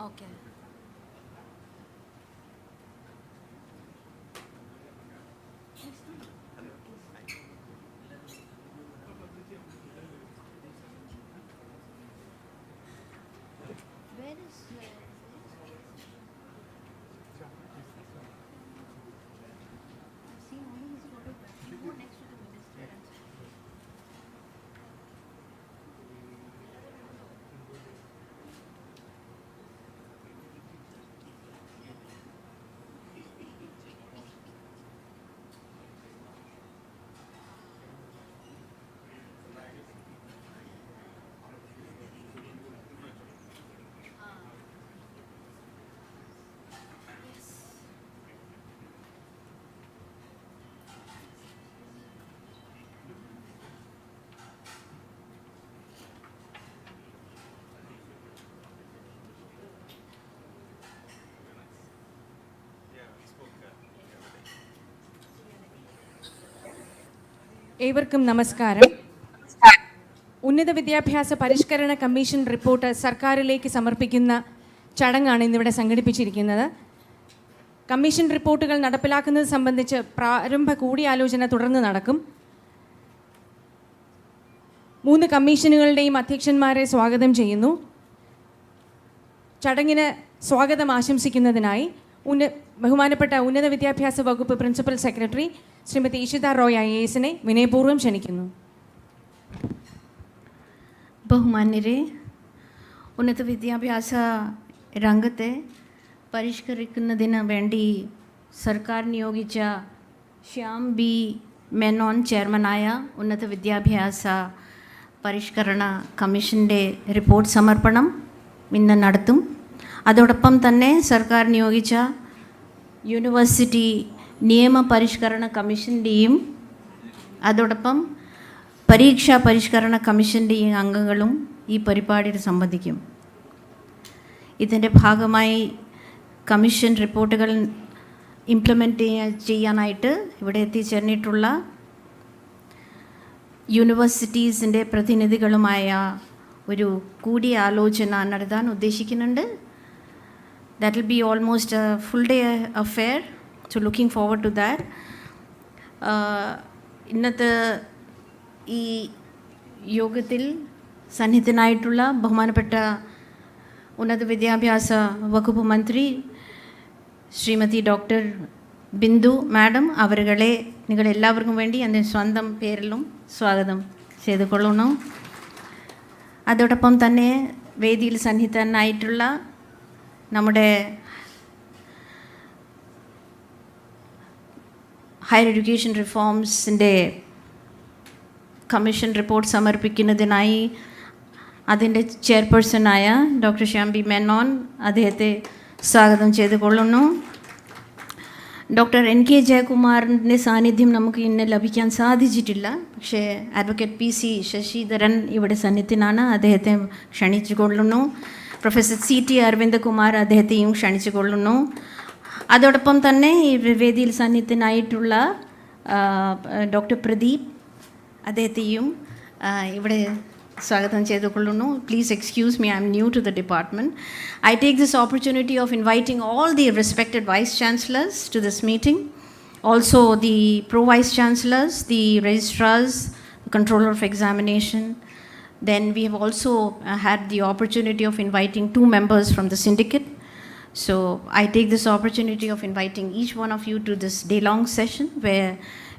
Okay. Where is I've seen only his photograph. You go next to the minister and ഏവർക്കും നമസ്കാരം. ഉന്നത വിദ്യാഭ്യാസ പരിഷ്കരണ കമ്മീഷൻ റിപ്പോർട്ട് സർക്കാരിലേക്ക് സമർപ്പിക്കുന്ന ചടങ്ങാണ് ഇന്നിവിടെ സംഘടിപ്പിച്ചിരിക്കുന്നത്. കമ്മീഷൻ റിപ്പോർട്ടുകൾ നടപ്പിലാക്കുന്നത് സംബന്ധിച്ച് പ്രാരംഭ കൂടിയാലോചന തുടർന്ന് നടക്കും. 3 കമ്മീഷനുകളുടെയും അധ്യക്ഷന്മാരെ സ്വാഗതം ചെയ്യുന്നു. ചടങ്ങിന് സ്വാഗതം ആശംസിക്കുന്നതിനായി ബഹുമാനപ്പെട്ട ഉന്നത വിദ്യാഭ്യാസ വകുപ്പ് പ്രിൻസിപ്പൽ സെക്രട്ടറി ശ്രീമതി ഇഷിത റോയ് IAS-നെ വിനയപൂർവ്വം ക്ഷണിക്കുന്നു. ബഹുമാന്യരെ, ഉന്നത വിദ്യാഭ്യാസ രംഗത്തെ പരിഷ്കരിക്കുന്നതിന് വേണ്ടി സർക്കാർ നിയോഗിച്ച ശ്യാം ബി മേനോൻ ചെയർമാനായ ഉന്നത വിദ്യാഭ്യാസ പരിഷ്കരണ കമ്മീഷൻ്റെ റിപ്പോർട്ട് സമർപ്പണം ഇന്ന് നടത്തും. അതോടൊപ്പം തന്നെ സർക്കാർ നിയോഗിച്ച യൂണിവേഴ്സിറ്റി നിയമ പരിഷ്കരണ കമ്മീഷൻ്റെയും അതോടൊപ്പം പരീക്ഷാ പരിഷ്കരണ കമ്മീഷൻ്റെയും അംഗങ്ങളും ഈ പരിപാടിയിൽ സംബന്ധിക്കും. ഇതിൻ്റെ ഭാഗമായി കമ്മീഷൻ റിപ്പോർട്ടുകൾ ഇംപ്ലിമെൻ്റ് ചെയ്യാനായിട്ട് ഇവിടെ എത്തിച്ചേർന്നിട്ടുള്ള യൂണിവേഴ്സിറ്റീസിൻ്റെ പ്രതിനിധികളുമായ ഒരു കൂടിയാലോചന നടത്താൻ ഉദ്ദേശിക്കുന്നുണ്ട്. That will be almost a full day affair, so looking forward to that. ഇന്നത്തെ ഈ യോഗത്തിൽ സന്നിഹിതനായിട്ടുള്ള ബഹുമാനപ്പെട്ട ഉന്നത വിദ്യാഭ്യാസ വകുപ്പ് മന്ത്രി ശ്രീമതി ഡോക്ടർ ബിന്ദു മാഡം അവരുകളെ നിങ്ങളെല്ലാവർക്കും വേണ്ടി എൻ്റെ സ്വന്തം പേരിലും സ്വാഗതം ചെയ്തുകൊള്ളുന്നു. അതോടൊപ്പം തന്നെ വേദിയിൽ സന്നിഹിതനായിട്ടുള്ള നമ്മുടെ ഹയർ എഡ്യൂക്കേഷൻ റിഫോംസിൻ്റെ കമ്മീഷൻ റിപ്പോർട്ട് സമർപ്പിക്കുന്നതിനായി അതിൻ്റെ ചെയർപേഴ്സണായ ഡോക്ടർ ശ്യാം ബി മേനോൻ അദ്ദേഹത്തെ സ്വാഗതം ചെയ്തുകൊള്ളുന്നു. ഡോക്ടർ NK ജയകുമാറിൻ്റെ സാന്നിധ്യം നമുക്ക് ഇന്ന് ലഭിക്കാൻ സാധിച്ചിട്ടില്ല. പക്ഷേ അഡ്വക്കേറ്റ് PC ശശിധരൻ ഇവിടെ സന്നിഹിതനാണ്, അദ്ദേഹത്തെ ക്ഷണിച്ചുകൊള്ളുന്നു. പ്രൊഫസർ CT അരവിന്ദകുമാർ അദ്ദേഹത്തെയും ക്ഷണിച്ചുകൊള്ളുന്നു. അതോടൊപ്പം തന്നെ ഈ വേദിയിൽ സന്നിഹിതനായിട്ടുള്ള ഡോക്ടർ പ്രദീപ് അദ്ദേഹത്തെയും ഇവിടെ സ്വാഗതം ചെയ്തുകൊള്ളുന്നു. Please excuse me, I am new to the department. I take this opportunity of inviting all the respected Vice Chancellors to this meeting, also the Pro-Vice Chancellors, the Registrars, the Controller of Examination. Then we have also had the opportunity of inviting 2 members from the syndicate. So I take this opportunity of inviting each one of you to this day-long session where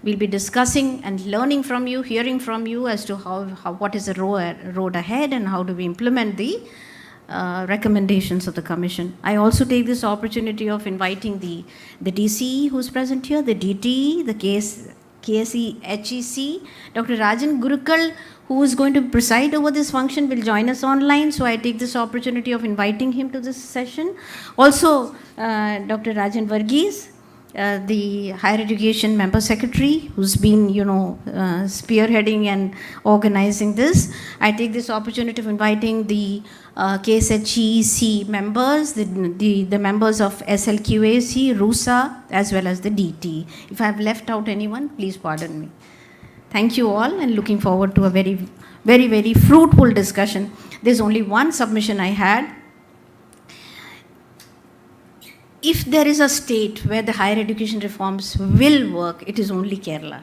we'll be discussing and learning from you, hearing from you as to how what is the road ahead and how do we implement the recommendations of the Commission. I also take this opportunity of inviting the DCE who's present here, the DTE, the KSE HEC, Dr. Rajan Gurukal, who is going to preside over this function, will join us online. So I take this opportunity of inviting him to this session. Also, Dr. Rajan Varghese, the Higher Education Member Secretary, who's been, spearheading and organizing this. I take this opportunity of inviting the KSHEC members, the members of SLQAC, RUSA, as well as the DT. If I have left out anyone, please pardon me. Thank you all, and looking forward to a very, very, very fruitful discussion. There's only one submission I had. if there is a state where the higher education reforms will work, it is only Kerala.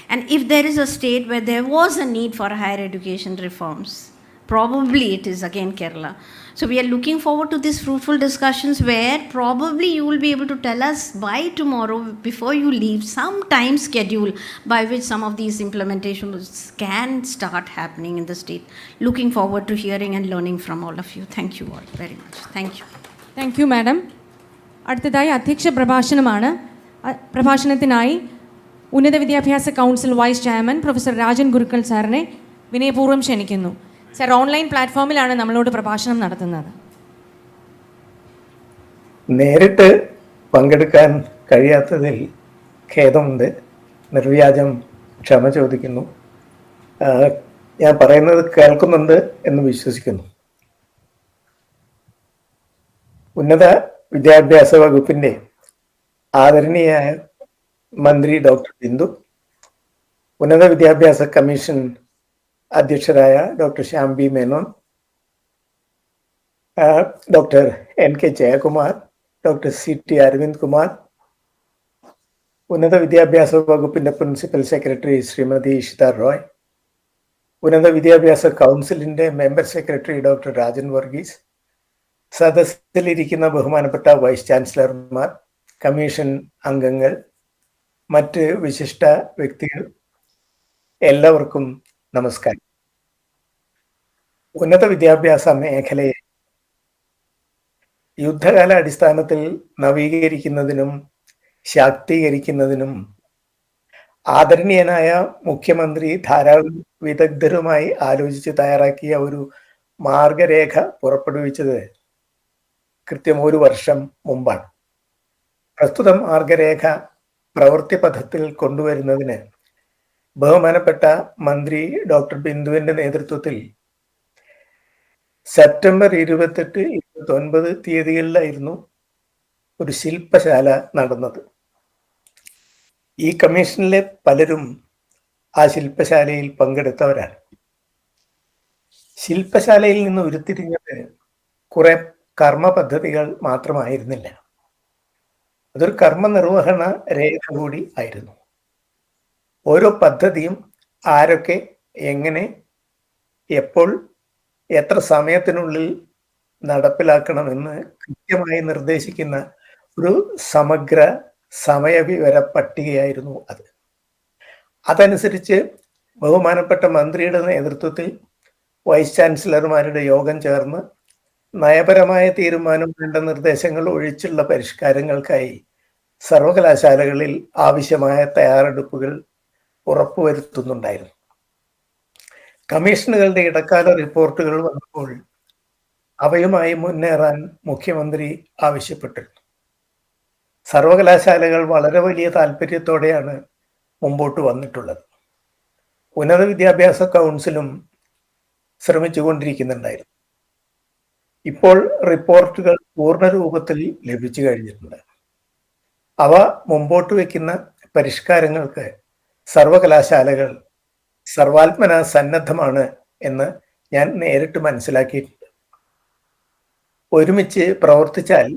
And if there is a state where there was a need for higher education reforms, probably it is again Kerala. So we are looking forward to these fruitful discussions where probably you will be able to tell us by tomorrow, before you leave, some time schedule by which some of these implementations can start happening in the state. Looking forward to hearing and learning from all of you. Thank you all very much. Thank you. Thank you madam. അടുത്തതായി അധ്യക്ഷ പ്രഭാഷണമാണ്. പ്രഭാഷണത്തിനായി ഉന്നത വിദ്യാഭ്യാസ council vice chairman professor Rajan Gurukkal സാറിനെ വിനയപൂർവ്വം ക്ഷണിക്കുന്നു. Sir online പ്ലാറ്റ്ഫോമിലാണ് നമ്മളോട് പ്രഭാഷണം നടത്തുന്നത്. നേരിട്ട് പങ്കെടുക്കാൻ കഴിയാത്തതിൽ ഖേദമുണ്ട്. നിർവ്യാജം ക്ഷമ ചോദിക്കുന്നു. ഞാൻ പറയുന്നത് കേൾക്കുന്നുണ്ട് എന്ന് വിശ്വസിക്കുന്നു. ഉന്നത വിദ്യാഭ്യാസ വകുപ്പിന്റെ ആദരണീയായ മന്ത്രി ഡോക്ടർ ബിന്ദു, ഉന്നത വിദ്യാഭ്യാസ കമ്മീഷൻ അധ്യക്ഷരായ doctor Shyam B Menon, doctor NK Jayakumar, doctor CT Aravind Kumar, ഉന്നത വിദ്യാഭ്യാസ വകുപ്പിന്റെ പ്രിൻസിപ്പൽ സെക്രട്ടറി ശ്രീമതി ഇഷിത റോയ്, ഉന്നത വിദ്യാഭ്യാസ കൗൺസിലിന്റെ member secretary doctor Rajan Varghese, സദസ്സിലിരിക്കുന്ന ബഹുമാനപ്പെട്ട വൈസ് ചാൻസലർമാർ, കമ്മീഷൻ അംഗങ്ങൾ, മറ്റ് വിശിഷ്ട വ്യക്തികൾ, എല്ലാവർക്കും നമസ്കാരം. ഉന്നത വിദ്യാഭ്യാസ മേഖലയെ യുദ്ധകാല അടിസ്ഥാനത്തിൽ നവീകരിക്കുന്നതിനും ശാക്തീകരിക്കുന്നതിനും ആദരണീയനായ മുഖ്യമന്ത്രി ധാരാളം വിദഗ്ധരുമായി ആലോചിച്ച് തയ്യാറാക്കിയ ഒരു മാർഗരേഖ പുറപ്പെടുവിച്ചത് കൃത്യം 1 വർഷം മുമ്പാണ്. പ്രസ്തുത മാർഗരേഖ പ്രവൃത്തി പഥത്തിൽ കൊണ്ടുവരുന്നതിന് ബഹുമാനപ്പെട്ട മന്ത്രി ഡോക്ടർ ബിന്ദുവിന്റെ നേതൃത്വത്തിൽ സെപ്റ്റംബർ 28, 29 തീയതികളിലായിരുന്നു ഒരു ശില്പശാല നടന്നത്. ഈ കമ്മീഷനിലെ പലരും ആ ശില്പശാലയിൽ പങ്കെടുത്തവരാണ്. ശില്പശാലയിൽ നിന്ന് ഉരുത്തിരിഞ്ഞത് കുറെ കർമ്മ പദ്ധതികൾ മാത്രമായിരുന്നില്ല, അതൊരു കർമ്മനിർവഹണ രേഖ കൂടി ആയിരുന്നു. ഓരോ പദ്ധതിയും ആരൊക്കെ, എങ്ങനെ, എപ്പോൾ, എത്ര സമയത്തിനുള്ളിൽ നടപ്പിലാക്കണമെന്ന് കൃത്യമായി നിർദ്ദേശിക്കുന്ന ഒരു സമഗ്ര സമയവിവര പട്ടികയായിരുന്നു അത്. അതനുസരിച്ച് ബഹുമാനപ്പെട്ട മന്ത്രിയുടെ നേതൃത്വത്തിൽ വൈസ് ചാൻസലർമാരുടെ യോഗം ചേർന്ന് നയപരമായ തീരുമാനം വേണ്ട നിർദ്ദേശങ്ങൾ ഒഴിച്ചുള്ള പരിഷ്കാരങ്ങൾക്കായി സർവകലാശാലകളിൽ ആവശ്യമായ തയ്യാറെടുപ്പുകൾ ഉറപ്പുവരുത്തുന്നുണ്ടായിരുന്നു. കമ്മീഷനുകളുടെ ഇടക്കാല റിപ്പോർട്ടുകൾ വന്നപ്പോൾ അവയുമായി മുന്നേറാൻ മുഖ്യമന്ത്രി ആവശ്യപ്പെട്ടിരുന്നു. സർവകലാശാലകൾ വളരെ വലിയ താല്പര്യത്തോടെയാണ് മുമ്പോട്ട് വന്നിട്ടുള്ളത്. ഉന്നത വിദ്യാഭ്യാസ കൗൺസിലും ശ്രമിച്ചുകൊണ്ടിരിക്കുന്നുണ്ടായിരുന്നു. ഇപ്പോൾ റിപ്പോർട്ടുകൾ പൂർണ്ണ രൂപത്തിൽ ലഭിച്ചു കഴിഞ്ഞിട്ടുണ്ട്. അവ മുമ്പോട്ട് വയ്ക്കുന്ന പരിഷ്കാരങ്ങൾക്ക് സർവകലാശാലകൾ സർവാത്മന സന്നദ്ധമാണ് എന്ന് ഞാൻ നേരിട്ട് മനസ്സിലാക്കിയിട്ടുണ്ട്. ഒരുമിച്ച് പ്രവർത്തിച്ചാൽ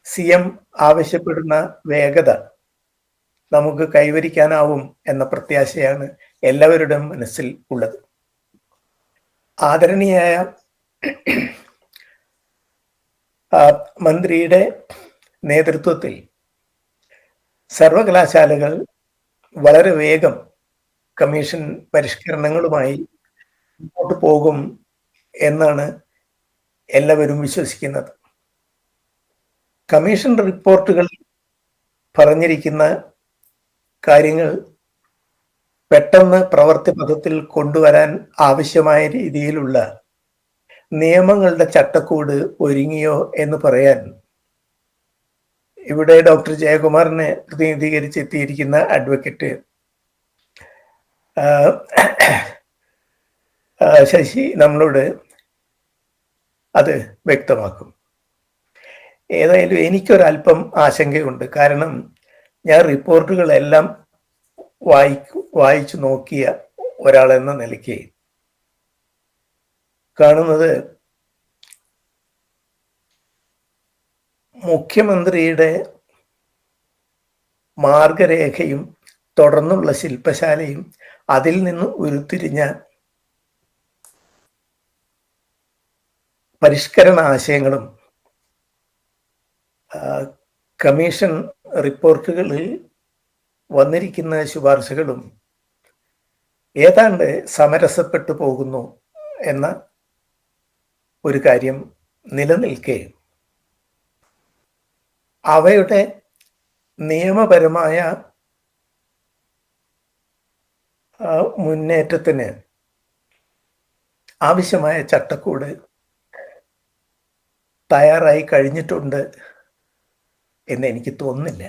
CM ആവശ്യപ്പെടുന്ന വേഗത നമുക്ക് കൈവരിക്കാനാവും എന്ന പ്രത്യാശയാണ് എല്ലാവരുടെയും മനസ്സിൽ ഉള്ളത്. ആദരണീയായ മന്ത്രിയുടെ നേതൃത്വത്തിൽ സർവകലാശാലകൾ വളരെ വേഗം കമ്മീഷൻ പരിഷ്കരണങ്ങളുമായി മുന്നോട്ട് പോകും എന്നാണ് എല്ലാവരും വിശ്വസിക്കുന്നത്. കമ്മീഷൻ റിപ്പോർട്ടുകളിൽ പറഞ്ഞിരിക്കുന്ന കാര്യങ്ങൾ പെട്ടെന്ന് പ്രവൃത്തി പഥത്തിൽ കൊണ്ടുവരാൻ ആവശ്യമായ രീതിയിലുള്ള നിയമങ്ങളുടെ ചട്ടക്കൂട് ഒരുങ്ങിയോ എന്ന് പറയാൻ ഇവിടെ ഡോക്ടർ ജയകുമാറിനെ പ്രതിനിധീകരിച്ചെത്തിയിരിക്കുന്ന അഡ്വക്കേറ്റ് ശശി നമ്മളോട് അത് വ്യക്തമാക്കും. ഏതായാലും എനിക്കൊരല്പം ആശങ്കയുണ്ട്. കാരണം ഞാൻ റിപ്പോർട്ടുകളെല്ലാം വായിച്ചു നോക്കിയ ഒരാളെന്ന നിലയ്ക്ക് കാണുന്നത് മുഖ്യമന്ത്രിയുടെ മാർഗരേഖയും തുടർന്നുള്ള ശില്പശാലയും അതിൽ നിന്ന് ഉരുത്തിരിഞ്ഞ പരിഷ്കരണ ആശയങ്ങളും കമ്മീഷൻ റിപ്പോർട്ടുകളിൽ വന്നിരിക്കുന്ന ശുപാർശകളും ഏതാണ്ട് സമരസപ്പെട്ടു പോകുന്നു എന്ന ഒരു കാര്യം നിലനിൽക്കെ അവയുടെ നിയമപരമായ മുന്നേറ്റത്തിന് ആവശ്യമായ ചട്ടക്കൂട് തയ്യാറായി കഴിഞ്ഞിട്ടുണ്ട് എന്ന് എനിക്ക് തോന്നുന്നില്ല.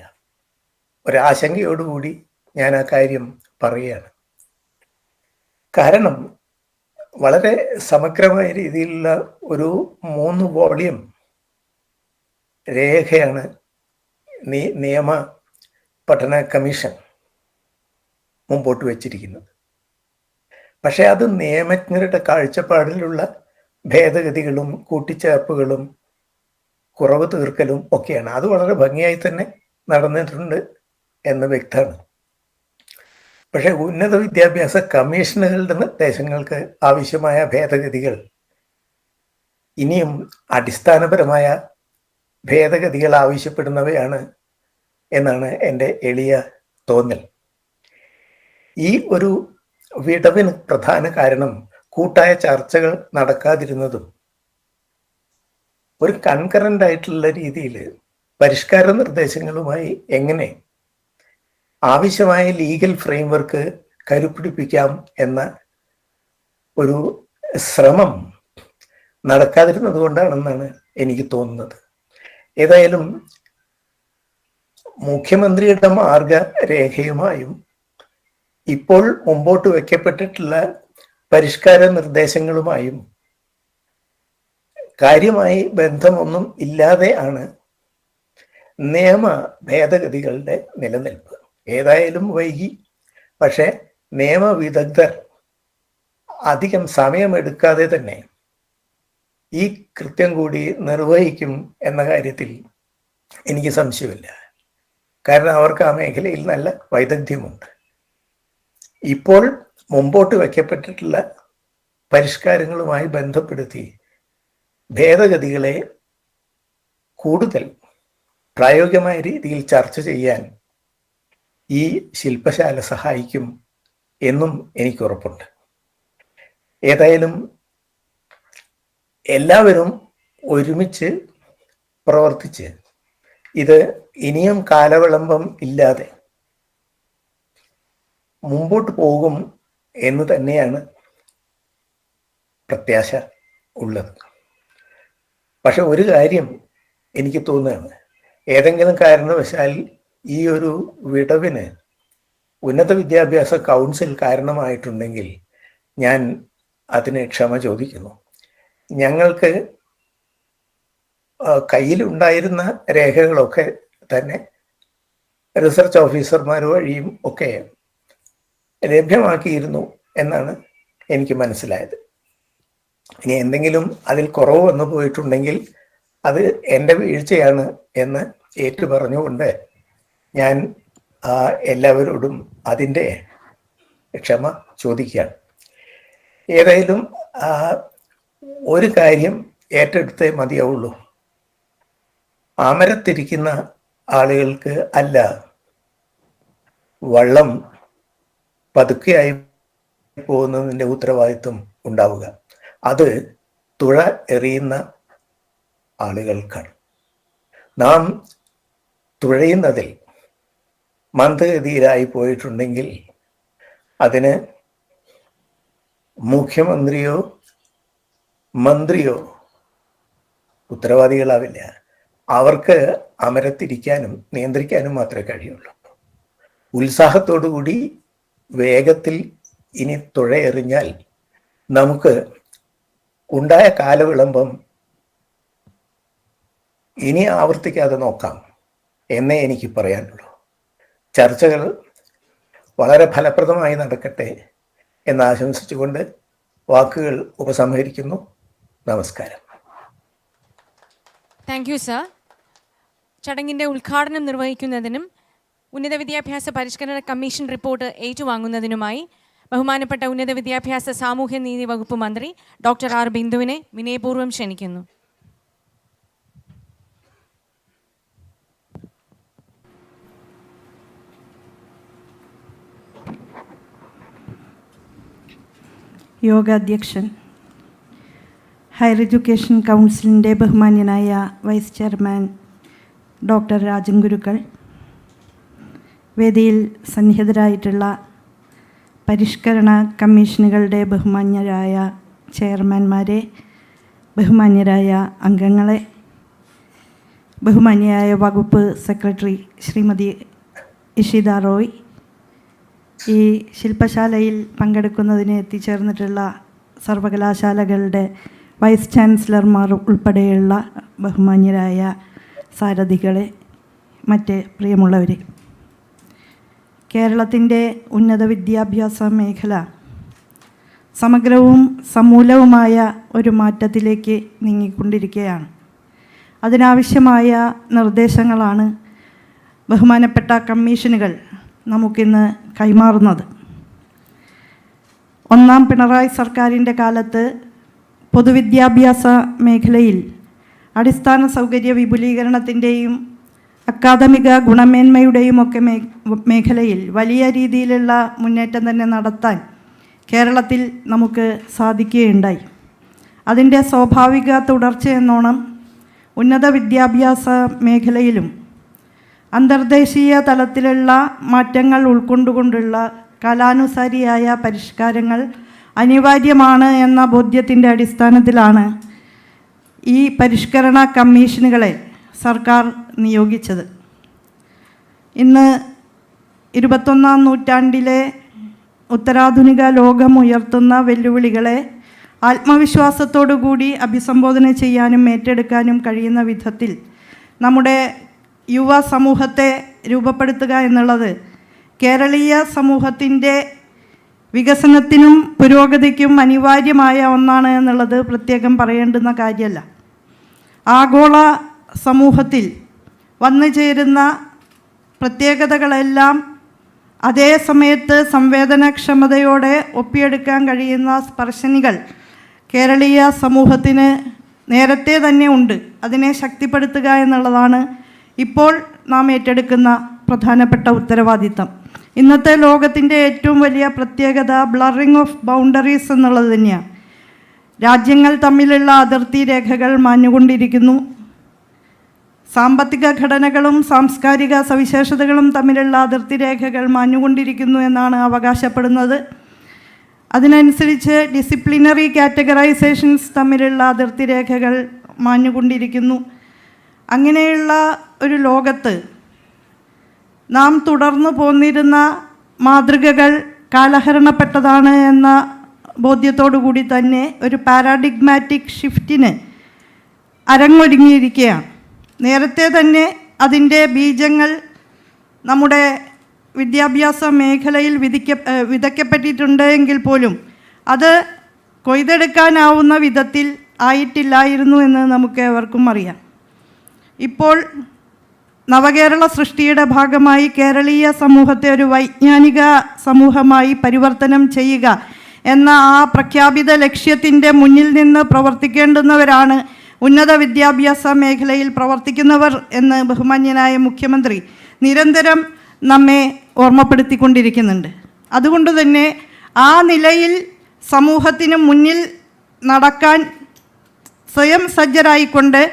ഒരാശങ്കയോടുകൂടി ഞാൻ ആ കാര്യം പറയുകയാണ്. കാരണം വളരെ സമഗ്രമായ രീതിയിലുള്ള ഒരു 3 വോളിയം രേഖയാണ് നിയമ പഠന കമ്മീഷൻ മുമ്പോട്ട് വച്ചിരിക്കുന്നത്. പക്ഷെ അത് നിയമജ്ഞരുടെ കാഴ്ചപ്പാടിലുള്ള ഭേദഗതികളും കൂട്ടിച്ചേർപ്പുകളും കുറവ് തീർക്കലും ഒക്കെയാണ്. അത് വളരെ ഭംഗിയായി തന്നെ നടന്നിട്ടുണ്ട് എന്ന് വ്യക്തമാണ്. പക്ഷെ ഉന്നത വിദ്യാഭ്യാസ കമ്മീഷനുകളുടെ നിർദ്ദേശങ്ങൾക്ക് ആവശ്യമായ ഭേദഗതികൾ ഇനിയും അടിസ്ഥാനപരമായ ഭേദഗതികൾ ആവശ്യപ്പെടുന്നവയാണ് എന്നാണ് എൻ്റെ എളിയ തോന്നൽ. ഈ ഒരു വിടവിന് പ്രധാന കാരണം കൂട്ടായ ചർച്ചകൾ നടക്കാതിരുന്നതും ഒരു കൺകറന്റ് ആയിട്ടുള്ള രീതിയിൽ പരിഷ്കാര നിർദ്ദേശങ്ങളുമായി എങ്ങനെ ആവശ്യമായ ലീഗൽ ഫ്രെയിംവർക്ക് കരുപിടിപ്പിക്കാം എന്ന ഒരു ശ്രമം നടക്കാതിരുന്നത് കൊണ്ടാണെന്നാണ് എനിക്ക് തോന്നുന്നത്. ഏതായാലും മുഖ്യമന്ത്രിയുടെ മാർഗരേഖയുമായും ഇപ്പോൾ മുമ്പോട്ട് വയ്ക്കപ്പെട്ടിട്ടുള്ള പരിഷ്കാര നിർദ്ദേശങ്ങളുമായും കാര്യമായി ബന്ധമൊന്നും ഇല്ലാതെ ആണ് നിയമ ഭേദഗതികളുടെ നിലനിൽപ്പ്. ഏതായാലും വൈകി, പക്ഷെ നിയമവിദഗ്ധർ അധികം സമയമെടുക്കാതെ തന്നെ ഈ കൃത്യം കൂടി നിർവഹിക്കും എന്ന കാര്യത്തിൽ എനിക്ക് സംശയമില്ല. കാരണം അവർക്ക് ആ മേഖലയിൽ നല്ല വൈദഗ്ധ്യമുണ്ട്. ഇപ്പോൾ മുമ്പോട്ട് വയ്ക്കപ്പെട്ടിട്ടുള്ള പരിഷ്കാരങ്ങളുമായി ബന്ധപ്പെടുത്തി ഭേദഗതികളെ കൂടുതൽ പ്രായോഗികമായ രീതിയിൽ ചർച്ച ചെയ്യാൻ ഈ ശില്പശാല സഹായിക്കും എന്നും എനിക്ക് ഉറപ്പുണ്ട്. ഏതായാലും എല്ലാവരും ഒരുമിച്ച് പ്രവർത്തിച്ച് ഇത് ഇനിയും കാലവിളംബം ഇല്ലാതെ മുമ്പോട്ട് പോകും എന്ന് തന്നെയാണ് പ്രത്യാശ ഉള്ളത്. പക്ഷെ ഒരു കാര്യം എനിക്ക് തോന്നുകയാണ്, ഏതെങ്കിലും കാരണവശാൽ ഈ ഒരു വിടവിന് ഉന്നത വിദ്യാഭ്യാസ കൗൺസിൽ കാരണമായിട്ടുണ്ടെങ്കിൽ ഞാൻ അതിന് ക്ഷമ ചോദിക്കുന്നു. ഞങ്ങൾക്ക് കയ്യിലുണ്ടായിരുന്ന രേഖകളൊക്കെ തന്നെ റിസർച്ച് ഓഫീസർമാർ വഴിയും ഒക്കെ ലഭ്യമാക്കിയിരുന്നു എന്നാണ് എനിക്ക് മനസ്സിലായത്. ഇനി എന്തെങ്കിലും അതിൽ കുറവ് വന്നു പോയിട്ടുണ്ടെങ്കിൽ അത് എൻ്റെ വീഴ്ചയാണ് എന്ന് ഏറ്റു പറഞ്ഞുകൊണ്ട് ഞാൻ എല്ലാവരോടും അതിൻ്റെ ക്ഷമ ചോദിക്കുകയാണ്. ഏതായാലും ഒരു കാര്യം ഏറ്റെടുത്തേ മതിയാവുള്ളൂ. അമരത്തിരിക്കുന്ന ആളുകൾക്ക് അല്ല വള്ളം പതുക്കെയായി പോകുന്നതിൻ്റെ ഉത്തരവാദിത്വം ഉണ്ടാവുക. അത് തുഴ എറിയുന്ന ആളുകൾക്കാണ്. നാം തുഴയുന്നതിൽ മന്ദഗതിയിലായി പോയിട്ടുണ്ടെങ്കിൽ അതിന് മുഖ്യമന്ത്രിയോ മന്ത്രിയോ ഉത്തരവാദികളാവില്ല. അവർക്ക് അമരത്തിരിക്കാനും നിയന്ത്രിക്കാനും മാത്രമേ കഴിയുള്ളൂ. ഉത്സാഹത്തോടുകൂടി വേഗത്തിൽ ഇനി തുഴയെറിഞ്ഞാൽ നമുക്ക് ഉണ്ടായ കാലവിളംബം ഇനി ആവർത്തിക്കാതെ നോക്കാം എന്നേ എനിക്ക് പറയാനുള്ളൂ. ചർച്ചകൾ വളരെ ഫലപ്രദമായി നടക്കട്ടെ എന്ന് ആശംസിച്ചുകൊണ്ട് വാക്കുകൾ ഉപസംഹരിക്കുന്നു. നമസ്കാരം. Thank you sir. ചടങ്ങിൻ്റെ ഉദ്ഘാടനം നിർവഹിക്കുന്നതിനും ഉന്നത വിദ്യാഭ്യാസ പരിഷ്കരണ കമ്മീഷൻ റിപ്പോർട്ട് ഏറ്റുവാങ്ങുന്നതിനുമായി ബഹുമാനപ്പെട്ട ഉന്നത വിദ്യാഭ്യാസ സാമൂഹ്യനീതി വകുപ്പ് മന്ത്രി ഡോക്ടർ ആർ ബിന്ദുവിനെ വിനയപൂർവ്വം ക്ഷണിക്കുന്നു. യോഗാധ്യക്ഷൻ, ഹയർ എഡ്യൂക്കേഷൻ കൗൺസിലിൻ്റെ ബഹുമാന്യനായ വൈസ് ചെയർമാൻ ഡോക്ടർ രാജൻ ഗുരുക്കൾ, വേദിയിൽ സന്നിഹിതരായിട്ടുള്ള പരിഷ്കരണ കമ്മീഷനുകളുടെ ബഹുമാന്യരായ ചെയർമാൻമാരെ, ബഹുമാന്യരായ അംഗങ്ങളെ, ബഹുമാന്യയായ വകുപ്പ് സെക്രട്ടറി ശ്രീമതി ഇഷിത റോയ്, ഈ ശില്പശാലയിൽ പങ്കെടുക്കുന്നതിന് എത്തിച്ചേർന്നിട്ടുള്ള സർവകലാശാലകളുടെ വൈസ് ചാൻസലർമാർ ഉൾപ്പെടെയുള്ള ബഹുമാന്യരായ സാരഥികളെ, മറ്റ് പ്രിയമുള്ളവരെ, കേരളത്തിൻ്റെ ഉന്നത വിദ്യാഭ്യാസ മേഖല സമഗ്രവും സമൂലവുമായ ഒരു മാറ്റത്തിലേക്ക് നീങ്ങിക്കൊണ്ടിരിക്കുകയാണ്. അതിനാവശ്യമായ നിർദ്ദേശങ്ങളാണ് ബഹുമാനപ്പെട്ട കമ്മീഷനുകൾ നമുക്കിന്ന് കൈമാറുന്നത്. ഒന്നാം പിണറായി സർക്കാരിൻ്റെ കാലത്ത് പൊതുവിദ്യാഭ്യാസ മേഖലയിൽ അടിസ്ഥാന സൗകര്യ വിപുലീകരണത്തിൻ്റെയും അക്കാദമിക ഗുണമേന്മയുടെയും ഒക്കെ മേഖലയിൽ വലിയ രീതിയിലുള്ള മുന്നേറ്റം തന്നെ നടത്താൻ കേരളത്തിൽ നമുക്ക് സാധിക്കുകയുണ്ടായി. അതിൻ്റെ സ്വാഭാവിക തുടർച്ചയെന്നോണം ഉന്നത വിദ്യാഭ്യാസ മേഖലയിലും അന്തർദേശീയ തലത്തിലുള്ള മാറ്റങ്ങൾ ഉൾക്കൊണ്ടുകൊണ്ടുള്ള കാലാനുസാരിയായ പരിഷ്കാരങ്ങൾ അനിവാര്യമാണ് എന്ന ബോധ്യത്തിൻ്റെ അടിസ്ഥാനത്തിലാണ് ഈ പരിഷ്കരണ കമ്മീഷനുകളെ സർക്കാർ നിയോഗിച്ചത്. ഇന്ന് 21-ാം നൂറ്റാണ്ടിലെ ഉത്തരാധുനിക ലോകം ഉയർത്തുന്ന വെല്ലുവിളികളെ ആത്മവിശ്വാസത്തോടുകൂടി അഭിസംബോധന ചെയ്യാനും ഏറ്റെടുക്കാനും കഴിയുന്ന വിധത്തിൽ നമ്മുടെ യുവ സമൂഹത്തെ രൂപപ്പെടുത്തുക എന്നുള്ളത് കേരളീയ സമൂഹത്തിൻ്റെ വികസനത്തിനും പുരോഗതിക്കും അനിവാര്യമായ ഒന്നാണ് എന്നുള്ളത് പ്രത്യേകം പറയേണ്ടുന്ന കാര്യമല്ല. ആഗോള സമൂഹത്തിൽ വന്നു ചേരുന്ന പ്രത്യേകതകളെല്ലാം അതേ സമയത്ത് സംവേദനക്ഷമതയോടെ ഒപ്പിയെടുക്കാൻ കഴിയുന്ന സ്പർശനികൾ കേരളീയ സമൂഹത്തിന് നേരത്തെ തന്നെ ഉണ്ട്. അതിനെ ശക്തിപ്പെടുത്തുക എന്നുള്ളതാണ് ഇപ്പോൾ നാം ഏറ്റെടുക്കുന്ന പ്രധാനപ്പെട്ട ഉത്തരവാദിത്തം. ഇന്നത്തെ ലോകത്തിൻ്റെ ഏറ്റവും വലിയ പ്രത്യേകത ബ്ലറിങ് ഓഫ് ബൗണ്ടറീസ് എന്നുള്ളത് തന്നെയാണ്. രാജ്യങ്ങൾ തമ്മിലുള്ള അതിർത്തി രേഖകൾ മാഞ്ഞുകൊണ്ടിരിക്കുന്നു. സാമ്പത്തിക ഘടനകളും സാംസ്കാരിക സവിശേഷതകളും തമ്മിലുള്ള അതിർത്തി രേഖകൾ മാഞ്ഞുകൊണ്ടിരിക്കുന്നു എന്നാണ് അവകാശപ്പെടുന്നത്. അതിനനുസരിച്ച് ഡിസിപ്ലിനറി കാറ്റഗറൈസേഷൻസ് തമ്മിലുള്ള അതിർത്തി രേഖകൾ മാഞ്ഞുകൊണ്ടിരിക്കുന്നു. അങ്ങനെയുള്ള ഒരു ലോകത്ത് നാം തുടർന്നു പോന്നിരുന്ന മാതൃകകൾ കാലഹരണപ്പെട്ടതാണ് എന്ന ബോധ്യത്തോടു കൂടി തന്നെ ഒരു പാരാഡിഗ്മാറ്റിക് ഷിഫ്റ്റിന് അരങ്ങൊരുങ്ങിയിരിക്കുകയാണ്. നേരത്തെ തന്നെ അതിൻ്റെ ബീജങ്ങൾ നമ്മുടെ വിദ്യാഭ്യാസ മേഖലയിൽ വിതയ്ക്കപ്പെട്ടിട്ടുണ്ട് എങ്കിൽ പോലും അത് കൊയ്തെടുക്കാനാവുന്ന വിധത്തിൽ ആയിട്ടില്ലായിരുന്നു എന്ന് നമുക്ക് ഏവർക്കും അറിയാം. ഇപ്പോൾ നവകേരള സൃഷ്ടിയുടെ ഭാഗമായി കേരളീയ സമൂഹത്തെ ഒരു വൈജ്ഞാനിക സമൂഹമായി പരിവർത്തനം ചെയ്യുക എന്ന ആ പ്രഖ്യാപിത ലക്ഷ്യത്തിൻ്റെ മുന്നിൽ നിന്ന് പ്രവർത്തിക്കേണ്ടുന്നവരാണ് ഉന്നത വിദ്യാഭ്യാസ മേഖലയിൽ പ്രവർത്തിക്കുന്നവർ എന്ന് ബഹുമാന്യനായ മുഖ്യമന്ത്രി നിരന്തരം നമ്മെ ഓർമ്മപ്പെടുത്തിക്കൊണ്ടിരിക്കുന്നുണ്ട്. അതുകൊണ്ട് തന്നെ ആ നിലയിൽ സമൂഹത്തിന് മുന്നിൽ നടക്കാൻ സ്വയം സജ്ജരായിക്കൊണ്ട്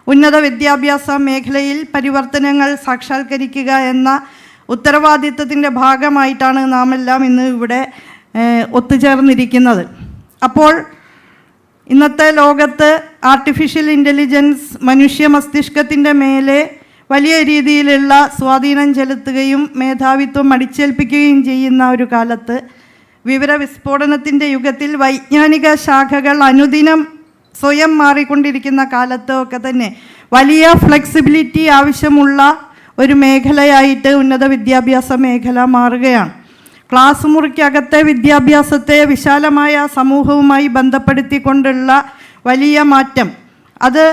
ഉന്നത വിദ്യാഭ്യാസ മേഖലയിൽ പരിവർത്തനങ്ങൾ സാക്ഷാത്കരിക്കുക എന്ന ഉത്തരവാദിത്തത്തിൻ്റെ ഭാഗമായിട്ടാണ് നാം എല്ലാം ഇന്ന് ഇവിടെ ഒത്തുചേർന്നിരിക്കുന്നത്. അപ്പോൾ ഇന്നത്തെ ലോകത്ത് ആർട്ടിഫിഷ്യൽ ഇൻ്റലിജൻസ് മനുഷ്യ മസ്തിഷ്കത്തിൻ്റെ മേലെ വലിയ രീതിയിലുള്ള സ്വാധീനം ചെലുത്തുകയും മേധാവിത്വം അടിച്ചേൽപ്പിക്കുകയും ചെയ്യുന്ന ഒരു കാലത്ത്, വിവരവിസ്ഫോടനത്തിൻ്റെ യുഗത്തിൽ വൈജ്ഞാനിക ശാഖകൾ അനുദിനം സ്വയം മാറിക്കൊണ്ടിരിക്കുന്ന കാലത്ത് ഒക്കെ തന്നെ വലിയ ഫ്ലെക്സിബിലിറ്റി ആവശ്യമുള്ള ഒരു മേഖലയായിട്ട് ഉന്നത വിദ്യാഭ്യാസ മേഖല മാറുകയാണ്. ക്ലാസ് മുറിക്കകത്തെ വിദ്യാഭ്യാസത്തെ വിശാലമായ സമൂഹവുമായി ബന്ധപ്പെടുത്തിക്കൊണ്ടുള്ള വലിയ മാറ്റം, അത്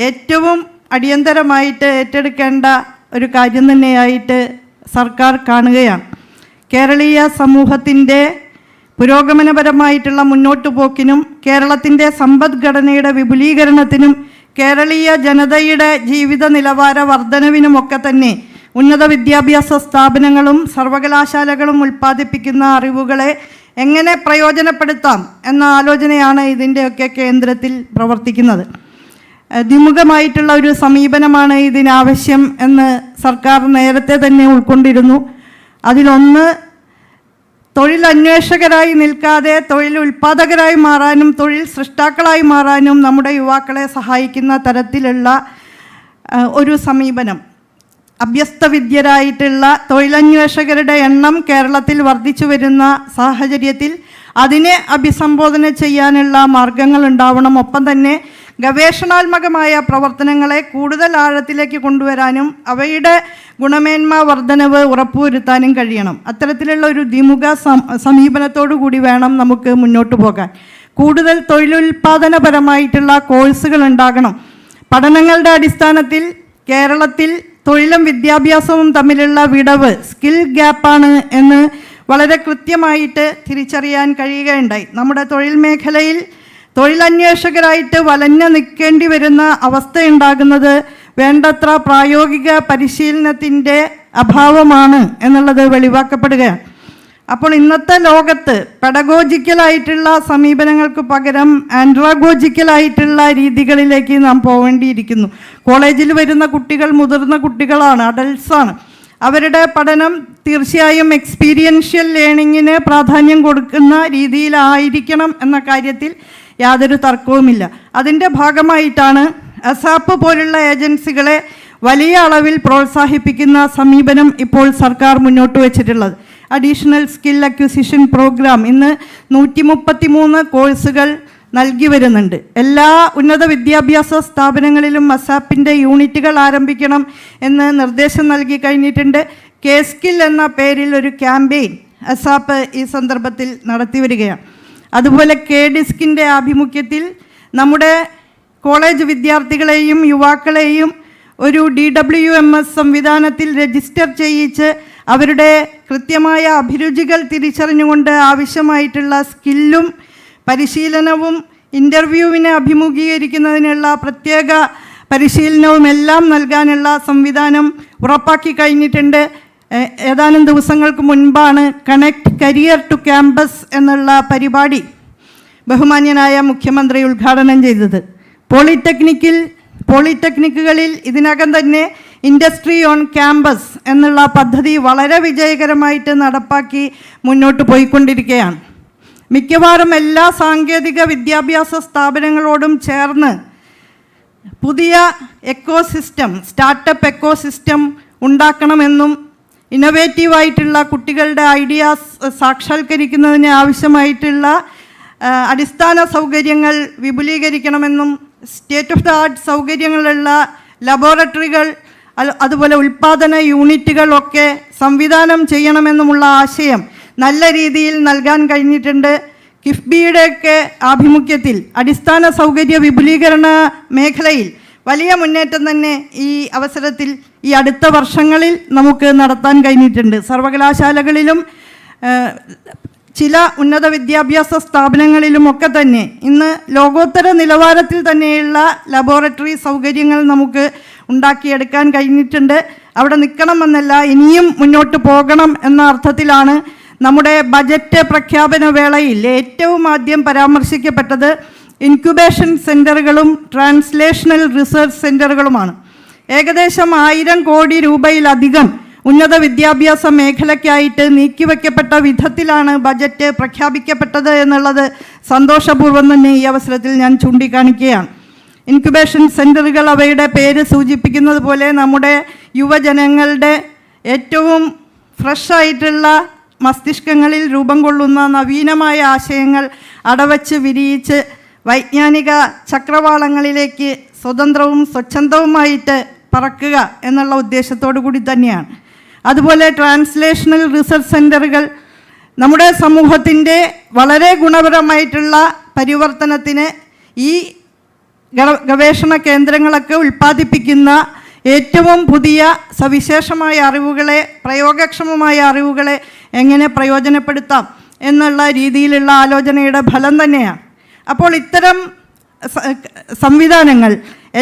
ഏറ്റവും അടിയന്തരമായിട്ട് ഏറ്റെടുക്കേണ്ട ഒരു കാര്യം തന്നെയായിട്ട് സർക്കാർ കാണുകയാണ്. കേരളീയ സമൂഹത്തിൻ്റെ പുരോഗമനപരമായിട്ടുള്ള മുന്നോട്ടു പോക്കിനും കേരളത്തിൻ്റെ സമ്പദ്ഘടനയുടെ വിപുലീകരണത്തിനും കേരളീയ ജനതയുടെ ജീവിത നിലവാര വർധനവിനുമൊക്കെ തന്നെ ഉന്നത വിദ്യാഭ്യാസ സ്ഥാപനങ്ങളും സർവകലാശാലകളും ഉൽപ്പാദിപ്പിക്കുന്ന അറിവുകളെ എങ്ങനെ പ്രയോജനപ്പെടുത്താം എന്ന ആലോചനയാണ് ഇതിൻ്റെയൊക്കെ കേന്ദ്രത്തിൽ പ്രവർത്തിക്കുന്നത്. ദ്വിമുഖമായിട്ടുള്ള ഒരു സമീപനമാണ് ഇതിനാവശ്യം എന്ന് സർക്കാർ നേരത്തെ തന്നെ ഉൾക്കൊണ്ടിരുന്നു. അതിലൊന്ന്, തൊഴിലന്വേഷകരായി നിൽക്കാതെ തൊഴിൽ ഉൽപ്പാദകരായി മാറാനും തൊഴിൽ സൃഷ്ടാക്കളായി മാറാനും നമ്മുടെ യുവാക്കളെ സഹായിക്കുന്ന തരത്തിലുള്ള ഒരു സമീപനം. അഭ്യസ്തവിദ്യരായിട്ടുള്ള തൊഴിലന്വേഷകരുടെ എണ്ണം കേരളത്തിൽ വർദ്ധിച്ചു വരുന്ന സാഹചര്യത്തിൽ അതിനെ അഭിസംബോധന ചെയ്യാനുള്ള മാർഗങ്ങൾ ഉണ്ടാവണം. ഒപ്പം തന്നെ ഗവേഷണാത്മകമായ പ്രവർത്തനങ്ങളെ കൂടുതൽ ആഴത്തിലേക്ക് കൊണ്ടുവരാനും അവയുടെ ഗുണമേന്മ വർധനവ് ഉറപ്പുവരുത്താനും കഴിയണം. അത്തരത്തിലുള്ള ഒരു ദ്വിമുഖ സമീപനത്തോടു കൂടി വേണം നമുക്ക് മുന്നോട്ട് പോകാൻ. കൂടുതൽ തൊഴിലുൽപാദനപരമായിട്ടുള്ള കോഴ്സുകൾ ഉണ്ടാകണം. പഠനങ്ങളുടെ അടിസ്ഥാനത്തിൽ കേരളത്തിൽ തൊഴിലും വിദ്യാഭ്യാസവും തമ്മിലുള്ള വിടവ് സ്കിൽ ഗ്യാപ്പാണ് എന്ന് വളരെ കൃത്യമായിട്ട് തിരിച്ചറിയാൻ കഴിയുകയുണ്ടായി. നമ്മുടെ തൊഴിൽ മേഖലയിൽ തൊഴിലന്വേഷകരായിട്ട് വലഞ്ഞു നിൽക്കേണ്ടി വരുന്ന അവസ്ഥയുണ്ടാകുന്നത് വേണ്ടത്ര പ്രായോഗിക പരിശീലനത്തിൻ്റെ അഭാവമാണ് എന്നുള്ളത് വെളിവാക്കപ്പെടുകയാണ്. അപ്പോൾ ഇന്നത്തെ ലോകത്ത് പെഡഗോജിക്കലായിട്ടുള്ള സമീപനങ്ങൾക്ക് പകരം ആൻഡ്രാഗോജിക്കലായിട്ടുള്ള രീതികളിലേക്ക് നാം പോവേണ്ടിയിരിക്കുന്നു. കോളേജിൽ വരുന്ന കുട്ടികൾ മുതിർന്ന കുട്ടികളാണ്, അഡൽട്സാണ്. അവരുടെ പഠനം തീർച്ചയായും എക്സ്പീരിയൻഷ്യൽ ലേണിങ്ങിന് പ്രാധാന്യം കൊടുക്കുന്ന രീതിയിലായിരിക്കണം എന്ന കാര്യത്തിൽ യാതൊരു തർക്കവുമില്ല. അതിൻ്റെ ഭാഗമായിട്ടാണ് അസാപ്പ് പോലുള്ള ഏജൻസികളെ വലിയ അളവിൽ പ്രോത്സാഹിപ്പിക്കുന്ന സമീപനം ഇപ്പോൾ സർക്കാർ മുന്നോട്ട് വച്ചിട്ടുള്ളത്. അഡീഷണൽ സ്കിൽ അക്വിസിഷൻ പ്രോഗ്രാം ഇന്ന് 133 കോഴ്സുകൾ നൽകി വരുന്നുണ്ട്. എല്ലാ ഉന്നത വിദ്യാഭ്യാസ സ്ഥാപനങ്ങളിലും അസാപ്പിൻ്റെ യൂണിറ്റുകൾ ആരംഭിക്കണം എന്ന് നിർദ്ദേശം നൽകി കഴിഞ്ഞിട്ടുണ്ട്. കെ സ്കിൽ എന്ന പേരിൽ ഒരു ക്യാമ്പയിൻ അസാപ്പ് ഈ സന്ദർഭത്തിൽ നടത്തി വരികയാണ്. അതുപോലെ കെ ഡിസ്കിൻ്റെ ആഭിമുഖ്യത്തിൽ നമ്മുടെ കോളേജ് വിദ്യാർത്ഥികളെയും യുവാക്കളെയും ഒരു DWMS സംവിധാനത്തിൽ രജിസ്റ്റർ ചെയ്യിച്ച് അവരുടെ കൃത്യമായ അഭിരുചികൾ തിരിച്ചറിഞ്ഞുകൊണ്ട് ആവശ്യമായിട്ടുള്ള സ്കില്ലും പരിശീലനവും ഇൻ്റർവ്യൂവിനെ അഭിമുഖീകരിക്കുന്നതിനുള്ള പ്രത്യേക പരിശീലനവും എല്ലാം നൽകാനുള്ള സംവിധാനം ഉറപ്പാക്കി കഴിഞ്ഞിട്ടുണ്ട്. ഏതാനും ദിവസങ്ങൾക്ക് മുൻപാണ് കണക്ട് കരിയർ ടു ക്യാമ്പസ് എന്നുള്ള പരിപാടി ബഹുമാന്യനായ മുഖ്യമന്ത്രി ഉദ്ഘാടനം ചെയ്തത്. പോളിടെക്നിക്കുകളിൽ ഇതിനകം തന്നെ ഇൻഡസ്ട്രി ഓൺ ക്യാമ്പസ് എന്നുള്ള പദ്ധതി വളരെ വിജയകരമായിട്ട് നടപ്പാക്കി മുന്നോട്ട് പോയിക്കൊണ്ടിരിക്കുകയാണ്. മിക്കവാറും എല്ലാ സാങ്കേതിക വിദ്യാഭ്യാസ സ്ഥാപനങ്ങളോടും ചേർന്ന് പുതിയ എക്കോസിസ്റ്റം, സ്റ്റാർട്ടപ്പ് എക്കോസിസ്റ്റം ഉണ്ടാക്കണമെന്നും ഇന്നൊവേറ്റീവായിട്ടുള്ള കുട്ടികളുടെ ഐഡിയാസ് സാക്ഷാത്കരിക്കുന്നതിന് ആവശ്യമായിട്ടുള്ള അടിസ്ഥാന സൗകര്യങ്ങൾ വിപുലീകരിക്കണമെന്നും സ്റ്റേറ്റ് ഓഫ് ദ ആർട്ട് സൗകര്യങ്ങളുള്ള ലബോറട്ടറികൾ അതുപോലെ ഉൽപ്പാദന യൂണിറ്റുകളൊക്കെ സംവിധാനം ചെയ്യണമെന്നുമുള്ള ആശയം നല്ല രീതിയിൽ നൽകാൻ കഴിഞ്ഞിട്ടുണ്ട്. കിഫ്ബിയുടെയൊക്കെ ആഭിമുഖ്യത്തിൽ അടിസ്ഥാന സൗകര്യ വിപുലീകരണ മേഖലയിൽ വലിയ മുന്നേറ്റം തന്നെ ഈ അവസരത്തിൽ ഈ അടുത്ത വർഷങ്ങളിൽ നമുക്ക് നടത്താൻ കഴിഞ്ഞിട്ടുണ്ട്. സർവകലാശാലകളിലും ചില ഉന്നത വിദ്യാഭ്യാസ സ്ഥാപനങ്ങളിലുമൊക്കെ തന്നെ ഇന്ന് ലോകോത്തര നിലവാരത്തിൽ തന്നെയുള്ള ലബോറട്ടറി സൗകര്യങ്ങൾ നമുക്ക് ഉണ്ടാക്കിയെടുക്കാൻ കഴിഞ്ഞിട്ടുണ്ട്. അവിടെ നിൽക്കണമെന്നല്ല, ഇനിയും മുന്നോട്ട് പോകണം എന്ന അർത്ഥത്തിലാണ് നമ്മുടെ ബജറ്റ് പ്രഖ്യാപന വേളയിൽ ഏറ്റവും ആദ്യം പരാമർശിക്കപ്പെട്ടത് ഇൻക്യുബേഷൻ സെൻ്ററുകളും ട്രാൻസ്ലേഷണൽ റിസർച്ച് സെൻ്ററുകളുമാണ്. ഏകദേശം 1000 കോടി രൂപയിലധികം ഉന്നത വിദ്യാഭ്യാസ മേഖലയ്ക്കായിട്ട് നീക്കിവെക്കപ്പെട്ട വിധത്തിലാണ് ബജറ്റ് പ്രഖ്യാപിക്കപ്പെട്ടത് എന്നുള്ളത് സന്തോഷപൂർവ്വം തന്നെ ഈ അവസരത്തിൽ ഞാൻ ചൂണ്ടിക്കാണിക്കുകയാണ്. ഇൻക്യുബേഷൻ സെൻ്ററുകൾ അവയുടെ പേര് സൂചിപ്പിക്കുന്നത് പോലെ നമ്മുടെ യുവജനങ്ങളുടെ ഏറ്റവും ഫ്രഷായിട്ടുള്ള മസ്തിഷ്കങ്ങളിൽ രൂപം കൊള്ളുന്ന നവീനമായ ആശയങ്ങൾ അടവച്ച് വിരിയിച്ച് വൈജ്ഞാനിക ചക്രവാളങ്ങളിലേക്ക് സ്വതന്ത്രവും സ്വച്ഛന്തവുമായിട്ട് പറക്കുക എന്നുള്ള ഉദ്ദേശത്തോടു കൂടി തന്നെയാണ്. അതുപോലെ ട്രാൻസ്ലേഷണൽ റിസർച്ച് സെൻ്ററുകൾ നമ്മുടെ സമൂഹത്തിൻ്റെ വളരെ ഗുണപരമായിട്ടുള്ള പരിവർത്തനത്തിന് ഈ ഗവേഷണ കേന്ദ്രങ്ങളൊക്കെ ഉൽപ്പാദിപ്പിക്കുന്ന ഏറ്റവും പുതിയ സവിശേഷമായ അറിവുകളെ, പ്രയോഗക്ഷമമായ അറിവുകളെ എങ്ങനെ പ്രയോജനപ്പെടുത്താം എന്നുള്ള രീതിയിലുള്ള ആലോചനയുടെ ഫലം തന്നെയാണ്. അപ്പോൾ ഇത്തരം സംവിധാനങ്ങൾ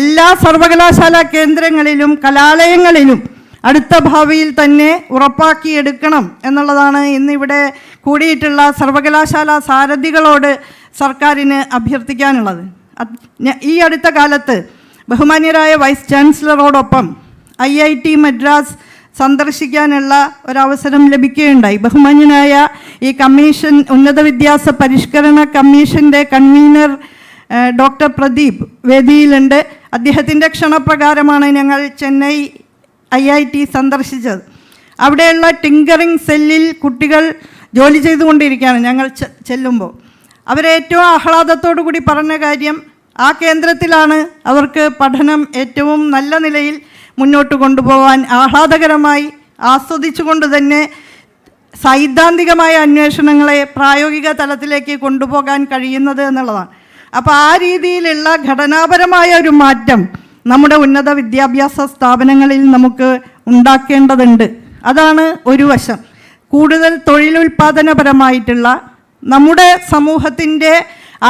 എല്ലാ സർവകലാശാല കേന്ദ്രങ്ങളിലും കലാലയങ്ങളിലും അടുത്ത ഭാവിയിൽ തന്നെ ഉറപ്പാക്കിയെടുക്കണം എന്നുള്ളതാണ് ഇന്നിവിടെ കൂടിയിട്ടുള്ള സർവകലാശാല സാരഥികളോട് സർക്കാരിന് അഭ്യർത്ഥിക്കാനുള്ളത്. ഈ അടുത്ത കാലത്ത് ബഹുമാന്യരായ വൈസ് ചാൻസലറോടൊപ്പം IIT മദ്രാസ് സന്ദർശിക്കാനുള്ള ഒരവസരം ലഭിക്കുകയുണ്ടായി. ബഹുമാന്യനായ ഈ കമ്മീഷൻ, ഉന്നത വിദ്യാഭ്യാസ പരിഷ്കരണ കമ്മീഷൻ്റെ കൺവീനർ ഡോക്ടർ പ്രദീപ് വേദിയിലുണ്ട്. അദ്ദേഹത്തിൻ്റെ ക്ഷണപ്രകാരമാണ് ഞങ്ങൾ ചെന്നൈ IIT സന്ദർശിച്ചത്. അവിടെയുള്ള ടിങ്കറിംഗ് സെല്ലിൽ കുട്ടികൾ ജോലി ചെയ്തുകൊണ്ടിരിക്കുകയാണ്. ഞങ്ങൾ ചെല്ലുമ്പോൾ അവരേറ്റവും ആഹ്ലാദത്തോടു കൂടി പറഞ്ഞ കാര്യം, ആ കേന്ദ്രത്തിലാണ് അവർക്ക് പഠനം ഏറ്റവും നല്ല നിലയിൽ മുന്നോട്ട് കൊണ്ടുപോകാൻ ആഹ്ലാദകരമായി ആസ്വദിച്ചുകൊണ്ട് തന്നെ സൈദ്ധാന്തികമായ അന്വേഷണങ്ങളെ പ്രായോഗിക തലത്തിലേക്ക് കൊണ്ടുപോകാൻ കഴിയുന്നത് എന്നുള്ളതാണ്. അപ്പോൾ ആ രീതിയിലുള്ള ഘടനാപരമായ ഒരു മാറ്റം നമ്മുടെ ഉന്നത വിദ്യാഭ്യാസ സ്ഥാപനങ്ങളിൽ നമുക്ക് ഉണ്ടാക്കേണ്ടതുണ്ട്. അതാണ് ഒരു വശം. കൂടുതൽ തൊഴിലുൽപാദനപരമായിട്ടുള്ള നമ്മുടെ സമൂഹത്തിൻ്റെ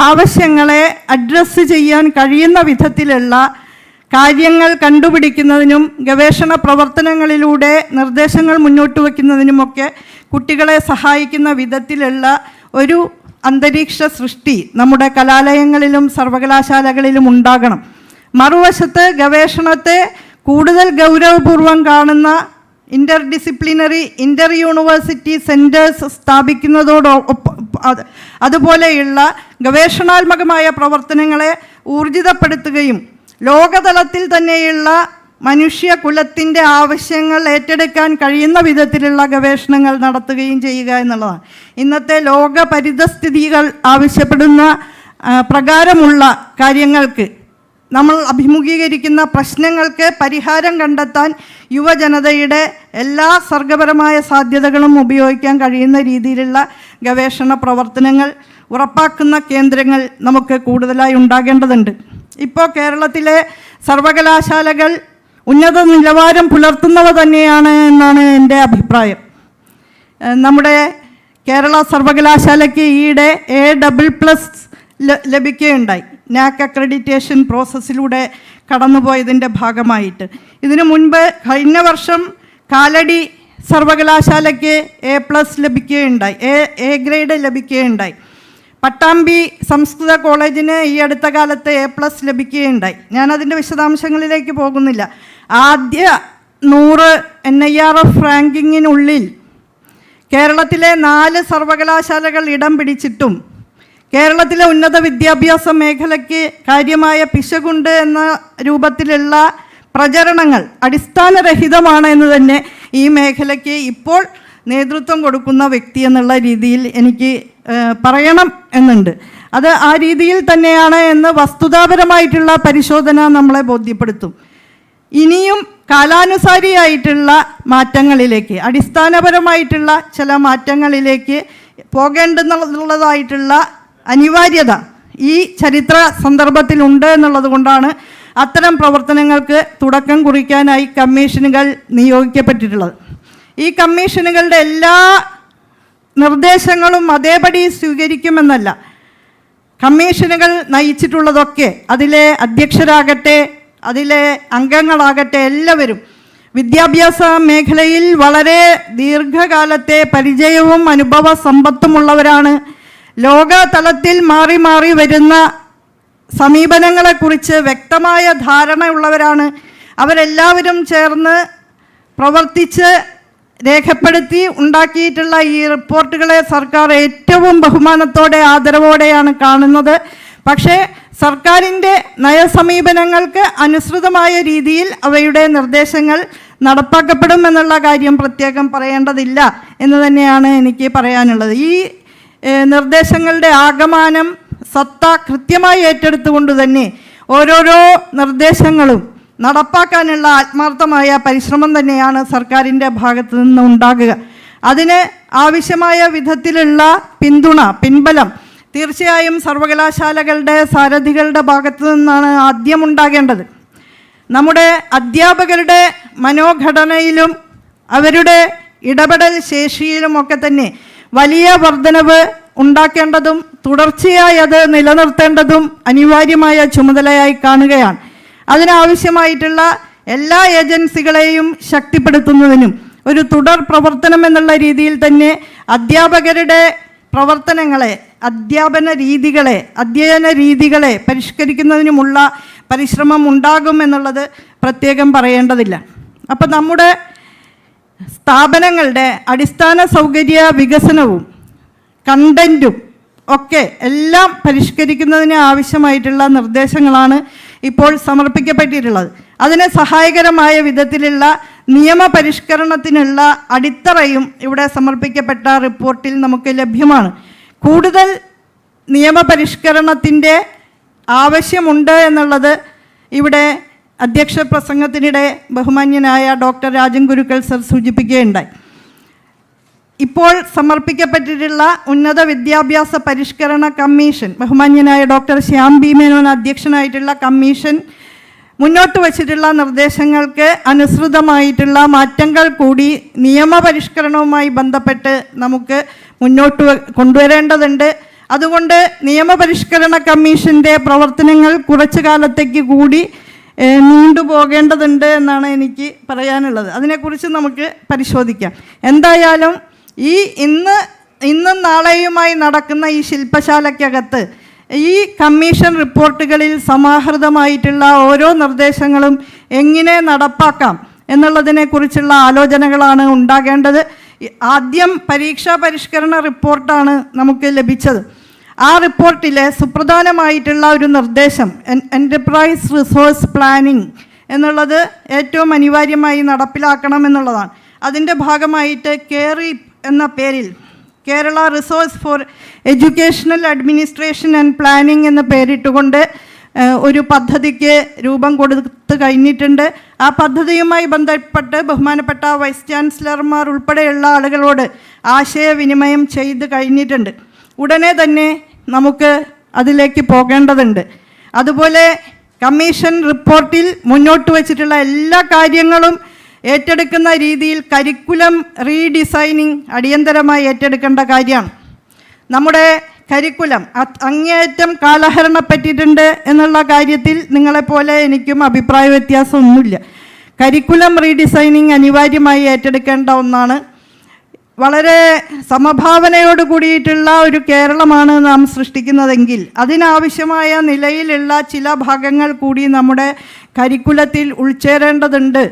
ആവശ്യങ്ങളെ അഡ്രസ്സ് ചെയ്യാൻ കഴിയുന്ന വിധത്തിലുള്ള കാര്യങ്ങൾ കണ്ടുപിടിക്കുന്നതിനും ഗവേഷണ പ്രവർത്തനങ്ങളിലൂടെ നിർദ്ദേശങ്ങൾ മുന്നോട്ട് വയ്ക്കുന്നതിനുമൊക്കെ കുട്ടികളെ സഹായിക്കുന്ന വിധത്തിലുള്ള ഒരു അന്തരീക്ഷ സൃഷ്ടി നമ്മുടെ കലാലയങ്ങളിലും സർവകലാശാലകളിലും ഉണ്ടാകണം. മറുവശത്ത് ഗവേഷണത്തെ കൂടുതൽ ഗൗരവപൂർവം കാണുന്ന ഇന്റർ യൂണിവേഴ്സിറ്റി സെൻറ്റേഴ്സ് സ്ഥാപിക്കുന്നതോടൊപ്പം അതുപോലെയുള്ള ഗവേഷണാത്മകമായ പ്രവർത്തനങ്ങളെ ഊർജിതപ്പെടുത്തുകയും ലോകതലത്തിൽ തന്നെയുള്ള മനുഷ്യകുലത്തിൻ്റെ ആവശ്യങ്ങൾ ഏറ്റെടുക്കാൻ കഴിയുന്ന വിധത്തിലുള്ള ഗവേഷണങ്ങൾ നടത്തുകയും ചെയ്യുക എന്നുള്ളതാണ്. ഇന്നത്തെ ലോക പരിതസ്ഥിതികൾ ആവശ്യപ്പെടുന്ന പ്രകാരമുള്ള കാര്യങ്ങൾക്ക്, നമ്മൾ അഭിമുഖീകരിക്കുന്ന പ്രശ്നങ്ങൾക്ക് പരിഹാരം കണ്ടെത്താൻ യുവജനതയുടെ എല്ലാ സർഗപരമായ സാധ്യതകളും ഉപയോഗിക്കാൻ കഴിയുന്ന രീതിയിലുള്ള ഗവേഷണ പ്രവർത്തനങ്ങൾ ഉറപ്പാക്കുന്ന കേന്ദ്രങ്ങൾ നമുക്ക് കൂടുതലായി ഉണ്ടാകേണ്ടതുണ്ട്. ഇപ്പോൾ കേരളത്തിലെ സർവകലാശാലകൾ ഉന്നത നിലവാരം പുലർത്തുന്നവ തന്നെയാണ് എന്നാണ് എൻ്റെ അഭിപ്രായം. നമ്മുടെ കേരള സർവകലാശാലയ്ക്ക് ഈയിടെ A++ ലഭിക്കുകയുണ്ടായി, NAAC അക്രഡിറ്റേഷൻ പ്രോസസ്സിലൂടെ കടന്നുപോയതിൻ്റെ ഭാഗമായിട്ട്. ഇതിനു മുൻപ് കഴിഞ്ഞ വർഷം കാലടി സർവകലാശാലയ്ക്ക് A+ ലഭിക്കുകയുണ്ടായി, A ഗ്രേഡ് ലഭിക്കുകയുണ്ടായി. പട്ടാമ്പി സംസ്കൃത കോളേജിന് ഈ അടുത്ത കാലത്ത് A+ ലഭിക്കുകയുണ്ടായി. ഞാനതിൻ്റെ വിശദാംശങ്ങളിലേക്ക് പോകുന്നില്ല. ആദ്യ 100 NIRF റാങ്കിങ്ങിനുള്ളിൽ കേരളത്തിലെ 4 സർവകലാശാലകൾ ഇടം പിടിച്ചിട്ടും കേരളത്തിലെ ഉന്നത വിദ്യാഭ്യാസ മേഖലയ്ക്ക് കാര്യമായ പിശകുണ്ട് എന്ന രൂപത്തിലുള്ള പ്രചരണങ്ങൾ അടിസ്ഥാനരഹിതമാണ് എന്ന് തന്നെ ഈ മേഖലയ്ക്ക് ഇപ്പോൾ നേതൃത്വം കൊടുക്കുന്ന വ്യക്തി എന്നുള്ള രീതിയിൽ എനിക്ക് പറയണം എന്നുണ്ട്. അത് ആ രീതിയിൽ തന്നെയാണ് എന്ന് വസ്തുതാപരമായിട്ടുള്ള പരിശോധന നമ്മളെ ബോധ്യപ്പെടുത്തും. ഇനിയും കാലാനുസാരിയായിട്ടുള്ള മാറ്റങ്ങളിലേക്ക്, അടിസ്ഥാനപരമായിട്ടുള്ള ചില മാറ്റങ്ങളിലേക്ക് പോകേണ്ടുന്നതായിട്ടുള്ള അനിവാര്യത ഈ ചരിത്ര സന്ദർഭത്തിലുണ്ട് എന്നുള്ളത് കൊണ്ടാണ് അത്തരം പ്രവർത്തനങ്ങൾക്ക് തുടക്കം കുറിക്കാനായി കമ്മീഷനുകൾ നിയോഗിക്കപ്പെട്ടിട്ടുള്ളത്. ഈ കമ്മീഷനുകളുടെ എല്ലാ നിർദ്ദേശങ്ങളും അതേപടി സ്വീകരിക്കുമെന്നല്ല. കമ്മീഷനുകൾ നയിച്ചിട്ടുള്ളതൊക്കെ, അതിലെ അധ്യക്ഷരാകട്ടെ അതിലെ അംഗങ്ങളാകട്ടെ, എല്ലാവരും വിദ്യാഭ്യാസ മേഖലയിൽ വളരെ ദീർഘകാലത്തെ പരിചയവും അനുഭവ സമ്പത്തുമുള്ളവരാണ്. ലോകതലത്തിൽ മാറി മാറി വരുന്ന സമീപനങ്ങളെക്കുറിച്ച് വ്യക്തമായ ധാരണയുള്ളവരാണ്. അവരെല്ലാവരും ചേർന്ന് പ്രവർത്തിച്ച് രേഖപ്പെടുത്തി ഉണ്ടാക്കിയിട്ടുള്ള ഈ റിപ്പോർട്ടുകളെ സർക്കാർ ഏറ്റവും ബഹുമാനത്തോടെ ആദരവോടെയാണ് കാണുന്നത്. പക്ഷേ സർക്കാരിൻ്റെ നയസമീപനങ്ങൾക്ക് അനുസൃതമായ രീതിയിൽ അവയുടെ നിർദ്ദേശങ്ങൾ നടപ്പാക്കപ്പെടുമെന്നുള്ള കാര്യം പ്രത്യേകം പറയേണ്ടതില്ല എന്ന് തന്നെയാണ് എനിക്ക് പറയാനുള്ളത്. ഈ നിർദ്ദേശങ്ങളുടെ ആകമാനം സത്ത കൃത്യമായി ഏറ്റെടുത്തുകൊണ്ട് തന്നെ ഓരോരോ നിർദ്ദേശങ്ങളും നടപ്പാക്കാനുള്ള ആത്മാർത്ഥമായ പരിശ്രമം തന്നെയാണ് സർക്കാരിൻ്റെ ഭാഗത്തു നിന്ന് ഉണ്ടാകുക. അതിന് ആവശ്യമായ വിധത്തിലുള്ള പിന്തുണ, പിൻബലം തീർച്ചയായും സർവകലാശാലകളുടെ സാരഥികളുടെ ഭാഗത്തു നിന്നാണ് ആദ്യം ഉണ്ടാകേണ്ടത്. നമ്മുടെ അധ്യാപകരുടെ മനോഘടനയിലും അവരുടെ ഇടപെടൽ ശേഷിയിലുമൊക്കെ തന്നെ വലിയ വർധനവ് ഉണ്ടാക്കേണ്ടതും തുടർച്ചയായി അത് നിലനിർത്തേണ്ടതും അനിവാര്യമായ ചുമതലയായി കാണുകയാണ്. അതിനാവശ്യമായിട്ടുള്ള എല്ലാ ഏജൻസികളെയും ശക്തിപ്പെടുത്തുന്നതിനും ഒരു തുടർ പ്രവർത്തനം എന്നുള്ള രീതിയിൽ തന്നെ അധ്യാപകരുടെ പ്രവർത്തനങ്ങളെ, അധ്യയന രീതികളെ പരിഷ്കരിക്കുന്നതിനുമുള്ള പരിശ്രമം ഉണ്ടാകുമെന്നുള്ളത് പ്രത്യേകം പറയേണ്ടതില്ല. അപ്പം നമ്മുടെ സ്ഥാപനങ്ങളുടെ അടിസ്ഥാന സൗകര്യ വികസനവും കണ്ടൻറ്റും ഒക്കെ എല്ലാം പരിഷ്കരിക്കുന്നതിന് ആവശ്യമായിട്ടുള്ള നിർദ്ദേശങ്ങളാണ് ഇപ്പോൾ സമർപ്പിക്കപ്പെട്ടിട്ടുള്ളത്. അതിന് സഹായകരമായ വിധത്തിലുള്ള നിയമപരിഷ്കരണത്തിനുള്ള അടിത്തറയും ഇവിടെ സമർപ്പിക്കപ്പെട്ട റിപ്പോർട്ടിൽ നമുക്ക് ലഭ്യമാണ്. കൂടുതൽ നിയമപരിഷ്കരണത്തിൻ്റെ ആവശ്യമുണ്ട് എന്നുള്ളത് ഇവിടെ അധ്യക്ഷ പ്രസംഗത്തിനിടെ ബഹുമാന്യനായ ഡോക്ടർ രാജൻ ഗുരുക്കൾ സർ സൂചിപ്പിക്കുകയുണ്ടായി. ഇപ്പോൾ സമർപ്പിക്കപ്പെട്ടിട്ടുള്ള ഉന്നത വിദ്യാഭ്യാസ പരിഷ്കരണ കമ്മീഷൻ, ബഹുമാന്യനായ ഡോക്ടർ ശ്യാം ബി മേനോൻ അധ്യക്ഷനായിട്ടുള്ള കമ്മീഷൻ മുന്നോട്ട് വച്ചിട്ടുള്ള നിർദ്ദേശങ്ങൾക്ക് അനുസൃതമായിട്ടുള്ള മാറ്റങ്ങൾ കൂടി നിയമപരിഷ്കരണവുമായി ബന്ധപ്പെട്ട് നമുക്ക് മുന്നോട്ട് കൊണ്ടുവരേണ്ടതുണ്ട്. അതുകൊണ്ട് നിയമപരിഷ്കരണ കമ്മീഷൻ്റെ പ്രവർത്തനങ്ങൾ കുറച്ചു കാലത്തേക്ക് കൂടി നീണ്ടുപോകേണ്ടതുണ്ട് എന്നാണ് എനിക്ക് പറയാനുള്ളത്. അതിനെക്കുറിച്ച് നമുക്ക് പരിശോധിക്കാം. എന്തായാലും ഈ ഇന്നും നാളെയുമായി നടക്കുന്ന ഈ ശില്പശാലയ്ക്കകത്ത് ഈ കമ്മീഷൻ റിപ്പോർട്ടുകളിൽ സമാഹൃതമായിട്ടുള്ള ഓരോ നിർദ്ദേശങ്ങളും എങ്ങനെ നടപ്പാക്കാം എന്നുള്ളതിനെക്കുറിച്ചുള്ള ആലോചനകളാണ് ഉണ്ടാകേണ്ടത്. ആദ്യം പരീക്ഷാ പരിഷ്കരണ റിപ്പോർട്ടാണ് നമുക്ക് ലഭിച്ചത്. ആ റിപ്പോർട്ടിലെ സുപ്രധാനമായിട്ടുള്ള ഒരു നിർദ്ദേശം എൻ്റർപ്രൈസ് റിസോഴ്സ് പ്ലാനിംഗ് എന്നുള്ളത് ഏറ്റവും അനിവാര്യമായി നടപ്പിലാക്കണം എന്നുള്ളതാണ്. അതിൻ്റെ ഭാഗമായിട്ട് കേറിപ്പ് എന്ന പേരിൽ Kerala resource four educational administration and planning എന്ന പേരിട്ടുകൊണ്ട് ഒരു പദ്ധതിക്ക് രൂപം കൊടുത്തു കഴിഞ്ഞിട്ടുണ്ട്. ആ പദ്ധതിയുമായി ബന്ധപ്പെട്ട് ബഹുമാനപ്പെട്ട വൈസ് ചാൻസലർമാർ ഉൾപ്പെടെയുള്ള ആളുകളോട് ആശയവിനിമയം ചെയ്ത് കഴിഞ്ഞിട്ടുണ്ട്. ഉടനെ തന്നെ നമുക്ക് അതിലേക്ക് പോകേണ്ടതുണ്ട്. അതുപോലെ കമ്മീഷൻ റിപ്പോർട്ടിൽ മുന്നോട്ട് വച്ചിട്ടുള്ള എല്ലാ കാര്യങ്ങളും ഏറ്റെടുക്കുന്ന രീതിയിൽ കരിക്കുലം റീഡിസൈനിങ് അടിയന്തരമായി ഏറ്റെടുക്കേണ്ട കാര്യമാണ്. നമ്മുടെ കരിക്കുലം അങ്ങേയറ്റം കാലഹരണപ്പെട്ടിട്ടുണ്ട് എന്നുള്ള കാര്യത്തിൽ നിങ്ങളെപ്പോലെ എനിക്കും അഭിപ്രായ വ്യത്യാസമൊന്നുമില്ല. കരിക്കുലം റീഡിസൈനിങ് അനിവാര്യമായി ഏറ്റെടുക്കേണ്ട ഒന്നാണ്. വളരെ സമഭാവനയോട് കൂടിയിട്ടുള്ള ഒരു കേരളമാണ് നാം സൃഷ്ടിക്കുന്നതെങ്കിൽ അതിനാവശ്യമായ നിലയിലുള്ള ചില ഭാഗങ്ങൾ കൂടി നമ്മുടെ കരിക്കുലത്തിൽ ഉൾച്ചേരേണ്ടതുണ്ട്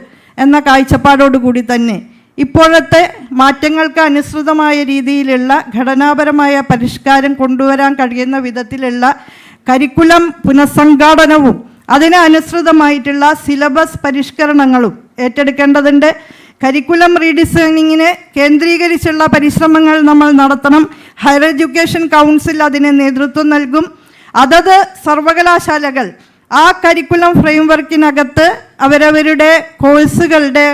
എന്ന കാഴ്ചപ്പാടോടുകൂടി തന്നെ ഇപ്പോഴത്തെ മാറ്റങ്ങൾക്ക് അനുസൃതമായ രീതിയിലുള്ള ഘടനാപരമായ പരിഷ്കാരം കൊണ്ടുവരാൻ കഴിയുന്ന വിധത്തിലുള്ള കരിക്കുലം പുനഃസംഘാടനവും അതിന് അനുസൃതമായിട്ടുള്ള സിലബസ് പരിഷ്കരണങ്ങളും ഏറ്റെടുക്കേണ്ടതുണ്ട്. കരിക്കുലം റീഡിസൈനിങ്ങിന് കേന്ദ്രീകരിച്ചുള്ള പരിശ്രമങ്ങൾ നമ്മൾ നടത്തണം. ഹയർ എഡ്യൂക്കേഷൻ കൗൺസിൽ അതിന് നേതൃത്വം നൽകും. അതത് സർവകലാശാലകൾ ആ കരിക്കുലം ഫ്രെയിംവർക്കിനകത്ത് അവരവരുടെ കോഴ്സുകളുടെ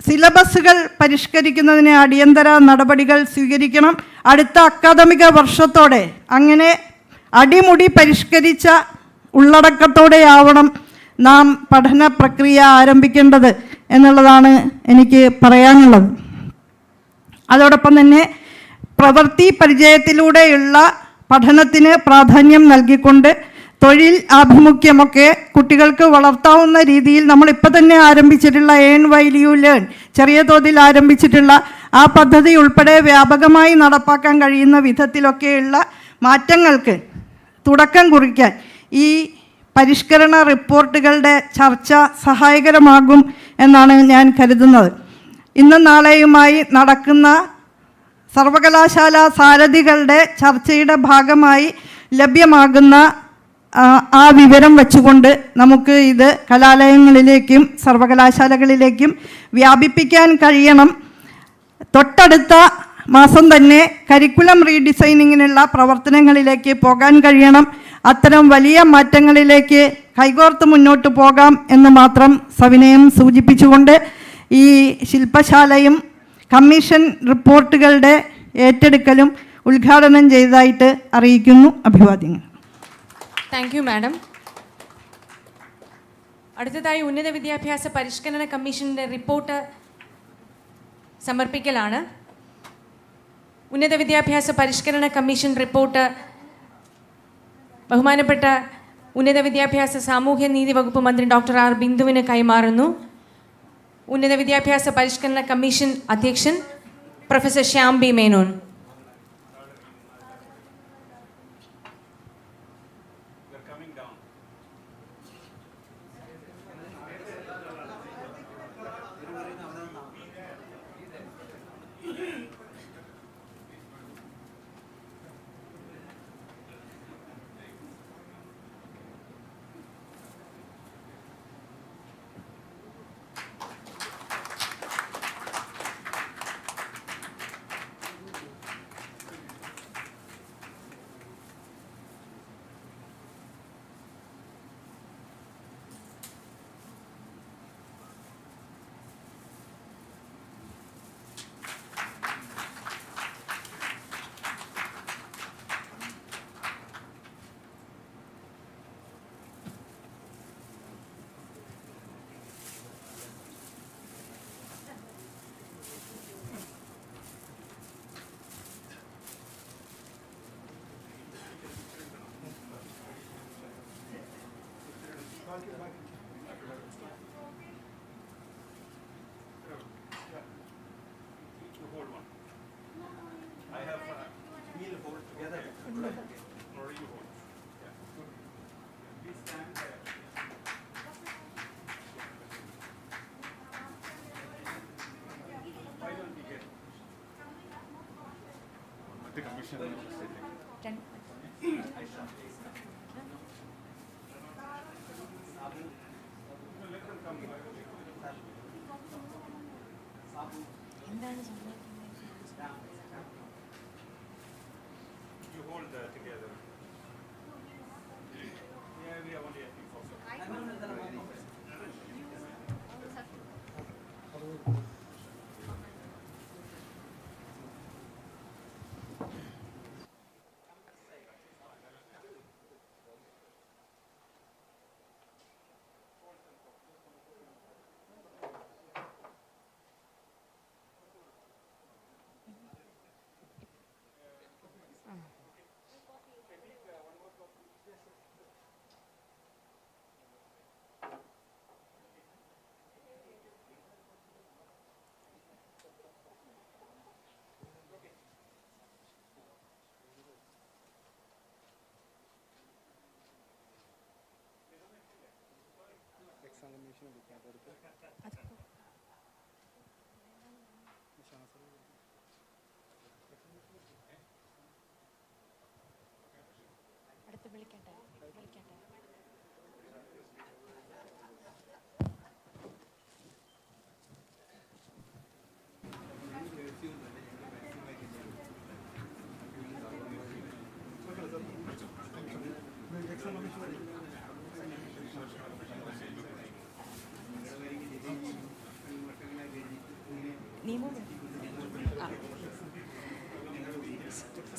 സിലബസുകൾ പരിഷ്കരിക്കുന്നതിന് അടിയന്തര നടപടികൾ സ്വീകരിക്കണം. അടുത്ത അക്കാദമിക വർഷത്തോടെ അങ്ങനെ അടിമുടി പരിഷ്കരിച്ച ഉള്ളടക്കത്തോടെയാവണം നാം പഠന പ്രക്രിയ ആരംഭിക്കേണ്ടത് എന്നുള്ളതാണ് എനിക്ക് പറയാനുള്ളത്. അതോടൊപ്പം തന്നെ പ്രവൃത്തി പരിചയത്തിലൂടെയുള്ള പഠനത്തിന് പ്രാധാന്യം നൽകിക്കൊണ്ട് തൊഴിൽ ആഭിമുഖ്യമൊക്കെ കുട്ടികൾക്ക് വളർത്താവുന്ന രീതിയിൽ നമ്മളിപ്പോൾ തന്നെ ആരംഭിച്ചിട്ടുള്ള ഏൺ വൈൽ യു ലേൺ, ചെറിയ തോതിൽ ആരംഭിച്ചിട്ടുള്ള ആ പദ്ധതി ഉൾപ്പെടെ വ്യാപകമായി നടപ്പാക്കാൻ കഴിയുന്ന വിധത്തിലൊക്കെയുള്ള മാറ്റങ്ങൾക്ക് തുടക്കം കുറിക്കാൻ ഈ പരിഷ്കരണ റിപ്പോർട്ടുകളുടെ ചർച്ച സഹായകരമാകും എന്നാണ് ഞാൻ കരുതുന്നത്. ഇന്നും നാളെയുമായി നടക്കുന്ന സർവകലാശാല സാരഥികളുടെ ചർച്ചയുടെ ഭാഗമായി ലഭ്യമാകുന്ന ആ വിവരം വെച്ചുകൊണ്ട് നമുക്ക് ഇത് കലാലയങ്ങളിലേക്കും സർവകലാശാലകളിലേക്കും വ്യാപിപ്പിക്കാൻ കഴിയണം. തൊട്ടടുത്ത മാസം തന്നെ കരിക്കുലം റീഡിസൈനിങ്ങിനുള്ള പ്രവർത്തനങ്ങളിലേക്ക് പോകാൻ കഴിയണം. അത്തരം വലിയ മാറ്റങ്ങളിലേക്ക് കൈകോർത്ത് മുന്നോട്ട് പോകാം എന്ന് മാത്രം സവിനയം സൂചിപ്പിച്ചുകൊണ്ട് ഈ ശില്പശാലയും കമ്മീഷൻ റിപ്പോർട്ടുകളുടെ ഏറ്റെടുക്കലും ഉദ്ഘാടനം ചെയ്തതായിട്ട് അറിയിക്കുന്നു. അഭിവാദ്യങ്ങൾ. Thank you madam. അടുത്തതായി ഉന്നത വിദ്യാഭ്യാസ പരിഷ്കരണ കമ്മീഷൻ്റെ റിപ്പോർട്ട് സമർപ്പിക്കലാണ്. ഉന്നത വിദ്യാഭ്യാസ പരിഷ്കരണ കമ്മീഷൻ റിപ്പോർട്ട് ബഹുമാനപ്പെട്ട ഉന്നത വിദ്യാഭ്യാസ സാമൂഹ്യനീതി വകുപ്പ് മന്ത്രി ഡോക്ടർ ആർ ബിന്ദുവിന് കൈമാറുന്നു. ഉന്നത വിദ്യാഭ്യാസ പരിഷ്കരണ കമ്മീഷൻ അധ്യക്ഷൻ പ്രൊഫസർ ശ്യാം ബി മേനോൻ.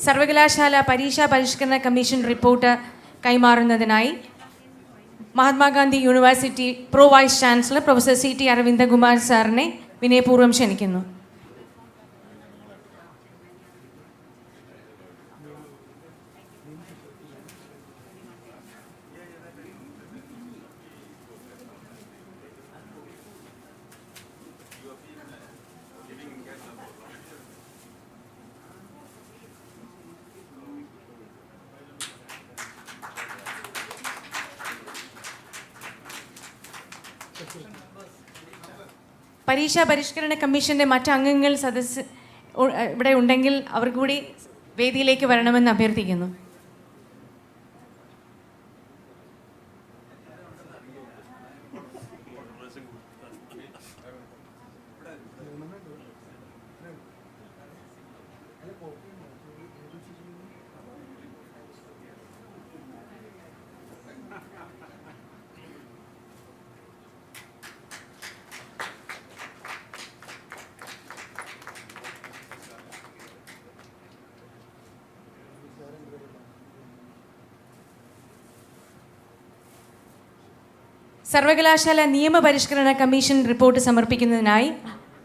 സർവകലാശാല പരീക്ഷാ പരിഷ്കരണ കമ്മീഷൻ റിപ്പോർട്ട് കൈമാറുന്നതിനായി Mahatma Gandhi university pro vice chancellor professor CT Aravindakumar സാറിനെ വിനയപൂർവ്വം ക്ഷണിക്കുന്നു. പരീക്ഷാ പരിഷ്കരണ കമ്മീഷൻ്റെ മറ്റ് അംഗങ്ങൾ ഇവിടെ ഉണ്ടെങ്കിൽ അവർ കൂടി വേദിയിലേക്ക് വരണമെന്ന് അഭ്യർത്ഥിക്കുന്നു. സർവകലാശാല നിയമപരിഷ്കരണ കമ്മീഷൻ റിപ്പോർട്ട് സമർപ്പിക്കുന്നതിനായി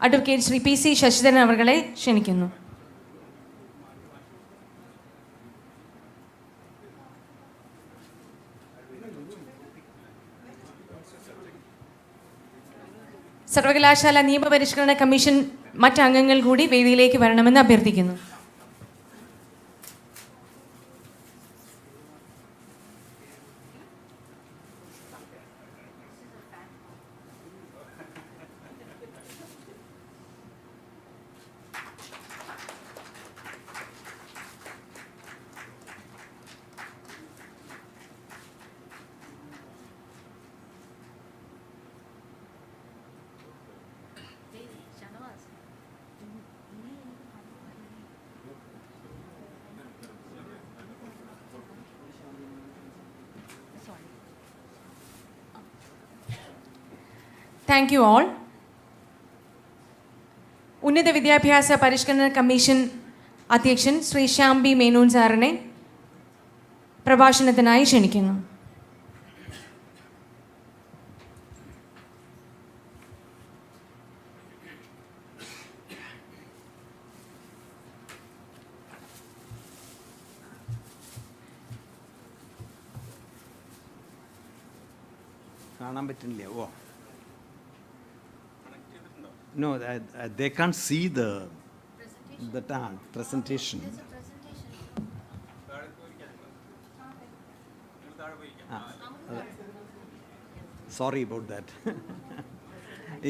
അഡ്വക്കേറ്റ് ശ്രീ PC ശശിധരൻ അവർകളെ ക്ഷണിക്കുന്നു. സർവകലാശാല നിയമപരിഷ്കരണ കമ്മീഷൻ മറ്റംഗങ്ങൾ കൂടി വേദിയിലേക്ക് വരണമെന്ന് അഭ്യർത്ഥിക്കുന്നു. Thank you all. ഉന്നത വിദ്യാഭ്യാസ പരിഷ്കരണ കമ്മീഷൻ അധ്യക്ഷൻ ശ്രീ ശ്യാം ബി മേനോൻ സാറിനെ പ്രഭാഷണത്തിനായി ക്ഷണിക്കുന്നു. കാണാൻ പറ്റുന്നില്ല. ഓ no, they can't see the presentation. Sorry about that.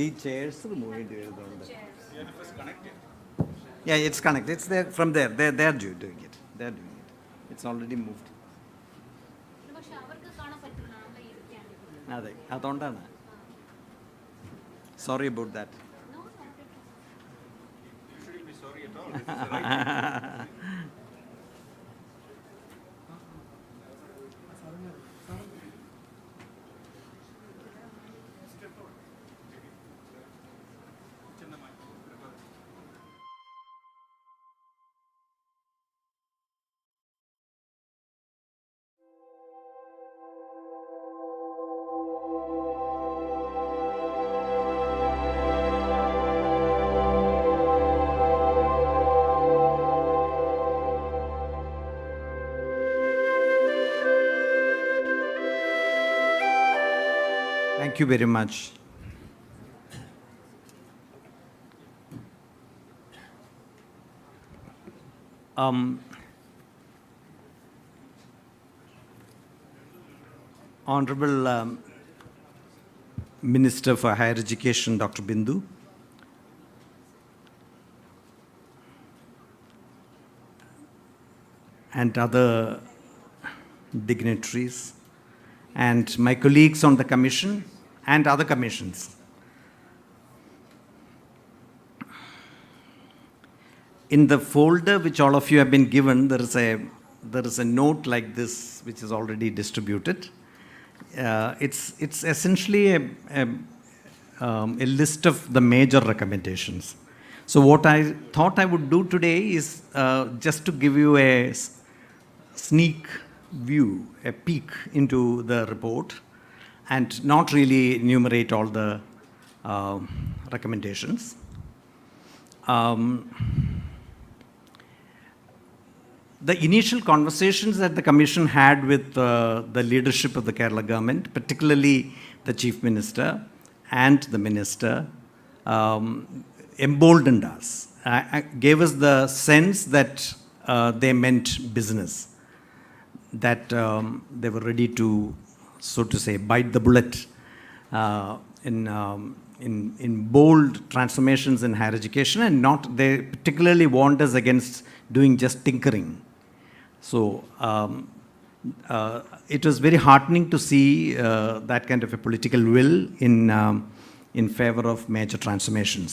ഈ chairs remove ചെയ്തതുകൊണ്ട്. Yeah, it's connected. It's there from there. They're doing it. They're doing it. It's already moved. അതെ, അതുകൊണ്ടാണ്. Sorry about that. Thank you very much. Honorable Minister for Higher Education, Dr. Bindu, and other dignitaries, and my colleagues on the commission and other commissions. In the folder which all of you have been given, there is a note like this which is already distributed. It's essentially a list of the major recommendations. So what I thought I would do today is just to give you a sneak view, a peek into the report, and not really enumerate all the recommendations. The initial conversations that the Commission had with the leadership of the Kerala government, particularly the Chief Minister and the Minister, emboldened us, gave us the sense that they meant business, that they were ready to, so to say, bite the bullet in bold transformations in higher education, and they particularly warned us against doing just tinkering. So it was very heartening to see that kind of a political will in favor of major transformations.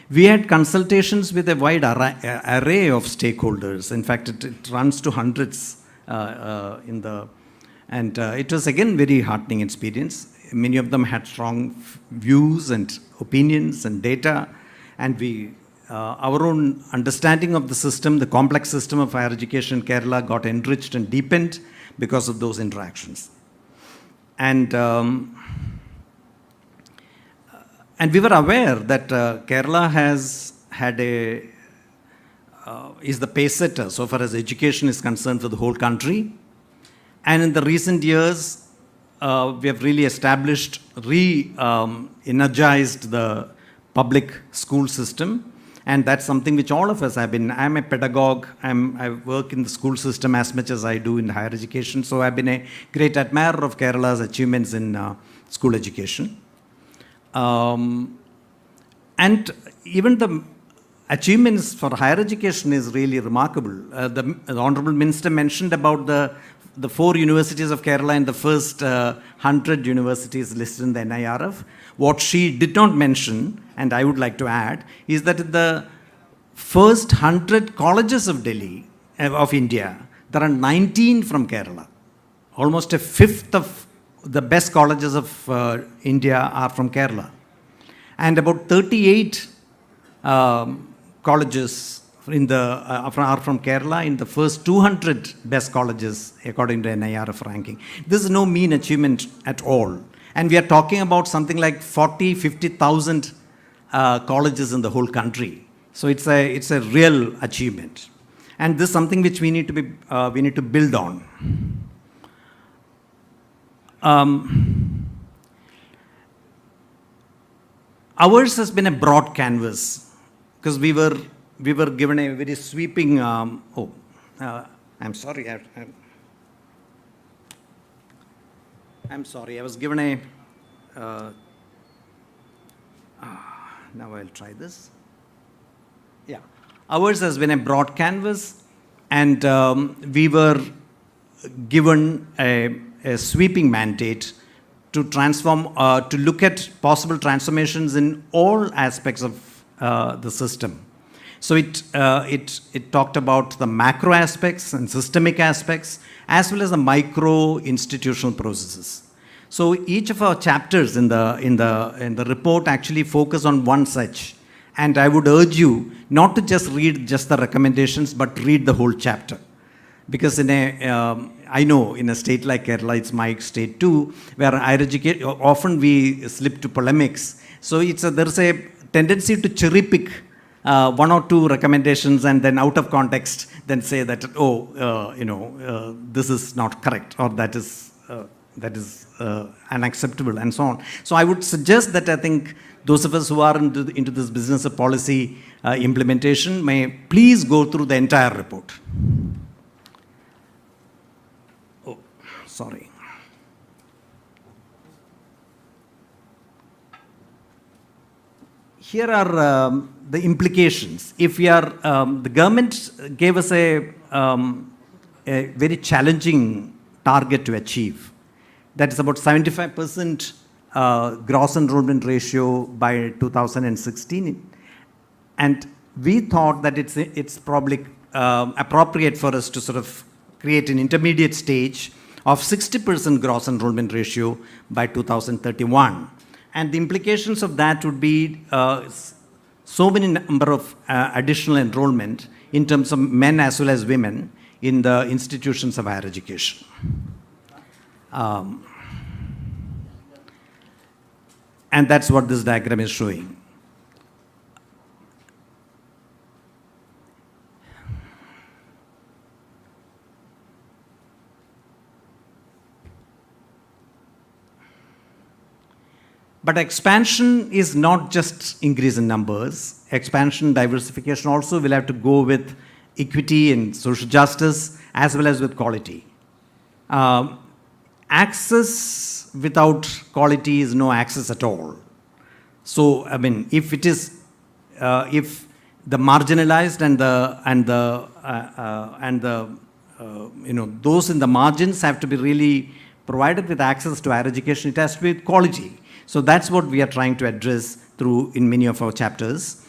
We had consultations with a wide array of stakeholders. In fact, it runs to hundreds and it was again very heartening experience. Many of them had strong views and opinions and data, and our own understanding of the system, the complex system of higher education in Kerala, got enriched and deepened because of those interactions. And we were aware that Kerala has had is the pace setter so far as education is concerned for the whole country. And in the recent years, we have really established, energized the public school system. And that's something which all of us have been. I'm a pedagogue. I work in the school system as much as I do in higher education. So I've been a great admirer of Kerala's achievements in school education. And even the achievements for higher education is really remarkable. The Honorable Minister mentioned about the 4 universities of Kerala in the first 100 universities listed in the NIRF. What she did not mention, and I would like to add, is that in the first 100 colleges of Delhi, of India, there are 19 from Kerala. Almost a fifth of the best colleges of India are from Kerala. And about 38 colleges are from Kerala in the first 200 best colleges according to NIRF ranking. This is no mean achievement at all. And we are talking about something like 50,000 colleges in the whole country. So it's a real achievement. And this is something which we need to build on. Ours has been a broad canvas because we were given a very sweeping. I'm sorry. I'm sorry. I was given a. Now I'll try this. Yeah, ours has been a broad canvas, and we were given a sweeping mandate to transform, to look at possible transformations in all aspects of the system. So it talked about the macro aspects and systemic aspects, as well as the micro institutional processes. So each of our chapters in the report actually focus on one such. And I would urge you not to just read just the recommendations, but read the whole chapter. Because I know in a state like Kerala, it's my state too, where higher education, often we slip to polemics. So there's a tendency to cherry pick 1 or 2 recommendations and then out of context, then say that, this is not correct, or that is unacceptable, and so on. So I would suggest that I think those of us who are into this business of policy implementation may please go through the entire report. Oh, sorry. Here are the implications. If we are, the government gave us a very challenging target to achieve. That is about 75% gross enrollment ratio by 2016. And we thought that it's probably appropriate for us to sort of create an intermediate stage of 60% gross enrollment ratio by 2031. And the implications of that would be so many number of additional enrollment in terms of men as well as women in the institutions of higher education. And that's what this diagram is showing. But expansion is not just increase in numbers. Expansion, diversification also will have to go with equity and social justice as well as with quality. Access without quality is no access at all. So, I mean, if it is, if the marginalized and those in the margins have to be really provided with access to higher education, it has to be with quality. So that's what we are trying to address through in many of our chapters.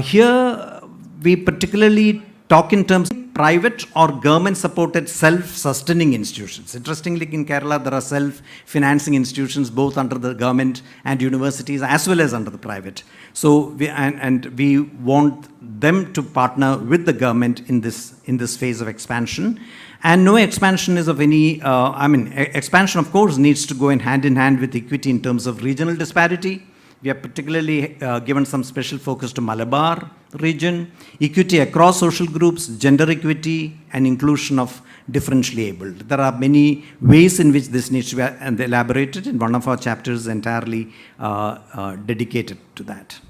Here, we particularly talk in terms of private or government-supported self-sustaining institutions. Interestingly, in Kerala, there are self-financing institutions both under the government and universities as well as under the private. So, we want them to partner with the government in this phase of expansion. And no expansion is of any, expansion of course needs to go in hand with equity in terms of regional disparity. We have particularly given some special focus to Malabar region, equity across social groups, gender equity, and inclusion of differentially abled. There are many ways in which this needs to be elaborated, and one of our chapters is entirely dedicated to that.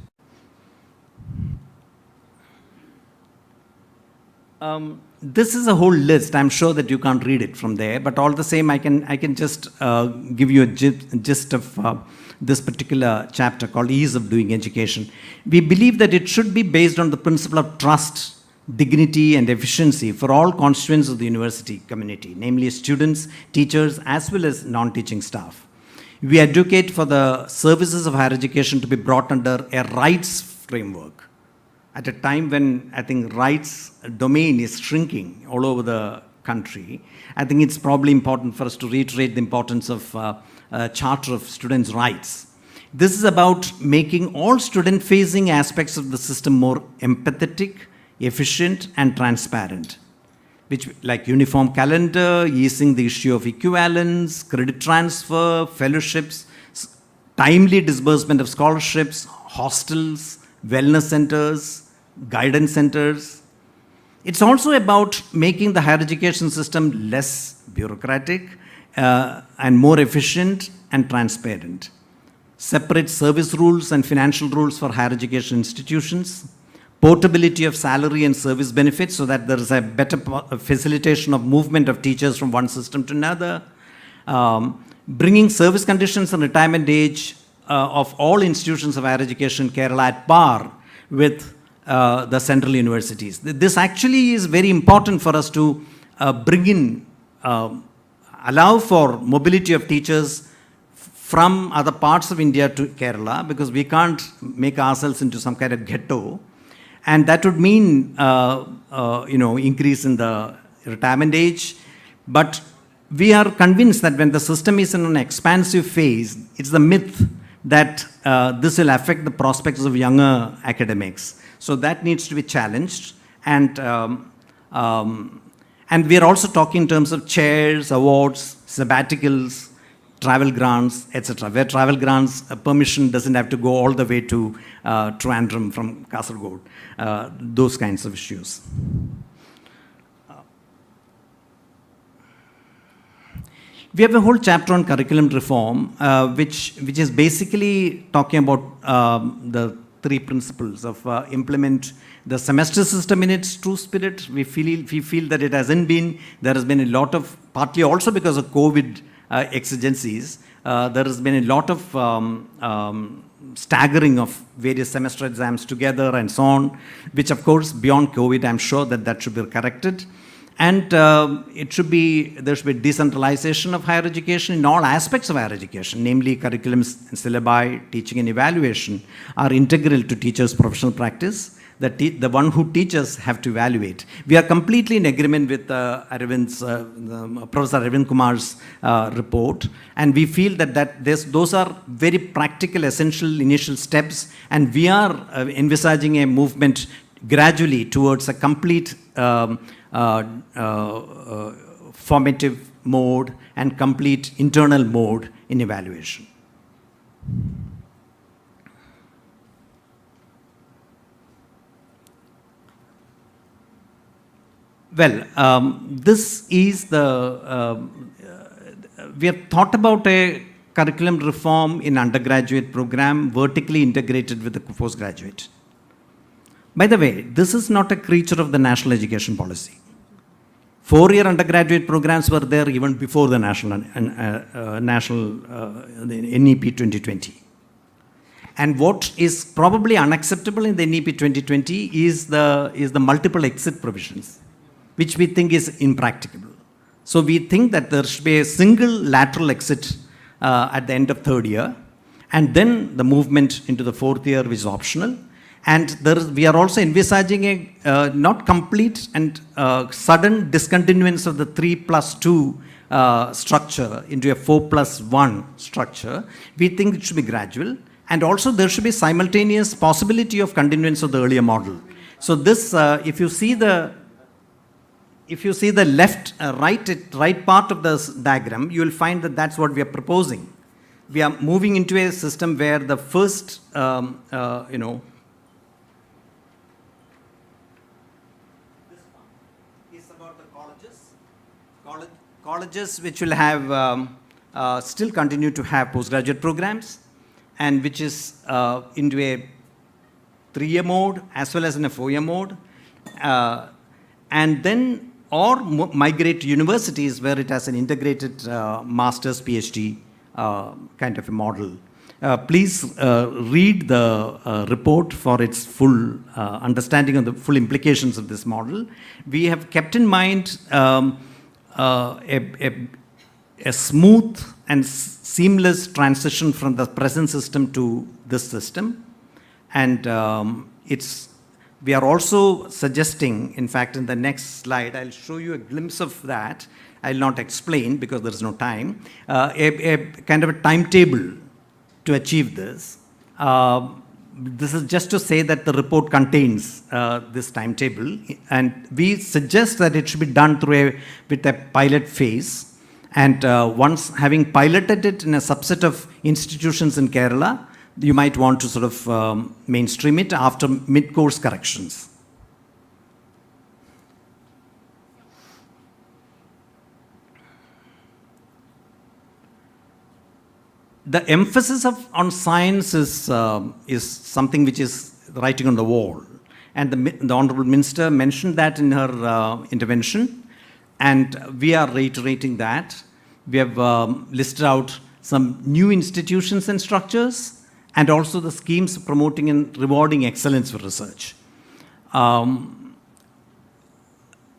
This is a whole list. I'm sure that you can't read it from there, but all the same, I can just give you a gist of this particular chapter called Ease of Doing Education. We believe that it should be based on the principle of trust, dignity, and efficiency for all constituents of the university community, namely students, teachers, as well as non-teaching staff. We advocate for the services of higher education to be brought under a rights framework. At a time when I think rights domain is shrinking all over the country, I think it's probably important for us to reiterate the importance of Charter of Students' Rights. This is about making all student-facing aspects of the system more empathetic, efficient, and transparent, which like uniform calendar, easing the issue of equivalence, credit transfer, fellowships, timely disbursement of scholarships, hostels, wellness centers, guidance centers. It's also about making the higher education system less bureaucratic and more efficient and transparent. Separate service rules and financial rules for higher education institutions. Portability of salary and service benefits so that there is a better facilitation of movement of teachers from one system to another. Bringing service conditions and retirement age of all institutions of higher education in Kerala at par with the central universities. This actually is very important for us to bring in, allow for mobility of teachers from other parts of India to Kerala, because we can't make ourselves into some kind of ghetto. And that would mean, increase in the retirement age. But we are convinced that when the system is in an expansive phase, it's the myth that this will affect the prospects of younger academics. So that needs to be challenged. And we are also talking in terms of chairs, awards, sabbaticals, travel grants, etc. Where travel grants permission doesn't have to go all the way to Trivandrum from Kasaragod. Those kinds of issues. We have a whole chapter on curriculum reform, which is basically talking about the three principles of implement the semester system in its true spirit. We feel that it hasn't been. There has been a lot of, partly also because of COVID exigencies, there has been a lot of staggering of various semester exams together and so on, which of course beyond COVID, I'm sure that should be corrected. And there should be decentralization of higher education in all aspects of higher education, namely curriculums and syllabi, teaching and evaluation are integral to teachers' professional practice. The one who teaches have to evaluate. We are completely in agreement with Professor Arvind Kumar's report, and we feel that those are very practical, essential initial steps, and we are envisaging a movement gradually towards a complete formative mode and complete internal mode in evaluation. Well, this is we have thought about a curriculum reform in undergraduate program vertically integrated with the postgraduate. By the way, this is not a creature of the national education policy. 4-year undergraduate programs were there even before the national NEP 2020. And what is probably unacceptable in the NEP 2020 is the multiple exit provisions, which we think is impracticable. So we think that there should be a single lateral exit at the end of 3rd year, and then the movement into the 4th year, which is optional. And we are also envisaging a not complete and sudden discontinuance of the 3+2 structure into a 4+1 structure. We think it should be gradual. And also there should be simultaneous possibility of continuance of the earlier model. So this, if you see the if you see the right part of the diagram, you will find that that's what we are proposing. We are moving into a system where the first, is about the colleges which will have still continue to have postgraduate programs, and which is into a 3-year mode as well as in a 4-year mode, and then migrate to universities where it has an integrated master's PhD kind of a model. Please read the report for its full understanding of the full implications of this model. We have kept in mind a smooth and seamless transition from the present system to this system. And we are also suggesting, in fact, in the next slide, I'll show you a glimpse of that. I'll not explain because there is no time. A kind of a timetable to achieve this. This is just to say that the report contains this timetable, and we suggest that it should be done with a pilot phase. And once having piloted it in a subset of institutions in Kerala, you might want to sort of mainstream it after mid-course corrections. The emphasis on science is something which is writing on the wall. And the Honorable Minister mentioned that in her intervention, and we are reiterating that. We have listed out some new institutions and structures, and also the schemes promoting and rewarding excellence for research.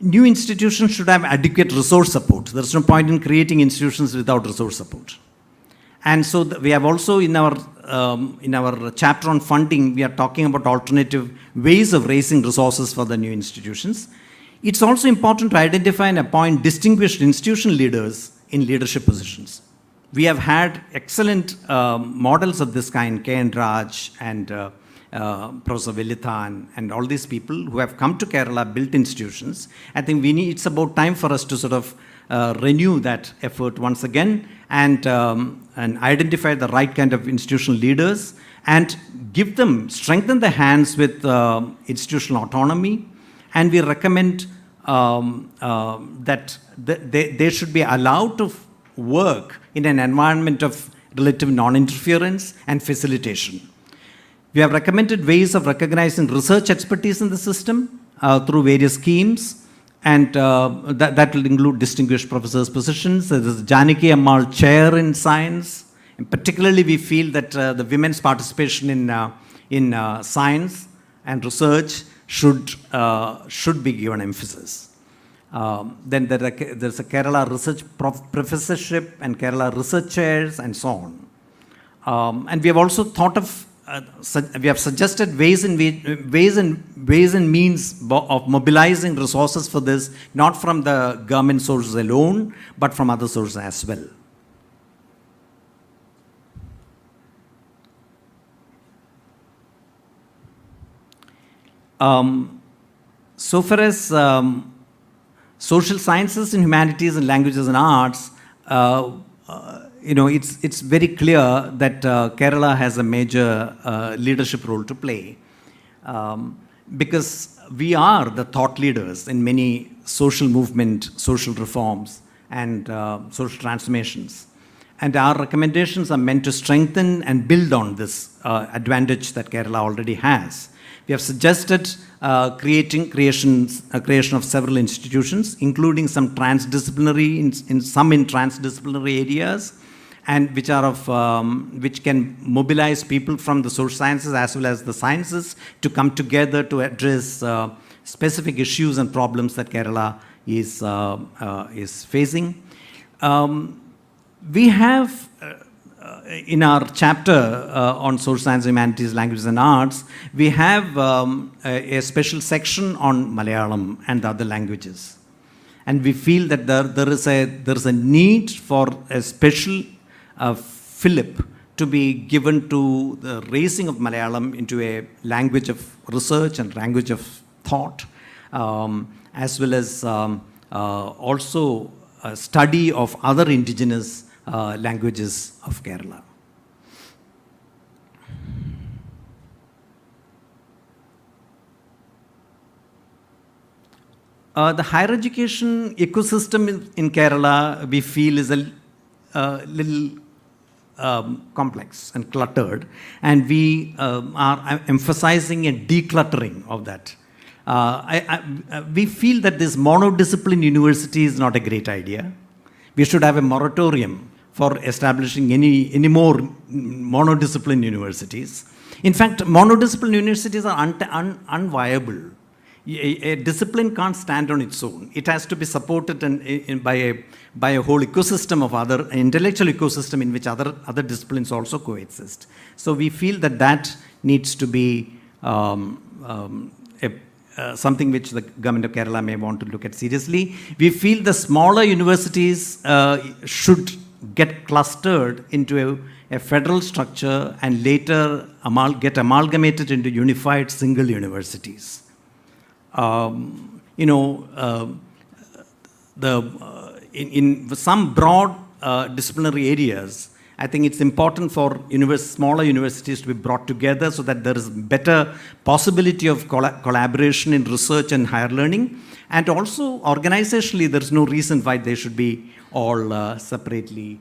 New institutions should have adequate resource support. There's no point in creating institutions without resource support. And so we have also in our chapter on funding, we are talking about alternative ways of raising resources for the new institutions. It's also important to identify and appoint distinguished institution leaders in leadership positions. We have had excellent models of this kind, K.N. Raj and Professor Velithan and all these people who have come to Kerala, built institutions. I think it's about time for us to sort of renew that effort once again and identify the right kind of institutional leaders and strengthen their hands with institutional autonomy. And we recommend that they should be allowed to work in an environment of relative non-interference and facilitation. We have recommended ways of recognizing research expertise in the system through various schemes, and that will include distinguished professors' positions. There is Janaki Ammal Chair in Science. And particularly, we feel that the women's participation in science and research should be given emphasis. Then there's a Kerala Research Professorship and Kerala Research Chairs and so on. And we have also thought of, we have suggested ways and means of mobilizing resources for this, not from the government sources alone, but from other sources as well. So far as social sciences and humanities and languages and arts, it's very clear that Kerala has a major leadership role to play because we are the thought leaders in many social movement, social reforms, and social transformations. And our recommendations are meant to strengthen and build on this advantage that Kerala already has. We have suggested creation of several institutions, including some transdisciplinary, in transdisciplinary areas, and which can mobilize people from the social sciences as well as the sciences to come together to address specific issues and problems that Kerala is facing. We have in our chapter on social science, humanities, languages, and arts, we have a special section on Malayalam and the other languages. And we feel that there is a need for a special fillip to be given to the raising of Malayalam into a language of research and language of thought, as well as also study of other indigenous languages of Kerala. The higher education ecosystem in Kerala, we feel, is a little complex and cluttered, and we are emphasizing a decluttering of that. We feel that this monodiscipline university is not a great idea. We should have a moratorium for establishing any more monodiscipline universities. In fact, monodiscipline universities are unviable. A discipline can't stand on its own. It has to be supported by a whole ecosystem of other intellectual ecosystem in which other disciplines also coexist. So we feel that needs to be something which the government of Kerala may want to look at seriously. We feel the smaller universities should get clustered into a federal structure and later get amalgamated into unified single universities. In some broad disciplinary areas, I think it's important for smaller universities to be brought together so that there is better possibility of collaboration in research and higher learning. And also, organizationally, there's no reason why they should be all separately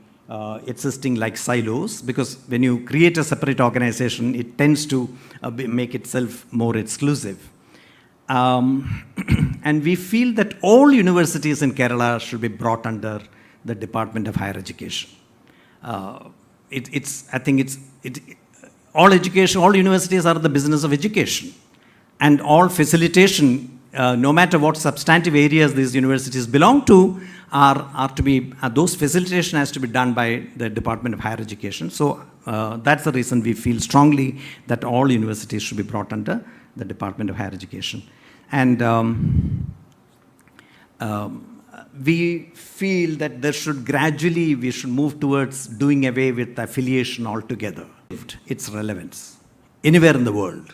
existing like silos, because when you create a separate organization, it tends to make itself more exclusive. And we feel that all universities in Kerala should be brought under the Department of Higher Education. All universities are the business of education, and all facilitation, no matter what substantive areas these universities belong to, those facilitation has to be done by the Department of Higher Education. So that's the reason we feel strongly that all universities should be brought under the Department of Higher Education. And we feel that we should move towards doing away with affiliation altogether. Its relevance anywhere in the world.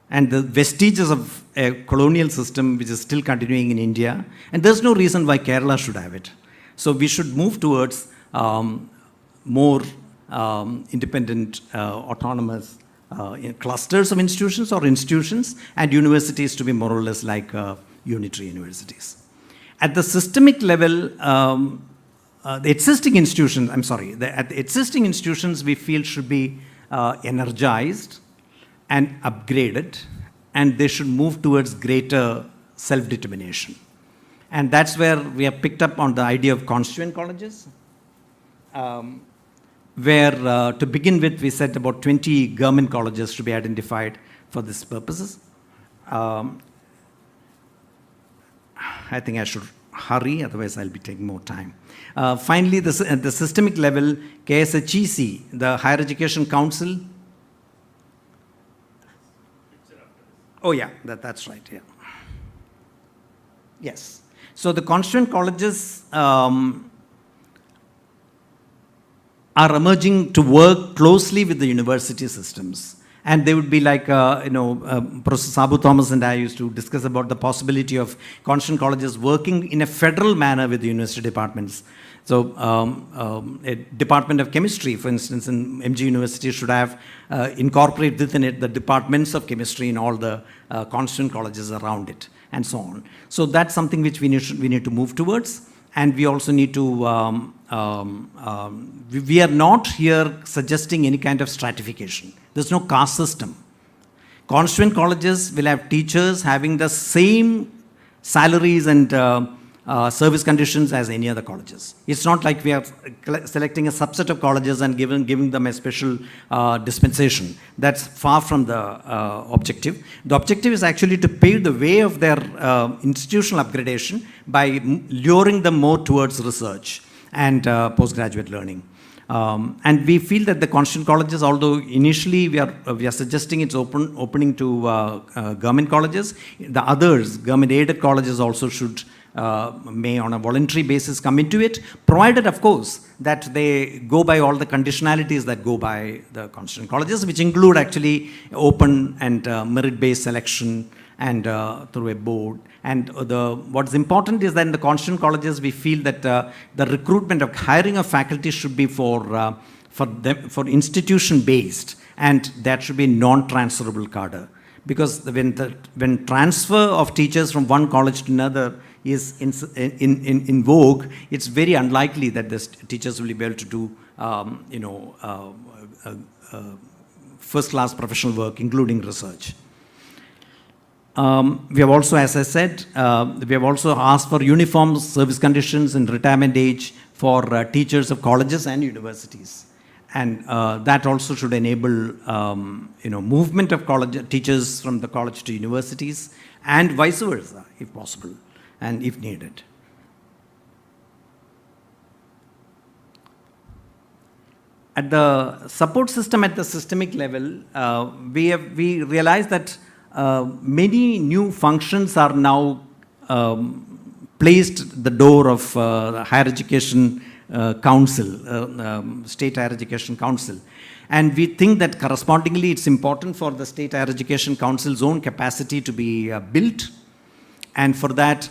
And the vestiges of a colonial system which is still continuing in India, and there's no reason why Kerala should have it. So we should move towards more independent, autonomous clusters of institutions or institutions, and universities to be more or less like unitary universities. At the systemic level, the existing institutions we feel should be energized and upgraded, and they should move towards greater self-determination. And that's where we have picked up on the idea of constituent colleges, where to begin with we said about 20 government colleges to be identified for this purposes. I think I should hurry, otherwise I'll be taking more time. Finally, at the systemic level, KSHEC, the Higher Education Council. Oh yeah, that's right, yeah. Yes. So the constituent colleges are emerging to work closely with the university systems. And they would be like, Professor Sabu Thomas and I used to discuss about the possibility of constituent colleges working in a federal manner with the university departments. So a department of chemistry, for instance, in MG University should have incorporate within it the departments of chemistry in all the constituent colleges around it, and so on. So that's something which we need to move towards. And we also need to, we are not here suggesting any kind of stratification. There's no caste system. Constituent colleges will have teachers having the same salaries and service conditions as any other colleges. It's not like we are selecting a subset of colleges and giving them a special dispensation. That's far from the objective. The objective is actually to pave the way of their institutional upgradation by luring them more towards research and postgraduate learning. And we feel that the constituent colleges, although initially we are suggesting it's opening to government colleges, the others, government-aided colleges also should may on a voluntary basis come into it, provided of course that they go by all the conditionalities that go by the constituent colleges, which include actually open and merit-based selection and through a board. And what's important is that in the Constituent Colleges, we feel that the recruitment of hiring of faculty should be for institution-based, and that should be non-transferable cadre. Because when transfer of teachers from one college to another is in vogue, it's very unlikely that the teachers will be able to do first-class professional work, including research. We have also, as I said, we have also asked for uniform service conditions and retirement age for teachers of colleges and universities. And that also should enable, movement of college teachers from the college to universities, and vice versa, if possible, and if needed. At the support system, at the systemic level, we realize that many new functions are now placed at the door of the Higher Education Council, State Higher Education Council. And we think that correspondingly it's important for the State Higher Education Council's own capacity to be built. And for that,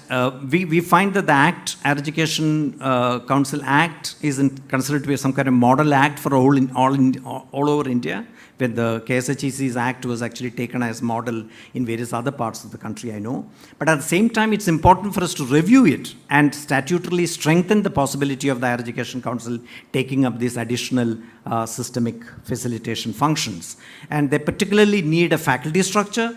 we find that the Act, Higher Education Council Act, is considered to be some kind of model act for all over India, when the KSHEC's Act was actually taken as model in various other parts of the country, I know. But at the same time, it's important for us to review it and statutorily strengthen the possibility of the Higher Education Council taking up these additional systemic facilitation functions. And they particularly need a faculty structure,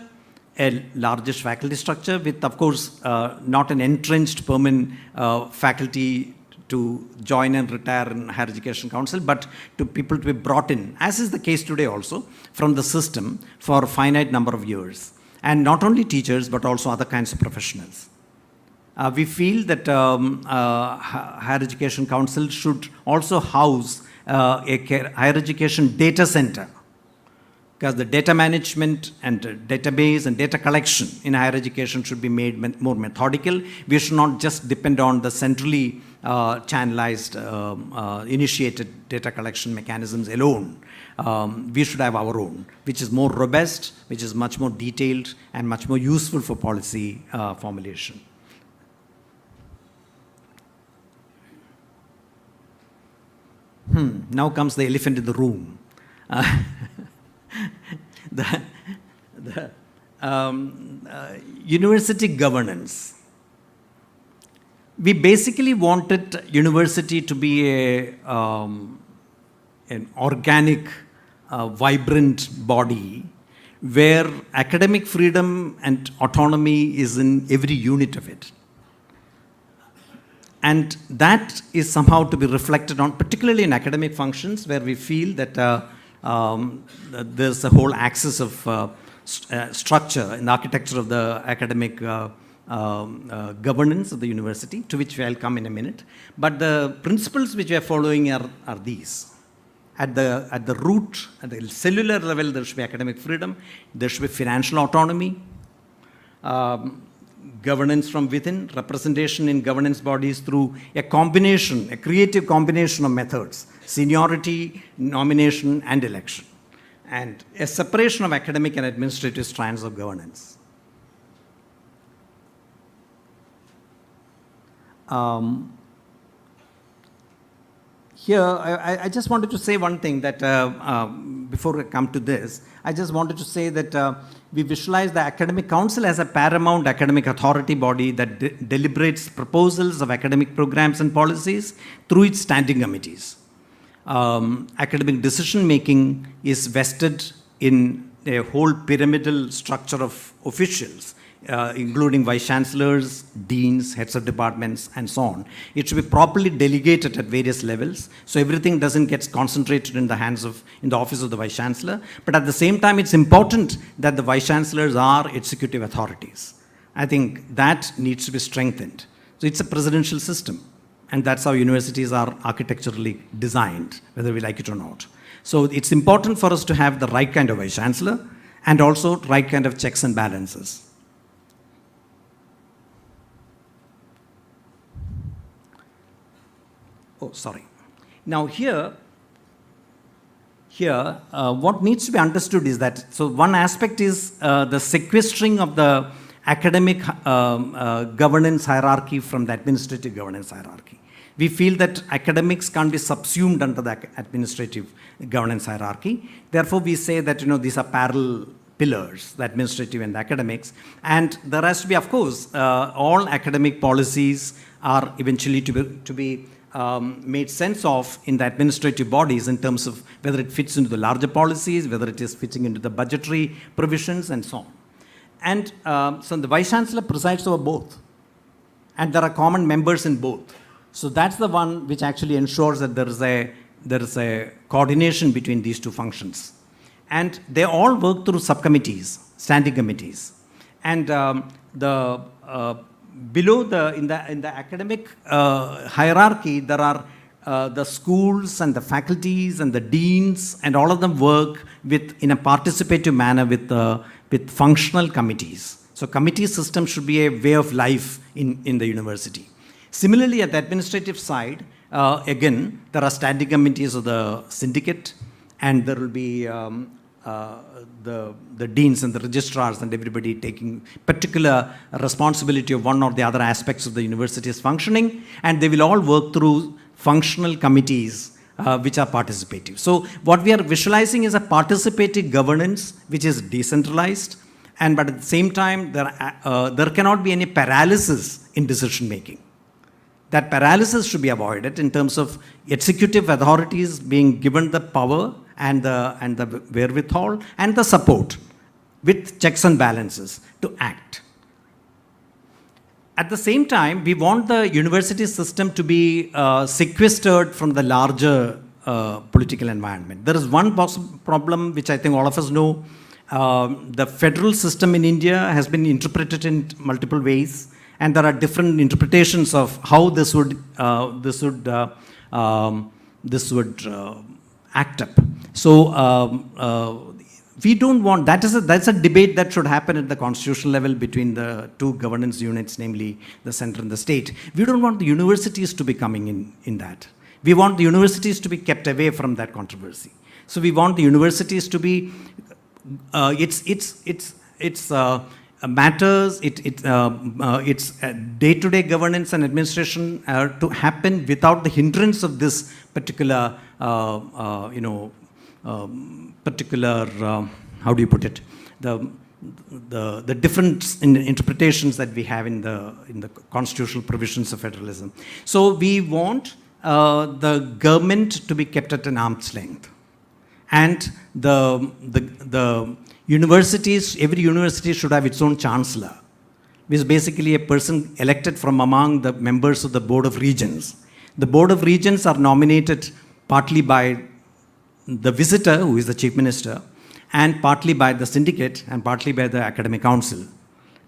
a largest faculty structure with, of course, not an entrenched permanent faculty to join and retire in Higher Education Council, but to people to be brought in, as is the case today also, from the system for a finite number of years. And not only teachers, but also other kinds of professionals. We feel that Higher Education Council should also house a higher education data center, because the data management and database and data collection in higher education should be made more methodical. We should not just depend on the centrally channelized, initiated data collection mechanisms alone. We should have our own, which is more robust, which is much more detailed, and much more useful for policy formulation. Now comes the elephant in the room. University governance. We basically wanted university to be an organic, vibrant body where academic freedom and autonomy is in every unit of it. And that is somehow to be reflected on, particularly in academic functions, where we feel that there's a whole axis of structure in the architecture of the academic governance of the university, to which I'll come in a minute. But the principles which we are following are these. At the root, at the cellular level, there should be academic freedom, there should be financial autonomy, governance from within, representation in governance bodies through a combination, a creative combination of methods, seniority, nomination, and election, and a separation of academic and administrative strands of governance. Here, I just wanted to say one thing that before I come to this, I just wanted to say that we visualize the Academic Council as a paramount academic authority body that deliberates proposals of academic programs and policies through its standing committees. Academic decision making is vested in a whole pyramidal structure of officials, including vice chancellors, deans, heads of departments, and so on. It should be properly delegated at various levels, so everything doesn't get concentrated in the hands of, in the office of the vice chancellor. But at the same time, it's important that the vice chancellors are executive authorities. I think that needs to be strengthened. So it's a presidential system, and that's how universities are architecturally designed, whether we like it or not. So it's important for us to have the right kind of vice chancellor and also right kind of checks and balances. Oh, sorry. Now here, what needs to be understood is that, so one aspect is the sequestering of the academic governance hierarchy from the administrative governance hierarchy. We feel that academics can't be subsumed under the administrative governance hierarchy. Therefore, we say that these are parallel pillars, the administrative and the academics. And there has to be, of course, all academic policies are eventually to be made sense of in the administrative bodies in terms of whether it fits into the larger policies, whether it is fitting into the budgetary provisions, and so on. And so the Vice Chancellor presides over both. And there are common members in both. So that's the one which actually ensures that there is a coordination between these two functions. And they all work through subcommittees, standing committees. And below in the academic hierarchy, there are the schools and the faculties and the deans, and all of them work in a participative manner with functional committees. So committee system should be a way of life in the university. Similarly, at the administrative side, again, there are standing committees of the syndicate, and there will be the deans and the registrars and everybody taking particular responsibility of one or the other aspects of the university's functioning, and they will all work through functional committees which are participative. So what we are visualizing is a participative governance which is decentralized, but at the same time there cannot be any paralysis in decision making. That paralysis should be avoided in terms of executive authorities being given the power and the wherewithal and the support with checks and balances to act. At the same time, we want the university system to be sequestered from the larger political environment. There is one problem which I think all of us know. The federal system in India has been interpreted in multiple ways, and there are different interpretations of how this would act up. So we don't want, that's a debate that should happen at the constitutional level between the two governance units, namely the center and the state. We don't want the universities to be coming in that. We want the universities to be kept away from that controversy. So we want the universities to be, matters, its day-to-day governance and administration to happen without the hindrance of this particular, how do you put it, the difference in interpretations that we have in the constitutional provisions of federalism. So we want the government to be kept at an arm's length, and the universities, every university should have its own chancellor, which is basically a person elected from among the members of the Board of Regents. The Board of Regents are nominated partly by the visitor, who is the Chief Minister, and partly by the syndicate, and partly by the Academic Council.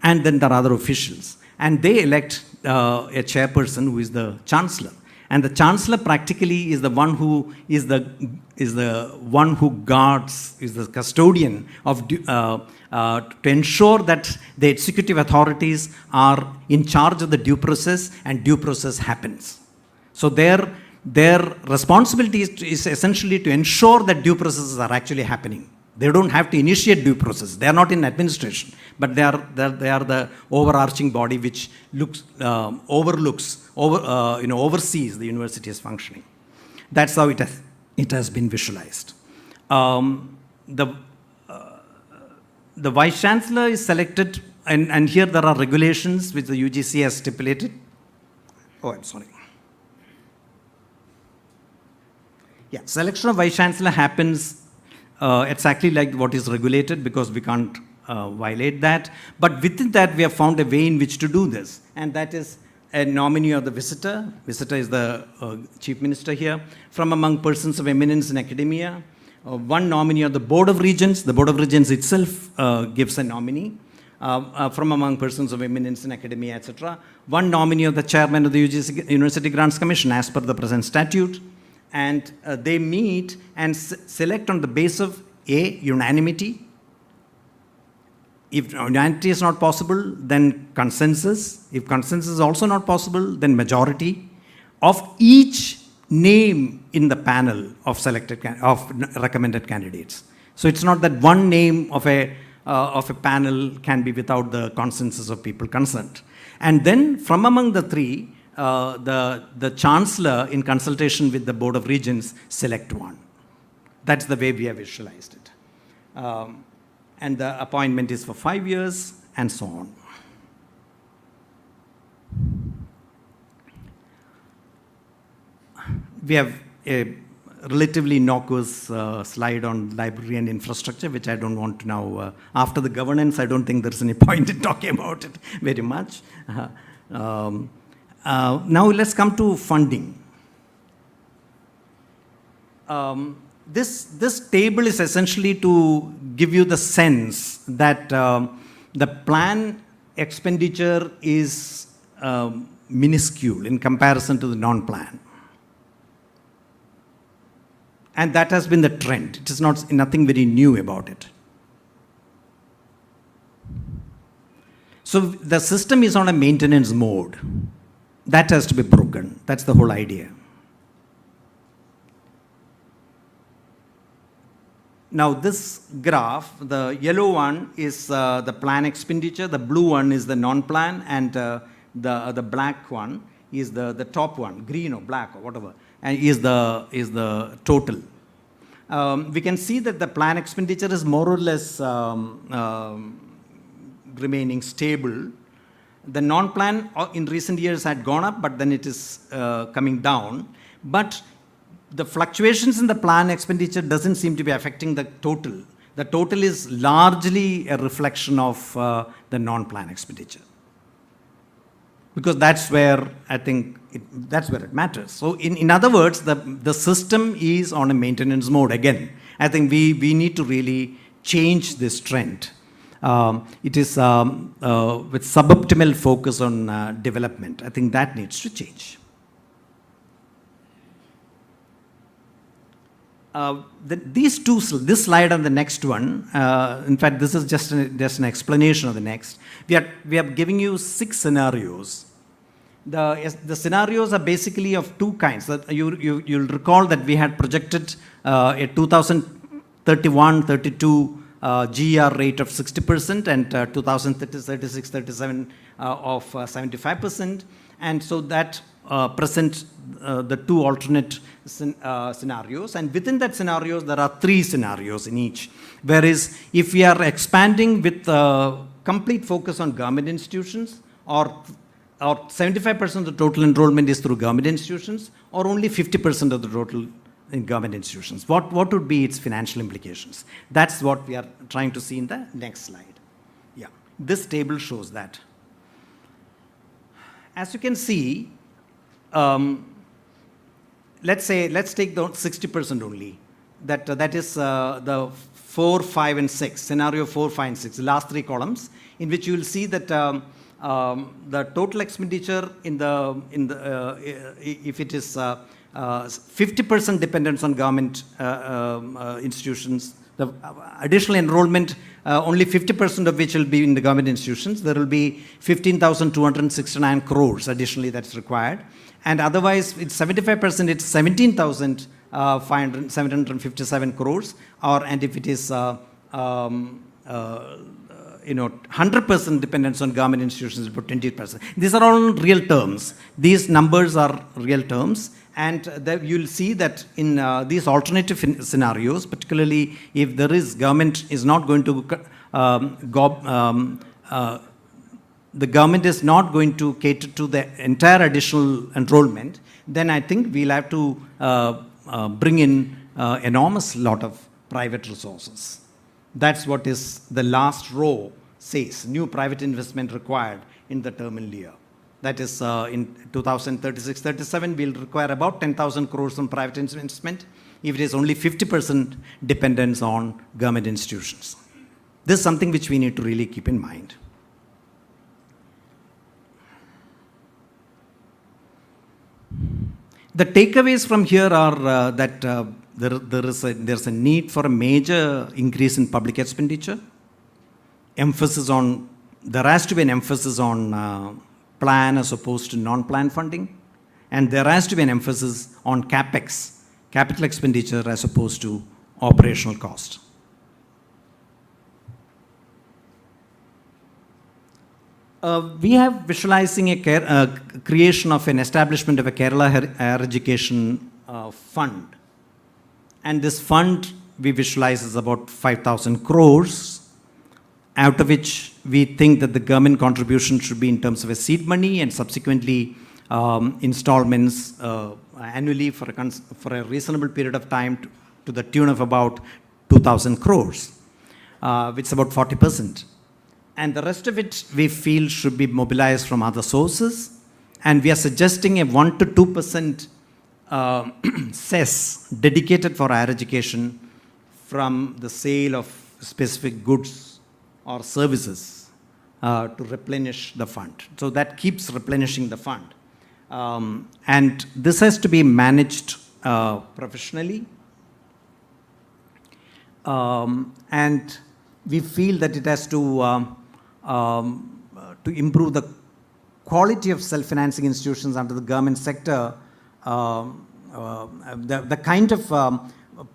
And then there are other officials. And they elect a chairperson who is the chancellor. And the chancellor practically is the one who guards, is the custodian of to ensure that the executive authorities are in charge of the due process and due process happens. So their responsibility is essentially to ensure that due processes are actually happening. They don't have to initiate due process. They are not in administration, but they are the overarching body which oversees the university's functioning. That's how it has been visualized. The Vice Chancellor is selected, and here there are regulations which the UGC has stipulated. Oh, I'm sorry. Yeah, selection of Vice Chancellor happens exactly like what is regulated, because we can't violate that. But within that, we have found a way in which to do this, and that is a nominee of the visitor. Visitor is the Chief Minister here, from among persons of eminence in academia. One nominee of the Board of Regents. The Board of Regents itself gives a nominee from among persons of eminence in academia, etc. One nominee of the chairman of the UGC University Grants Commission, as per the present statute. And they meet and select on the basis of unanimity. If unanimity is not possible, then consensus. If consensus is also not possible, then majority of each name in the panel of recommended candidates. So it's not that one name of a of a panel can be without the consensus of people concerned. And then from among the three, the chancellor, in consultation with the Board of Regents, select one. That's the way we have visualized it. And the appointment is for 5 years, and so on. We have a relatively innocuous slide on library and infrastructure, which I don't want to now, after the governance, I don't think there's any point in talking about it very much. Now let's come to funding. This table is essentially to give you the sense that the plan expenditure is minuscule in comparison to the non-plan. And that has been the trend. It is nothing very new about it. So the system is on a maintenance mode. That has to be broken. That's the whole idea. Now this graph, the yellow one is the plan expenditure, the blue one is the non-plan, and the black one is the top one, green or black or whatever, and is the total. We can see that the plan expenditure is more or less remaining stable. The non-plan in recent years had gone up, but then it is coming down. But the fluctuations in the plan expenditure doesn't seem to be affecting the total. The total is largely a reflection of the non-plan expenditure. Because that's where I think that's where it matters. So in other words, the system is on a maintenance mode. Again, I think we need to really change this trend. It is with suboptimal focus on development. I think that needs to change. This slide and the next one, in fact, this is just an explanation of the next. We are giving you 6 scenarios. The scenarios are basically of 2 kinds. You'll recall that we had projected a 2031-32 GER rate of 60% and 2036-37 of 75%. And so that present the 2 alternate scenarios, and within that scenarios there are 3 scenarios in each. Whereas if we are expanding with complete focus on government institutions, or 75% of the total enrollment is through government institutions, or only 50% of the total in government institutions, what would be its financial implications? That's what we are trying to see in the next slide. Yeah, this table shows that. As you can see, let's take the 60% only. That is the 4, 5, and 6, scenario 4, 5, and 6, the last 3 columns, in which you will see that the total expenditure if it is 50% dependence on government institutions, the additional enrollment, only 50% of which will be in the government institutions. There will be 15,269 crores additionally that's required. And otherwise, it's 75%, it's 17,757 crores. And if it is 100% dependence on government institutions, about 20%. These are all real terms. These numbers are real terms. And you'll see that in these alternative scenarios, particularly if government is not going to, the government is not going to cater to the entire additional enrollment, then I think we'll have to bring in enormous lot of private resources. That's what is the last row says, new private investment required in the terminal year. That is in 2036-37, we'll require about 10,000 crores from private investment if it is only 50% dependence on government institutions. This is something which we need to really keep in mind. The takeaways from here are that there's a need for a major increase in public expenditure. There has to be an emphasis on plan as opposed to non-plan funding, and there has to be an emphasis on CapEx, capital expenditure, as opposed to operational cost. We have visualizing a creation of an establishment of a Kerala Higher Education fund. And this fund we visualize is about 5,000 crores, out of which we think that the government contribution should be in terms of a seed money and subsequently installments annually for a reasonable period of time to the tune of about 2,000 crores, which is about 40%. And the rest of it we feel should be mobilized from other sources. And we are suggesting a 1 to 2% cess dedicated for higher education from the sale of specific goods or services to replenish the fund. So that keeps replenishing the fund. And this has to be managed professionally. And we feel that it has to improve the quality of self-financing institutions under the government sector. The kind of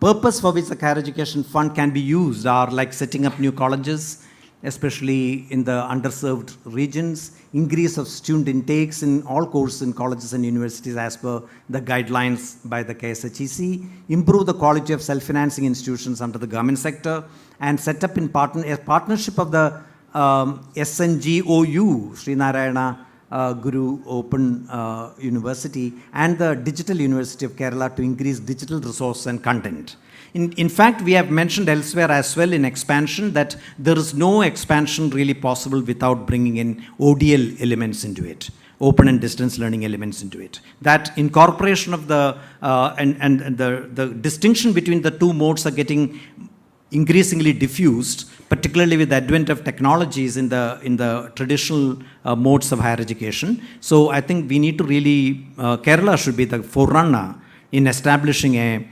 purpose for which the higher education fund can be used are like setting up new colleges, especially in the underserved regions, increase of student intakes in all courses in colleges and universities as per the guidelines by the KSHEC, improve the quality of self-financing institutions under the government sector, and set up in a partnership of the SNGOU, Sri Narayana Guru Open University, and the Digital University of Kerala to increase digital resource and content. In fact, we have mentioned elsewhere as well in expansion that there is no expansion really possible without bringing in ODL elements into it, open and distance learning elements into it. That incorporation of the the distinction between the two modes are getting increasingly diffused, particularly with the advent of technologies in the traditional modes of higher education. So I think we need to really, Kerala should be the forerunner in establishing a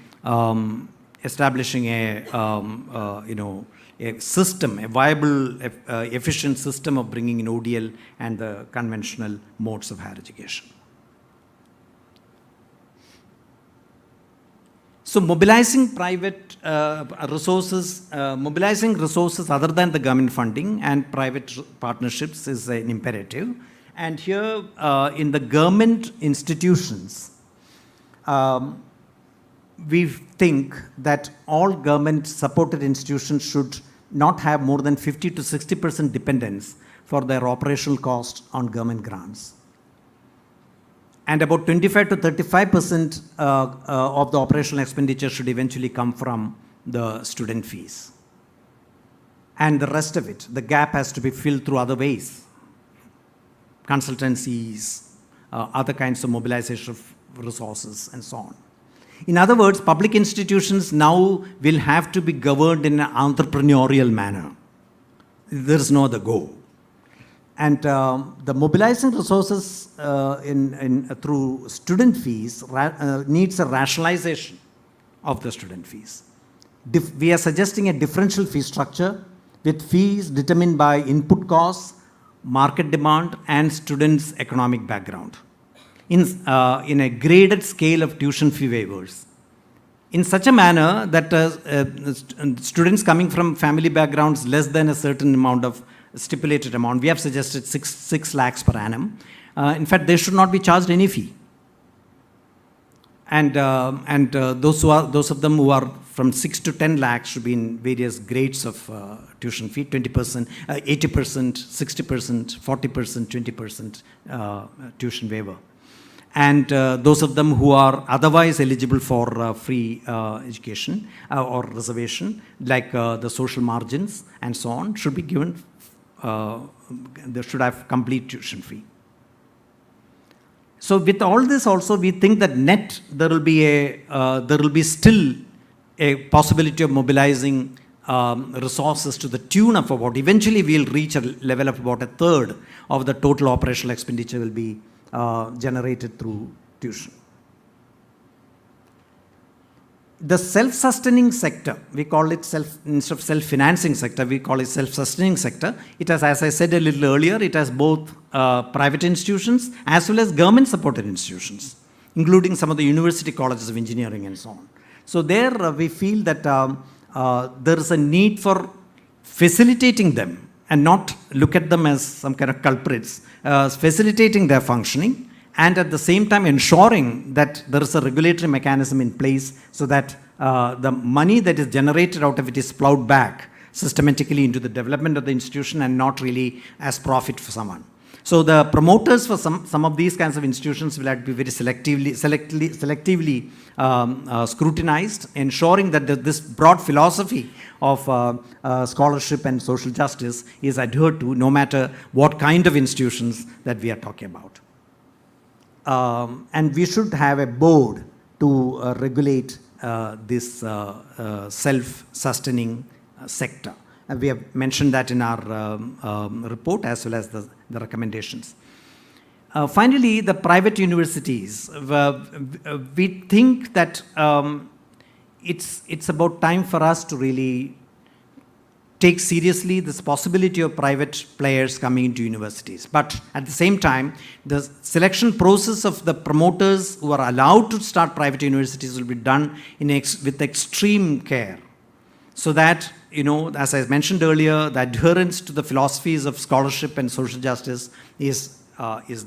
system, a viable, efficient system of bringing in ODL and the conventional modes of higher education. So mobilizing private resources other than the government funding and private partnerships is an imperative. And here in the government institutions, we think that all government supported institutions should not have more than 50 to 60% dependence for their operational cost on government grants. And about 25 to 35% of the operational expenditure should eventually come from the student fees. And the rest of it, the gap has to be filled through other ways. Consultancies, other kinds of mobilization of resources, and so on. In other words, public institutions now will have to be governed in an entrepreneurial manner. There is no other go. And the mobilizing resources through student fees needs a rationalization of the student fees. We are suggesting a differential fee structure with fees determined by input costs, market demand, and students' economic background. In a graded scale of tuition fee waivers, in such a manner that students coming from family backgrounds less than a certain amount of stipulated amount, we have suggested 6 lakhs per annum. In fact, they should not be charged any fee. And those of them who are from 6 to 10 lakhs should be in various grades of tuition fee, 20%, 80%, 60%, 40%, 20% tuition waiver. And those of them who are otherwise eligible for free education or reservation, like the social margins and so on, should be given, they should have complete tuition fee. So with all this also, we think that net there will be still a possibility of mobilizing resources to the tune of about, eventually we'll reach a level of about a third of the total operational expenditure will be generated through tuition. The self-sustaining sector, we call it instead of self-financing sector, we call it self-sustaining sector. It has, as I said a little earlier, it has both private institutions as well as government-supported institutions, including some of the university colleges of engineering and so on. So there we feel that there is a need for facilitating them and not look at them as some kind of culprits, facilitating their functioning, and at the same time ensuring that there is a regulatory mechanism in place so that the money that is generated out of it is plowed back systematically into the development of the institution and not really as profit for someone. So the promoters for some of these kinds of institutions will have to be very selectively scrutinized, ensuring that this broad philosophy of scholarship and social justice is adhered to no matter what kind of institutions that we are talking about. And we should have a board to regulate this self-sustaining sector. We have mentioned that in our report as well as the recommendations. Finally, the private universities. We think that it's about time for us to really take seriously this possibility of private players coming into universities. But at the same time, the selection process of the promoters who are allowed to start private universities will be done with extreme care, so that, as I mentioned earlier, the adherence to the philosophies of scholarship and social justice is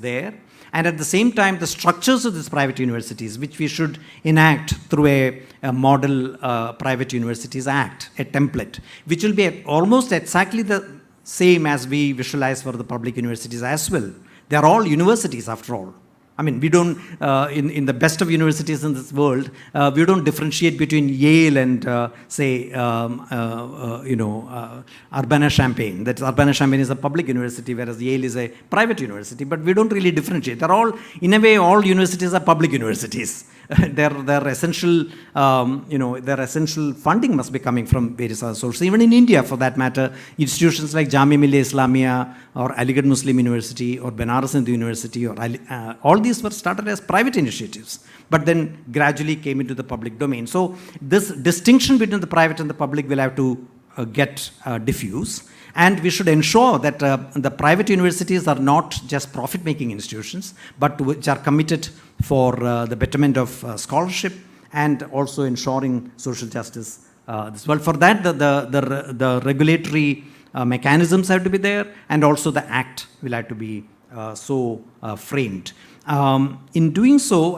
there. And at the same time, the structures of these private universities, which we should enact through a model Private Universities Act, a template, which will be almost exactly the same as we visualize for the public universities as well. They are all universities after all. I mean, we don't, in the best of universities in this world, we don't differentiate between Yale and, say, Urbana-Champaign. That Urbana-Champaign is a public university, whereas Yale is a private university. But we don't really differentiate. They're all, in a way, all universities are public universities. Their essential, their essential funding must be coming from various other sources. Even in India, for that matter, institutions like Jamia Millia Islamia or Aligarh Muslim University or Banaras Hindu University or all these were started as private initiatives, but then gradually came into the public domain. So this distinction between the private and the public will have to get diffused. And we should ensure that the private universities are not just profit-making institutions, but which are committed for the betterment of scholarship and also ensuring social justice. Well, for that, the regulatory mechanisms have to be there, and also the act will have to be framed. In doing so,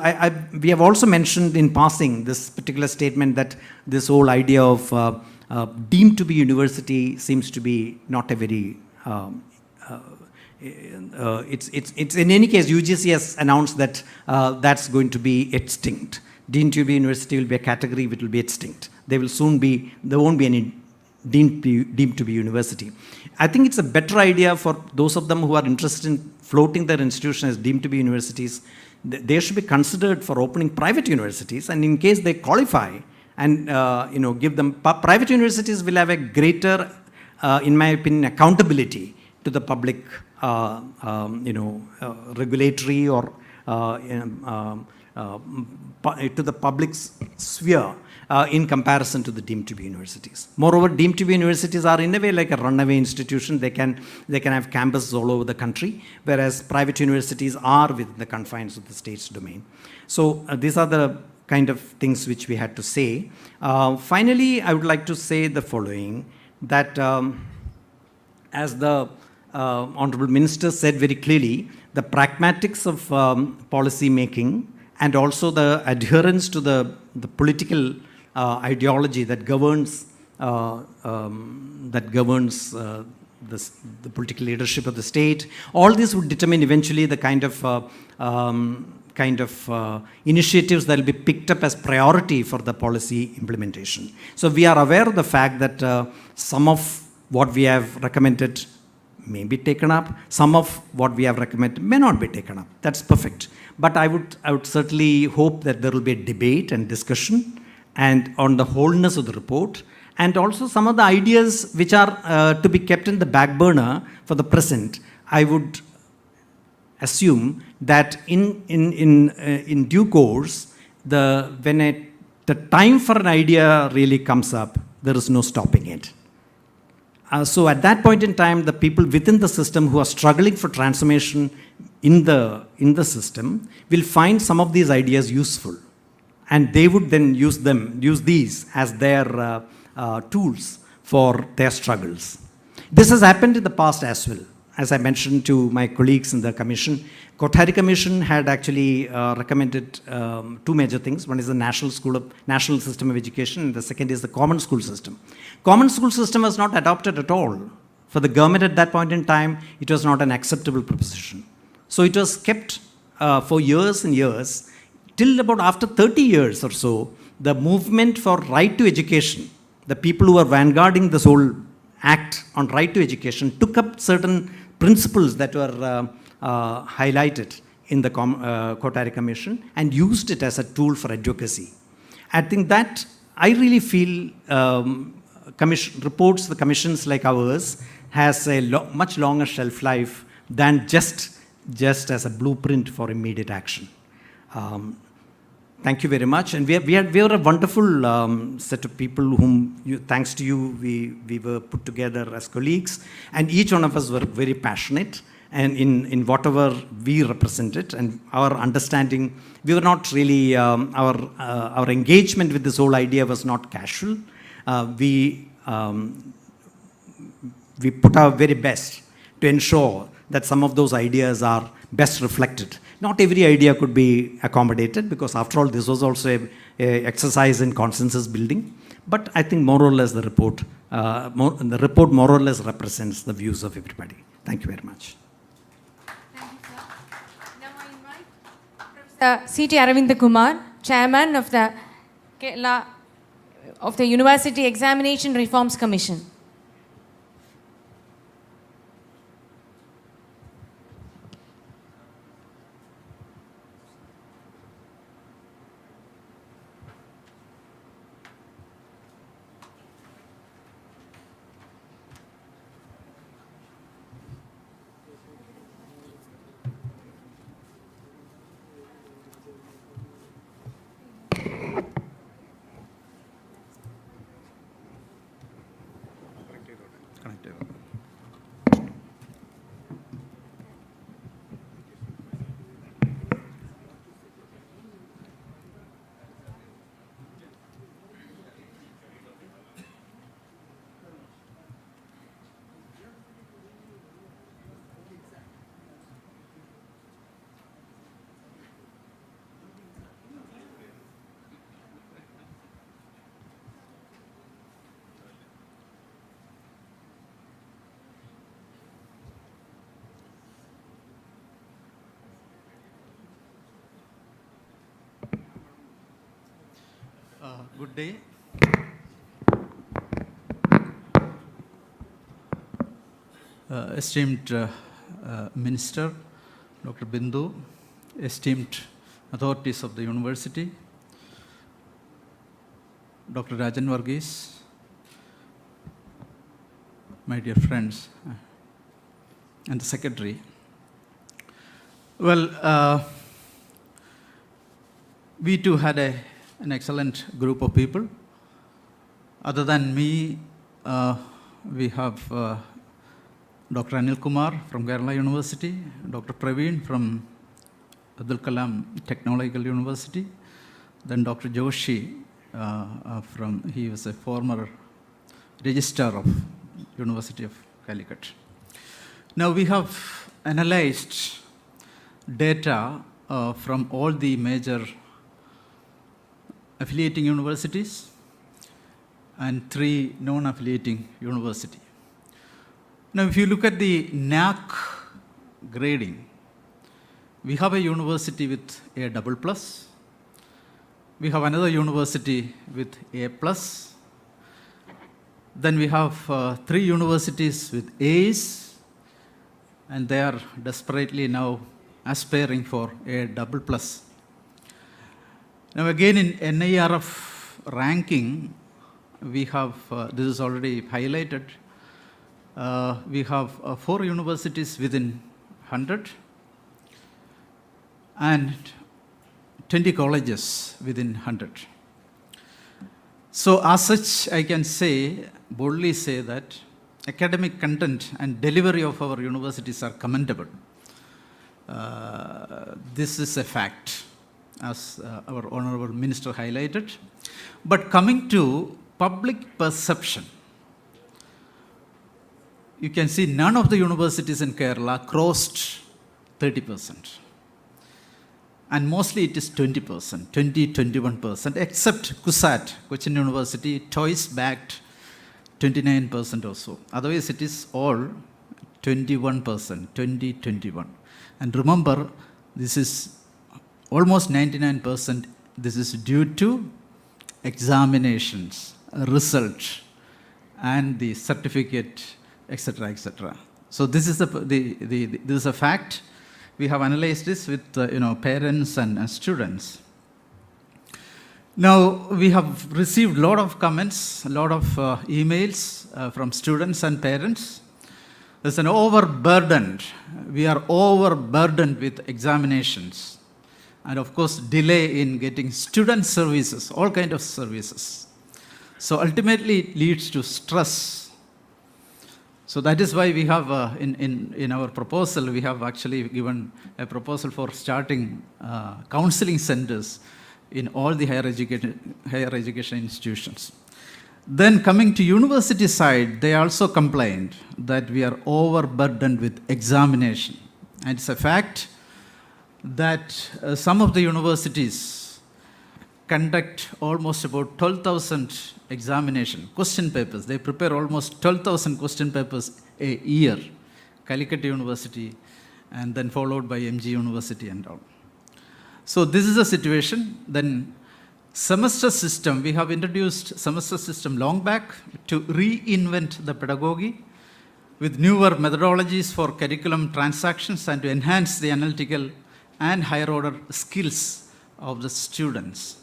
we have also mentioned in passing this particular statement that this whole idea of deemed to be university seems to be not a very it's in any case UGC has announced that that's going to be extinct. Deemed to be university will be a category which will be extinct. There won't be any deemed to be university. I think it's a better idea for those of them who are interested in floating their institution as deemed to be universities. They should be considered for opening private universities, and in case they qualify and give them, private universities will have a greater, in my opinion, accountability to the public, regulatory or to the public's sphere in comparison to the deemed to be universities. Moreover, deemed to be universities are in a way like a runaway institution. They can have campuses all over the country, whereas private universities are within the confines of the state's domain. So these are the kind of things which we had to say. Finally, I would like to say the following, that as the Honorable Minister said very clearly, the pragmatics of policy making and also the adherence to the political ideology that governs the political leadership of the state, all this would determine eventually the kind of initiatives that will be picked up as priority for the policy implementation. So we are aware of the fact that some of what we have recommended may be taken up, some of what we have recommended may not be taken up. That's perfect. But I would certainly hope that there will be a debate and discussion and on the wholeness of the report, and also some of the ideas which are to be kept in the back burner for the present. I would assume that in due course, when the time for an idea really comes up, there is no stopping it. So at that point in time, the people within the system who are struggling for transformation in the system will find some of these ideas useful, and they would then use these as their tools for their struggles. This has happened in the past as well. As I mentioned to my colleagues in the commission, Kothari Commission had actually recommended two major things. One is the national system of education, and the second is the common school system. Common school system was not adopted at all. For the government at that point in time, it was not an acceptable proposition. So it was kept for years and years, till about after 30 years or so, the movement for right to education, the people who were vanguarding this whole act on right to education, took up certain principles that were highlighted in the Kothari Commission and used it as a tool for advocacy. I think that I really feel reports, the commissions like ours, has a much longer shelf life than just as a blueprint for immediate action. Thank you very much. And we are a wonderful set of people whom, thanks to you, we were put together as colleagues. And each one of us were very passionate and in whatever we represented. And our understanding, we were not really, our engagement with this whole idea was not casual. We put our very best to ensure that some of those ideas are best reflected. Not every idea could be accommodated, because after all, this was also a exercise in consensus building. But I think more or less the report more or less represents the views of everybody. Thank you very much. C.T. Aravinda Kumar, Chairman of the Kerala of the University Examination Reforms Commission. Good day. Esteemed Minister, Dr. Bindu, esteemed authorities of the university, Dr. Rajan Varghese, my dear friends, and the Secretary. Well, we too had an excellent group of people. Other than me, we have Dr. Anil Kumar from Kerala University, Dr. Praveen from Abdul Kalam Technological University, then Dr. Joshi he was a former registrar of University of Calicut. Now we have analyzed data from all the major affiliating universities and 3 non-affiliating universities. Now, if you look at the NAAC grading, we have a university with A++, we have another university with A+, then we have 3 universities with A's, and they are desperately now aspiring for A++. Now again, in NIRF ranking, we have, this is already highlighted, we have 4 universities within 100 and 20 colleges within 100. So as such, I can boldly say that academic content and delivery of our universities are commendable. This is a fact, as our Honorable Minister highlighted. But coming to public perception, you can see none of the universities in Kerala crossed 30%. And mostly it is 20%, 21%, except KUSAT, Cochin University, twice backed 29% or so. Otherwise, it is all 21%, 21. And remember, this is almost 99%. This is due to examinations, result, and the certificate, etc., etc. So this is this is a fact. We have analyzed this with parents and students. Now we have received a lot of comments, a lot of emails from students and parents. There's an overburdened. We are overburdened with examinations, and of course delay in getting student services, all kind of services. So ultimately it leads to stress. So that is why we have in our proposal, we have actually given a proposal for starting counseling centers in all the higher education institutions. Then coming to university side, they also complained that we are overburdened with examination. And it's a fact that some of the universities conduct almost about 12,000 examination, question papers. They prepare almost 12,000 question papers a year. Calicut University, and then followed by MG University and all. So this is a situation. Then semester system, we have introduced semester system long back to reinvent the pedagogy with newer methodologies for curriculum transactions and to enhance the analytical and higher order skills of the students.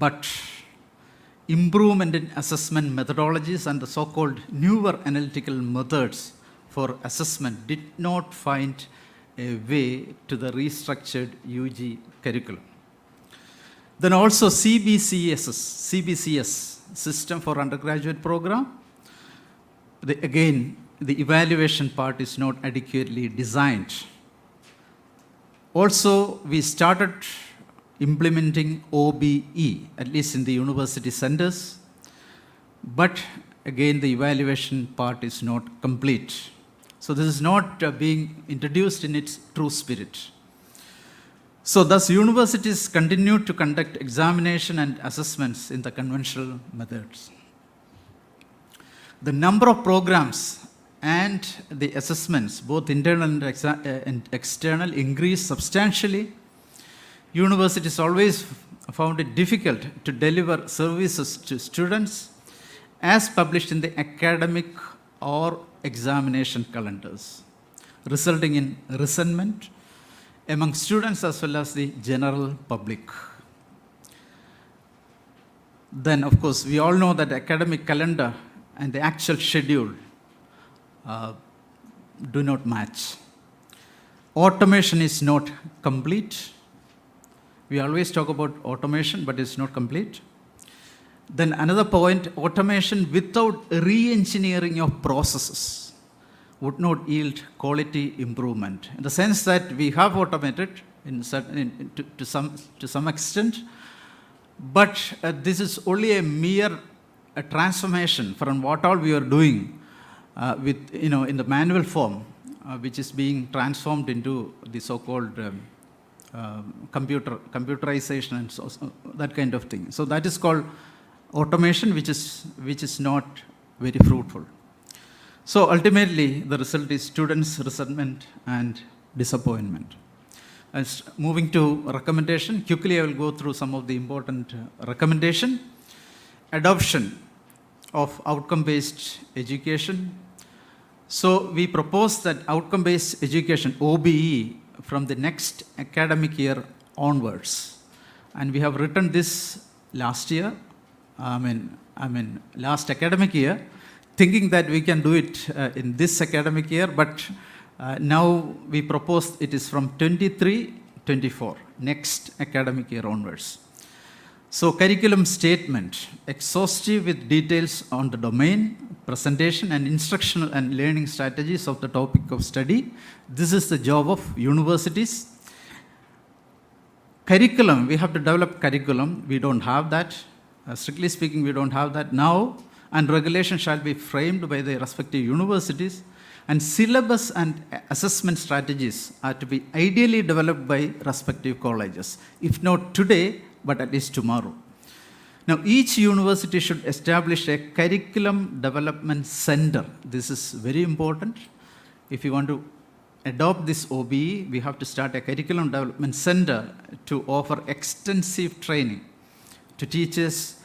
But improvement in assessment methodologies and the so-called newer analytical methods for assessment did not find a way to the restructured UG curriculum. Then also CBCS system for undergraduate program. Again, the evaluation part is not adequately designed. Also, we started implementing OBE, at least in the university centers, but again the evaluation part is not complete. So this is not being introduced in its true spirit. So thus universities continue to conduct examination and assessments in the conventional methods. The number of programs and the assessments, both internal and external, increased substantially. Universities always found it difficult to deliver services to students as published in the academic or examination calendars, resulting in resentment among students as well as the general public. Then, of course, we all know that academic calendar and the actual schedule do not match. Automation is not complete. We always talk about automation, but it's not complete. Then another point, automation without re-engineering of processes would not yield quality improvement. In the sense that we have automated to some extent, but this is only a mere transformation from what all we are doing in the manual form, which is being transformed into the so-called computerization and so that kind of thing. So that is called automation, which is not very fruitful. So ultimately, the result is students' resentment and disappointment. And moving to recommendation, quickly I will go through some of the important recommendation. Adoption of outcome-based education. So we propose that outcome-based education, OBE, from the next academic year onwards. And we have written this last year, last academic year, thinking that we can do it in this academic year, but now we propose it is from 23-24, next academic year onwards. So curriculum statement, exhaustive with details on the domain, presentation and instructional and learning strategies of the topic of study. This is the job of universities. Curriculum, we have to develop curriculum. We don't have that. Strictly speaking, we don't have that. Now, and regulation shall be framed by the respective universities, and syllabus and assessment strategies are to be ideally developed by respective colleges, if not today, but at least tomorrow. Now, each university should establish a curriculum development center. This is very important. If you want to adopt this OBE, we have to start a curriculum development center to offer extensive training to teachers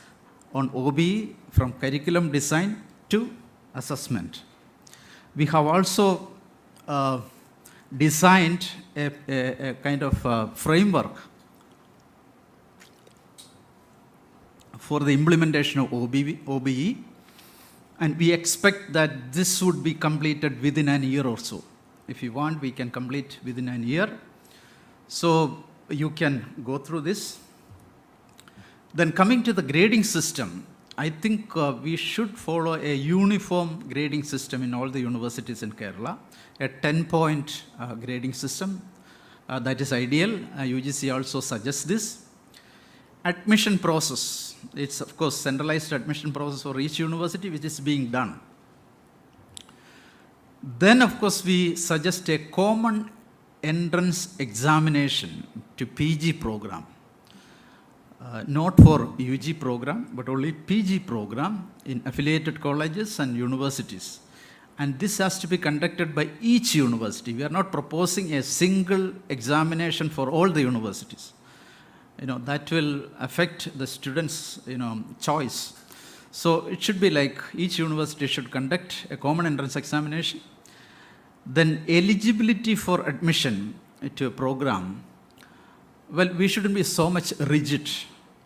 on OBE, from curriculum design to assessment. We have also designed a kind of framework for the implementation of OBE, and we expect that this would be completed within an year or so. If you want, we can complete within a year. So you can go through this. Then coming to the grading system, I think we should follow a uniform grading system in all the universities in Kerala, a 10-point grading system. That is ideal. UGC also suggests this. Admission process, it's of course centralized admission process for each university, which is being done. Then of course we suggest a common entrance examination to PG program. Not for UG program, but only PG program in affiliated colleges and universities. And this has to be conducted by each university. We are not proposing a single examination for all the universities. That will affect the students' choice. So it should be like each university should conduct a common entrance examination. Then eligibility for admission to a program. Well, we shouldn't be so much rigid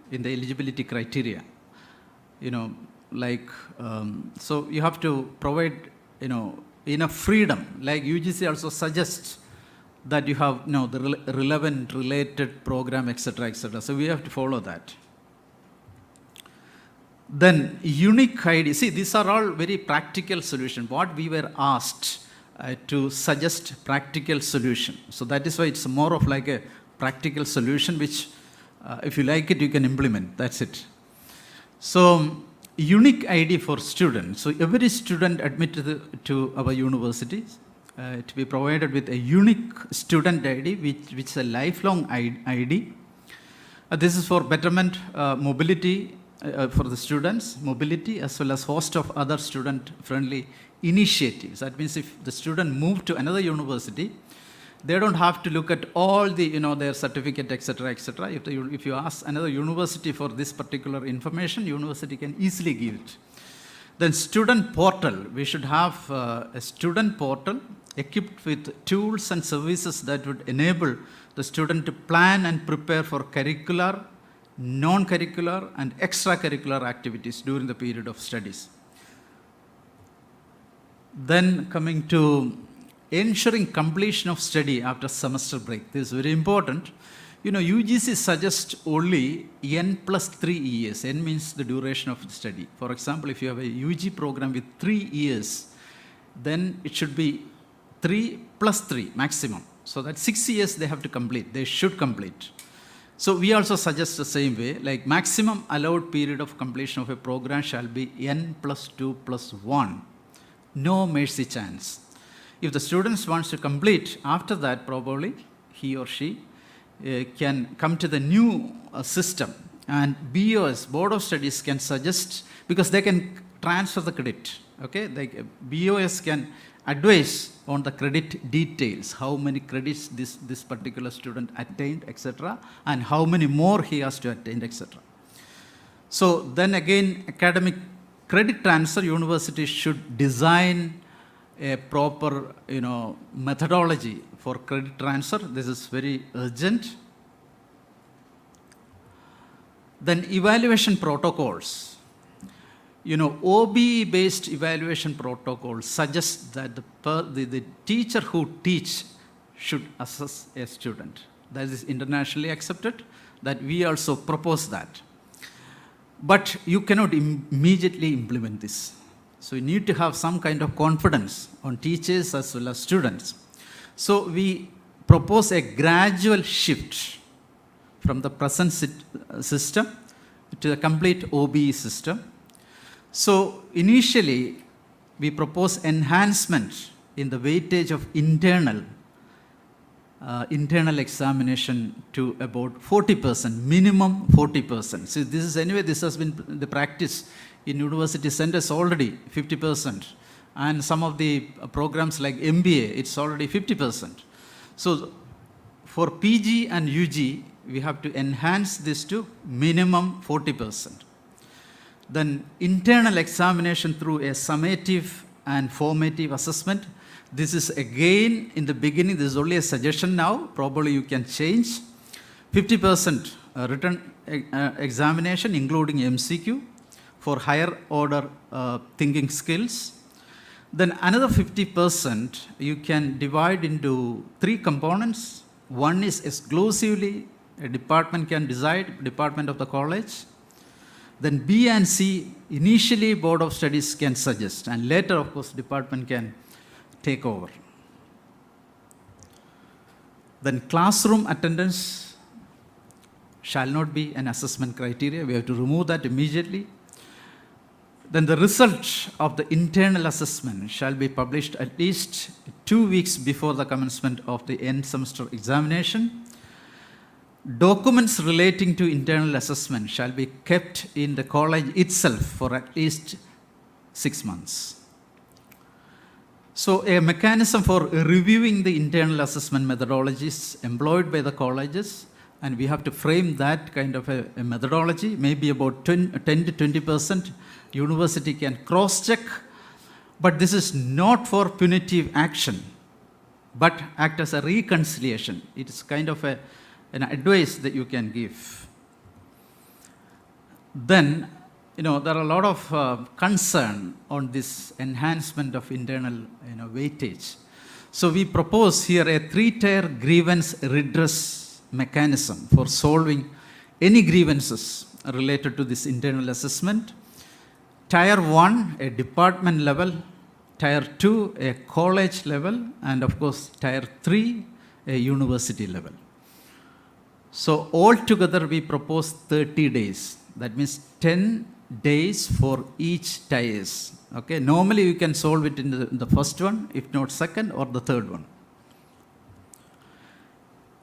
in the eligibility criteria. So you have to provide, enough freedom. Like UGC also suggests that you have, the relevant, related program, etc., etc. So we have to follow that. Then unique ID. See, these are all very practical solutions. What we were asked to suggest practical solution. So that is why it's more of like a practical solution, which if you like it, you can implement. That's it. So unique ID for students. So every student admitted to our universities to be provided with a unique student ID, which is a lifelong ID. This is for betterment, mobility for the students, mobility, as well as host of other student-friendly initiatives. That means if the student moves to another university, they don't have to look at all the, their certificate, etc., etc. If you ask another university for this particular information, university can easily give it. Then student portal. We should have a student portal equipped with tools and services that would enable the student to plan and prepare for curricular, non-curricular, and extracurricular activities during the period of studies. Then coming to ensuring completion of study after semester break. This is very important. UGC suggests only N+3 years. N means the duration of the study. For example, if you have a UG program with 3 years, then it should be 3+3 maximum. So that 6 years they have to complete. They should complete. So we also suggest the same way, like maximum allowed period of completion of a program shall be N+2+1. No mercy chance. If the students wants to complete after that, probably he or she can come to the new system, and BOS, Board of Studies, can suggest, because they can transfer the credit. Okay, BOS can advise on the credit details, how many credits this particular student attained, etc., and how many more he has to attain, etc. So then again, academic credit transfer, universities should design a proper, methodology for credit transfer. This is very urgent. Then evaluation protocols. OBE-based evaluation protocols suggest that the teacher who teach should assess a student. That is internationally accepted. That we also propose that. But you cannot immediately implement this. So you need to have some kind of confidence on teachers as well as students. So we propose a gradual shift from the present system to the complete OBE system. So initially, we propose enhancement in the weightage of internal examination to about 40%, minimum 40%. So this has been the practice in university centers already, 50%. And some of the programs like MBA, it's already 50%. So for PG and UG, we have to enhance this to minimum 40%. Then internal examination through a summative and formative assessment. This is again in the beginning, this is only a suggestion now, probably you can change. 50% written examination including MCQ for higher order thinking skills. Then another 50% you can divide into 3 components. One is exclusively a department can decide, department of the college. Then B and C, initially Board of Studies can suggest, and later, of course, department can take over. Then classroom attendance shall not be an assessment criteria. We have to remove that immediately. Then the result of the internal assessment shall be published at least 2 weeks before the commencement of the end semester examination. Documents relating to internal assessment shall be kept in the college itself for at least 6 months. So a mechanism for reviewing the internal assessment methodologies employed by the colleges, and we have to frame that kind of a methodology, maybe about 10 to 20% university can cross-check, but this is not for punitive action, but act as a reconciliation. It is kind of an advice that you can give. Then, there are a lot of concern on this enhancement of internal weightage. So we propose here a 3-tier grievance redress mechanism for solving any grievances related to this internal assessment. Tier 1, a department level. Tier 2, a college level. And of course, Tier 3, a university level. So altogether we propose 30 days. That means 10 days for each tiers. Okay, normally you can solve it in the first one, if not second or the third one.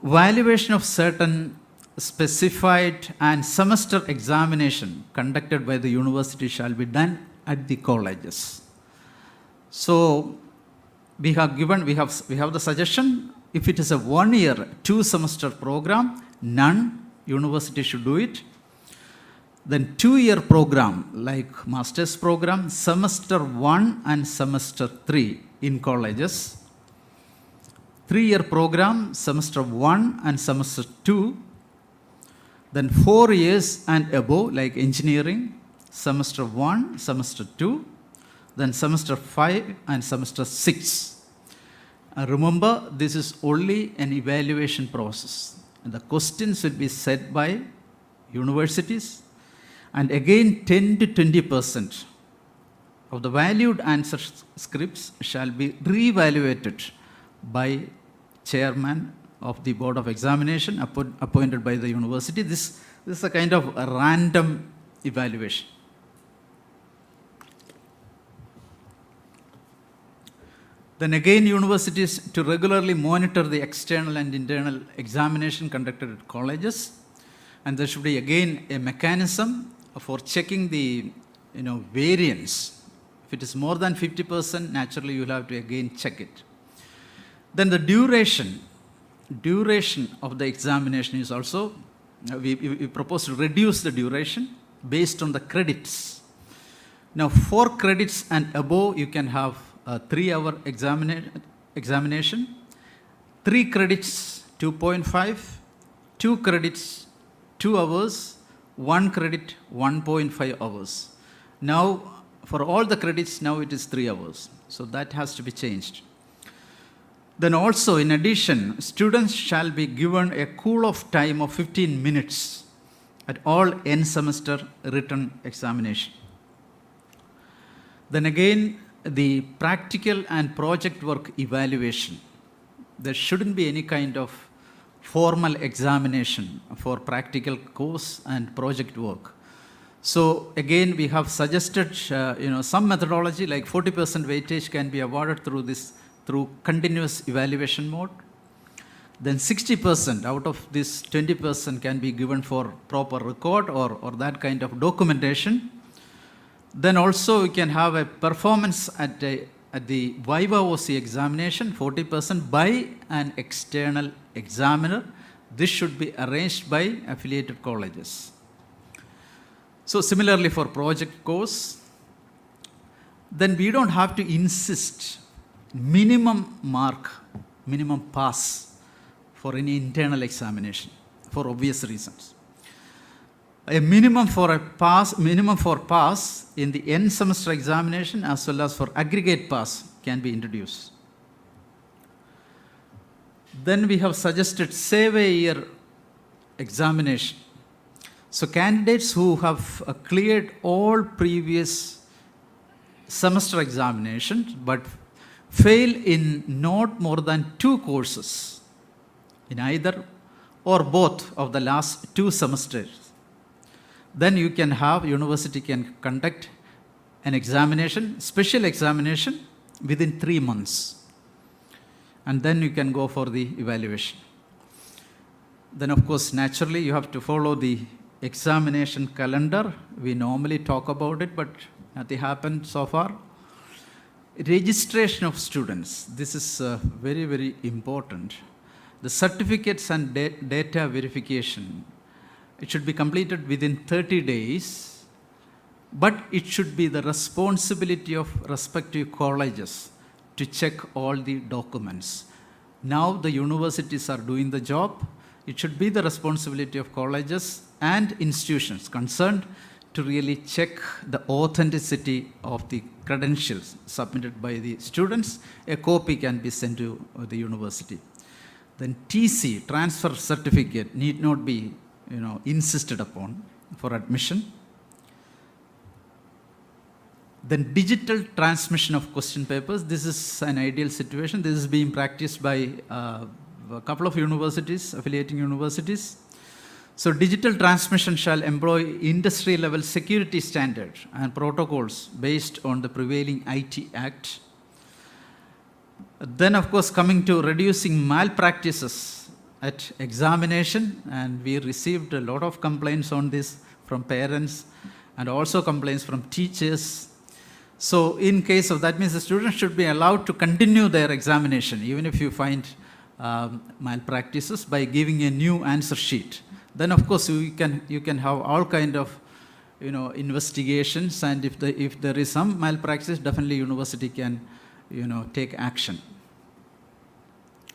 Valuation of certain specified and semester examination conducted by the university shall be done at the colleges. So we have the suggestion, if it is a 1 year, 2 semester program, none university should do it. Then 2-year program like master's program, semester 1 and semester 3 in colleges. 3-year program, semester 1 and semester 2. Then 4 years and above like engineering, semester 1, semester 2. Then semester 5 and semester 6. And remember, this is only an evaluation process. And the questions will be set by universities. And again, 10 to 20% of the valued answer scripts shall be re-evaluated by chairman of the Board of Examination appointed by the university. This is a kind of a random evaluation. Then again, universities to regularly monitor the external and internal examination conducted at colleges. And there should be again a mechanism for checking the variance. If it is more than 50%, naturally you will have to again check it. Then the duration of the examination is also, we propose to reduce the duration based on the credits. Now 4 credits and above, you can have a 3-hour examination. 3 credits, 2.5, 2 credits, 2 hours, 1 credit, 1.5 hours. Now, for all the credits, now it is 3 hours. So that has to be changed. Then also, in addition, students shall be given a cool-off time of 15 minutes at all end semester written examination. Then again, the practical and project work evaluation. There shouldn't be any kind of formal examination for practical course and project work. So again, we have suggested some methodology like 40% weightage can be awarded through continuous evaluation mode. Then 60% out of this 20% can be given for proper record or that kind of documentation. Then also we can have a performance at the Viva OC examination, 40% by an external examiner. This should be arranged by affiliated colleges. So similarly for project course, then we don't have to insist minimum mark, minimum pass for any internal examination for obvious reasons. A minimum for pass in the end semester examination as well as for aggregate pass can be introduced. Then we have suggested save a year examination. So candidates who have cleared all previous semester examinations but fail in not more than 2 courses in either or both of the last 2 semesters, then university can conduct an examination, special examination within 3 months. And then you can go for the evaluation. Then of course, naturally, you have to follow the examination calendar. We normally talk about it, but nothing happened so far. Registration of students. This is very, very important. The certificates and data verification, it should be completed within 30 days, but it should be the responsibility of respective colleges to check all the documents. Now the universities are doing the job. It should be the responsibility of colleges and institutions concerned to really check the authenticity of the credentials submitted by the students. A copy can be sent to the university. Then TC, transfer certificate, need not be insisted upon for admission. Then digital transmission of question papers. This is an ideal situation. This is being practiced by a couple of universities, affiliating universities. So digital transmission shall employ industry-level security standards and protocols based on the prevailing IT Act. Then, of course, coming to reducing malpractices at examination, and we received a lot of complaints on this from parents and also complaints from teachers. So in case of that, means the students should be allowed to continue their examination even if you find malpractices by giving a new answer sheet. Then of course you can have all kind of investigations, and if there is some malpractice, definitely university can take action.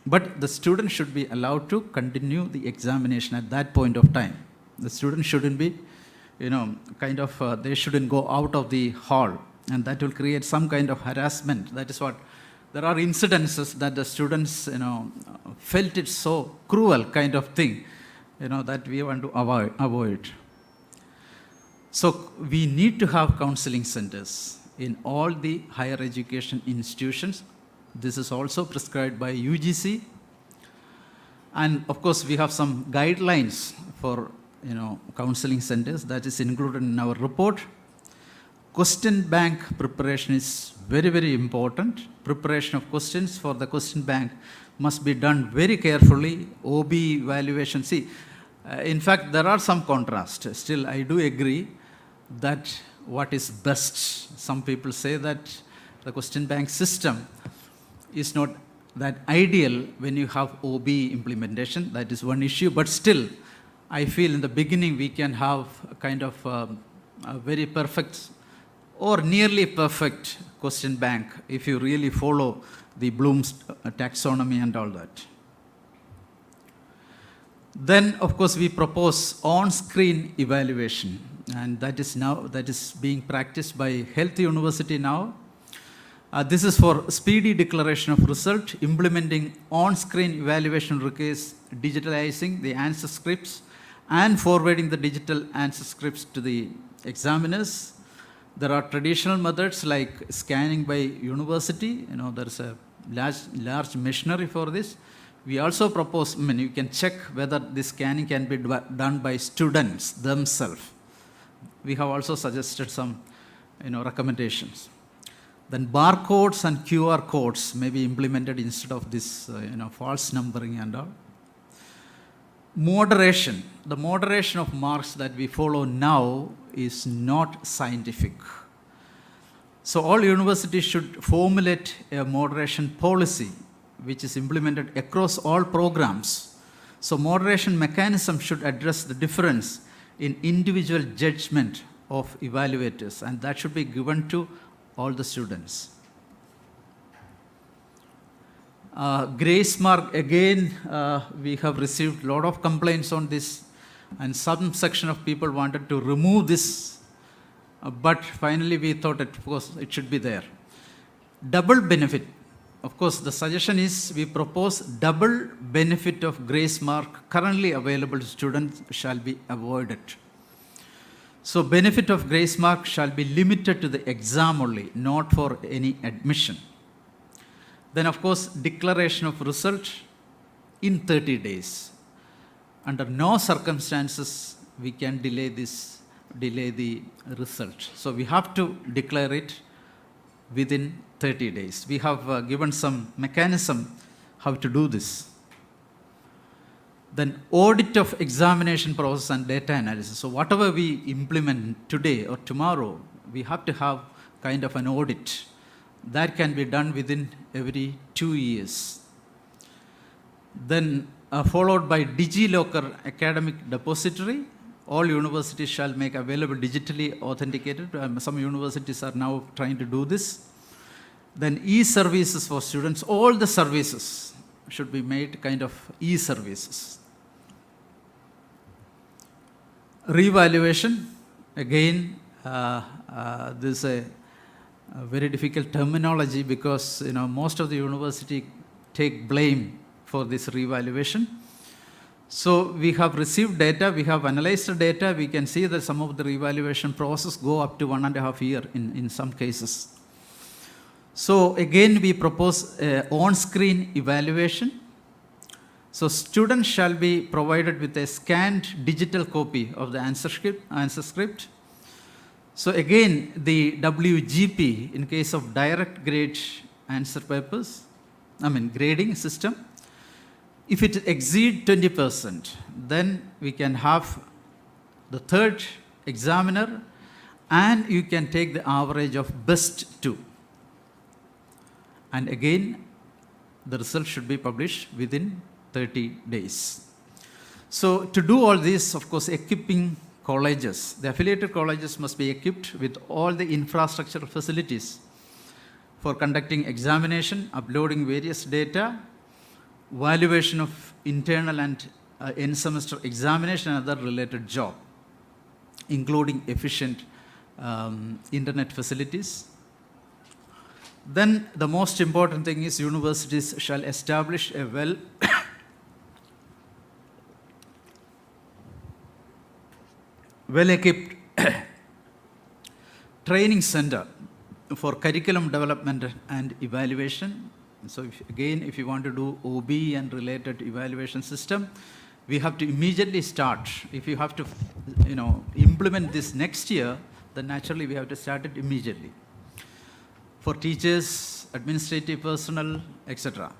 But the student should be allowed to continue the examination at that point of time. The student shouldn't be they shouldn't go out of the hall, and that will create some kind of harassment. That is what there are incidences that the students felt it so cruel kind of thing that we want to avoid. So we need to have counseling centers in all the higher education institutions. This is also prescribed by UGC. And of course, we have some guidelines for counseling centers that is included in our report. Question bank preparation is very, very important. Preparation of questions for the question bank must be done very carefully. OB evaluation. See, in fact, there are some contrast. Still, I do agree that what is best. Some people say that the question bank system is not that ideal when you have OB implementation. That is one issue. But still, I feel in the beginning we can have a kind of a very perfect or nearly perfect question bank if you really follow the Bloom's taxonomy and all that. Then, of course, we propose on-screen evaluation, and that is being practiced by Health University now. This is for speedy declaration of result. Implementing on-screen evaluation requires digitalizing the answer scripts and forwarding the digital answer scripts to the examiners. There are traditional methods like scanning by university. There is a large machinery for this. We also propose, you can check whether this scanning can be done by students themselves. we have also suggested some recommendations. Then barcodes and QR codes may be implemented instead of this false numbering and all. Moderation. The moderation of marks that we follow now is not scientific. So all universities should formulate a moderation policy which is implemented across all programs. So moderation mechanism should address the difference in individual judgment of evaluators, and that should be given to all the students. Grace mark, again, we have received a lot of complaints on this, and some section of people wanted to remove this, but finally we thought of course it should be there. Double benefit. Of course, the suggestion is we propose double benefit of grace mark currently available to students shall be avoided. So benefit of grace mark shall be limited to the exam only, not for any admission. Then of course, declaration of result in 30 days. Under no circumstances we can delay the result. So we have to declare it within 30 days. We have given some mechanism how to do this. Then audit of examination process and data analysis. So whatever we implement today or tomorrow, we have to have kind of an audit. That can be done within every 2 years. Then followed by DigiLocker academic depository. All universities shall make available digitally authenticated. Some universities are now trying to do this. Then e-services for students. All the services should be made kind of e-services. Revaluation. Again, this is a very difficult terminology because most of the university take blame for this revaluation. So we have received data, we have analyzed the data, we can see that some of the revaluation process go up to 1.5 years in some cases. So again we propose on-screen evaluation. So students shall be provided with a scanned digital copy of the answer script. So again, the WGP in case of direct grade answer papers, grading system, if it exceeds 20%, then we can have the third examiner and you can take the average of best 2. And again, the result should be published within 30 days. So to do all this, of course, equipping colleges, the affiliated colleges must be equipped with all the infrastructure facilities for conducting examination, uploading various data, valuation of internal and end semester examination and other related job, including efficient internet facilities. Then the most important thing is universities shall establish a well-equipped training center for curriculum development and evaluation. So if you want to do OB and related evaluation system, we have to immediately start. If you have to implement this next year, then naturally we have to start it immediately. For teachers, administrative personnel, etc.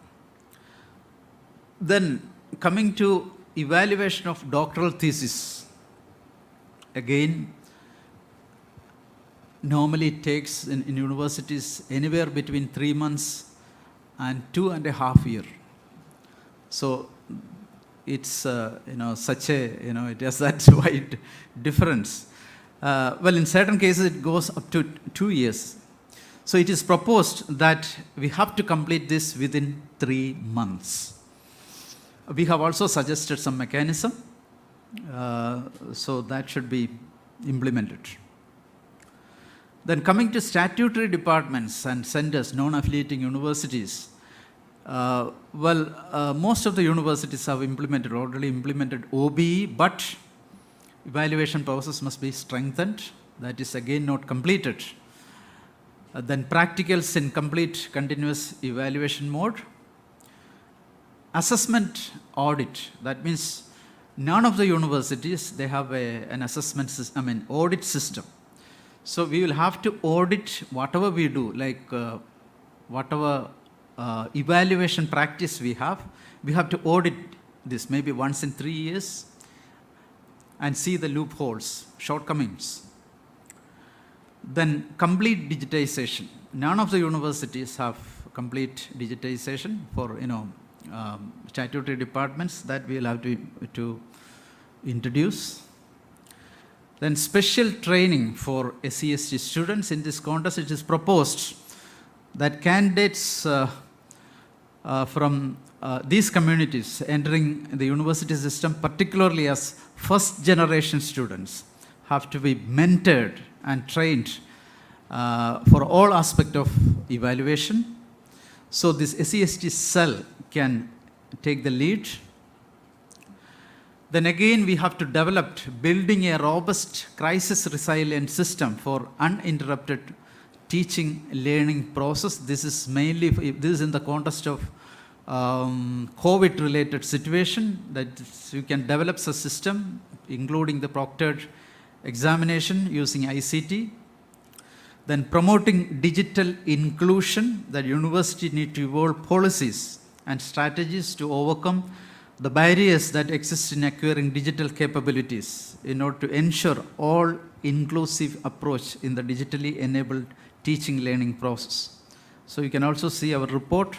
Then coming to evaluation of doctoral thesis. Again, normally it takes in universities anywhere between 3 months and 2.5 years. So it's such a it has that wide difference. Well, in certain cases it goes up to 2 years. So it is proposed that we have to complete this within 3 months. We have also suggested some mechanism. So that should be implemented. Then coming to statutory departments and centers, non-affiliating universities, most of the universities have already implemented OBE, but evaluation process must be strengthened. That is again not completed. Then practicals in complete continuous evaluation mode. Assessment audit, that means none of the universities, they have an assessment system, audit system. So we will have to audit whatever we do, like whatever evaluation practice we have to audit this maybe once in 3 years and see the loopholes, shortcomings. Then complete digitization. None of the universities have complete digitization for statutory departments that we will have to introduce. Then special training for SC/ST students. In this context, it is proposed that candidates from these communities entering the university system, particularly as first generation students, have to be mentored and trained for all aspects of evaluation. So this SC/ST cell can take the lead. Then again, we have to develop building a robust crisis resilient system for uninterrupted teaching learning process. This is in the context of COVID related situation, that you can develop a system including the proctored examination using ICT. Then promoting digital inclusion, that university need to evolve policies and strategies to overcome the barriers that exist in acquiring digital capabilities in order to ensure all inclusive approach in the digitally enabled teaching learning process. So you can also see our report.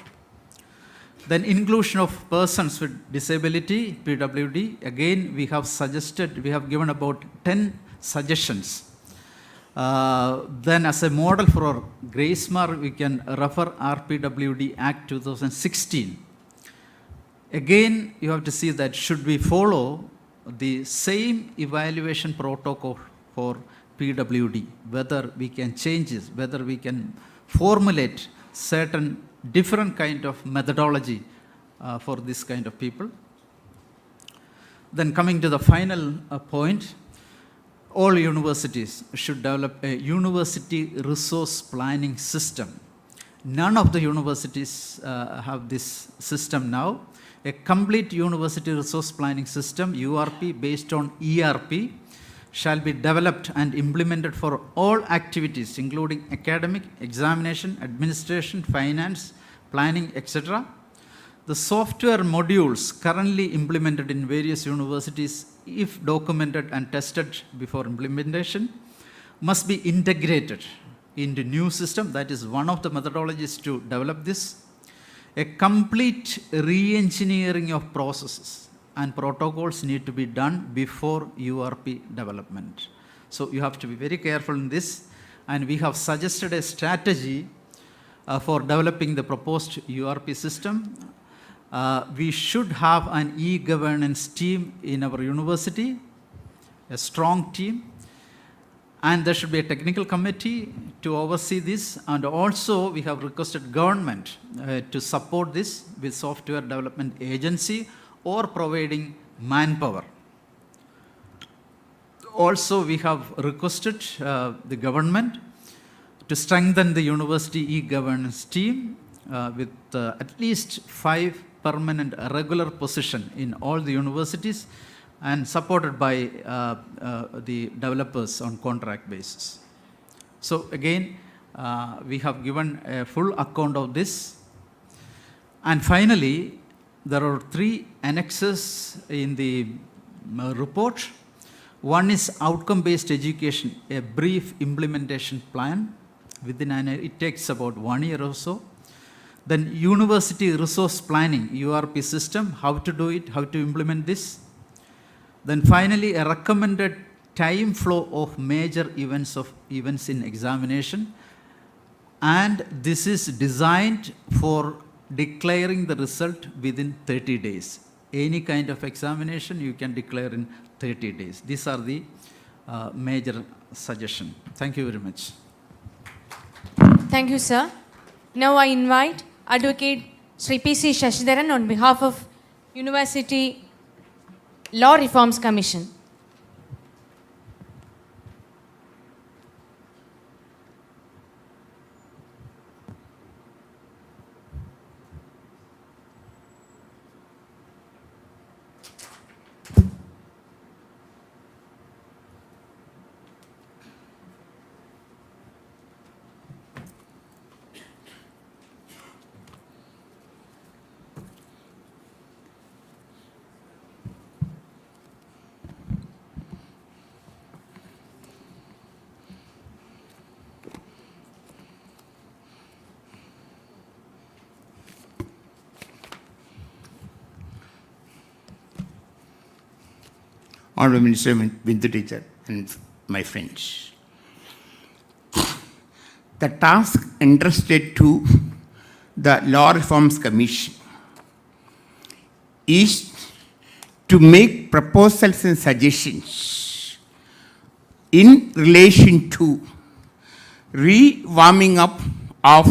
Then inclusion of persons with disability, PWD. Again, we have given about 10 suggestions. Then as a model for our grace mark, we can refer RPWD Act 2016. Again, you have to see that should we follow the same evaluation protocol for PWD, whether we can change this, whether we can formulate certain different kind of methodology for this kind of people. Then coming to the final point, all universities should develop a university resource planning system. None of the universities have this system now. A complete university resource planning system, URP, based on ERP, shall be developed and implemented for all activities, including academic, examination, administration, finance, planning, etc. The software modules currently implemented in various universities, if documented and tested before implementation, must be integrated into new system. That is one of the methodologies to develop this. A complete re-engineering of processes and protocols need to be done before URP development. So you have to be very careful in this, and we have suggested a strategy for developing the proposed URP system. We should have an e-governance team in our university, a strong team, and there should be a technical committee to oversee this. And also we have requested government to support this with software development agency or providing manpower. Also, we have requested the government to strengthen the university e-governance team with at least 5 permanent regular position in all the universities and supported by the developers on contract basis. So again, we have given a full account of this. And finally, there are 3 annexes in the report. One is outcome-based education, a brief implementation plan. It takes about 1 year or so. Then university resource planning, URP system, how to do it, how to implement this. Then finally, a recommended time flow of major events in examination. And this is designed for declaring the result within 30 days. Any kind of examination you can declare in 30 days. These are the major suggestions. Thank you very much. Thank you, sir. Now I invite Advocate Sri P.C. Shashidharan on behalf of University Law Reforms Commission. Honorable Minister Bindu teacher, and my friends. The task entrusted to the Law Reforms Commission is to make proposals and suggestions in relation to rewarming up of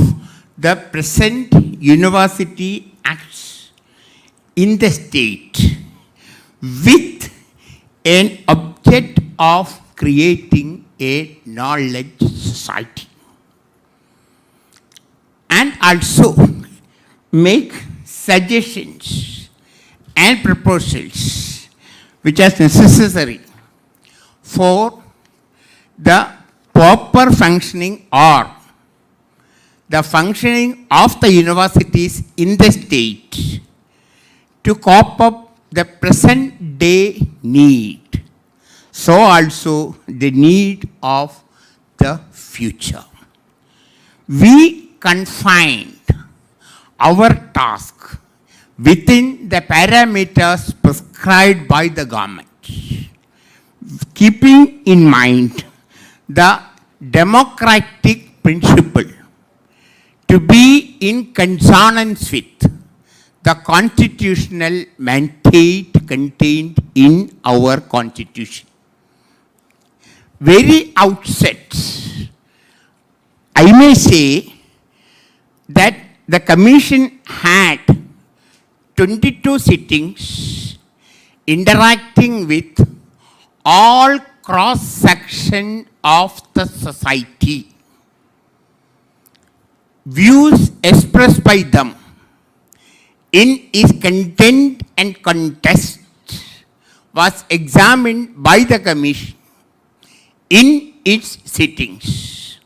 the present university acts in the state with an object of creating a knowledge society, and also make suggestions and proposals which are necessary for the proper functioning or the functioning of the universities in the state to cope up the present day need, so also the need of the future. We confined our task within the parameters prescribed by the government, keeping in mind the democratic principle to be in consonance with the constitutional mandate contained in our constitution. Very outset, I may say that the commission had 22 sittings interacting with all cross-section of the society. Views expressed by them in its content and context was examined by the commission in its sittings.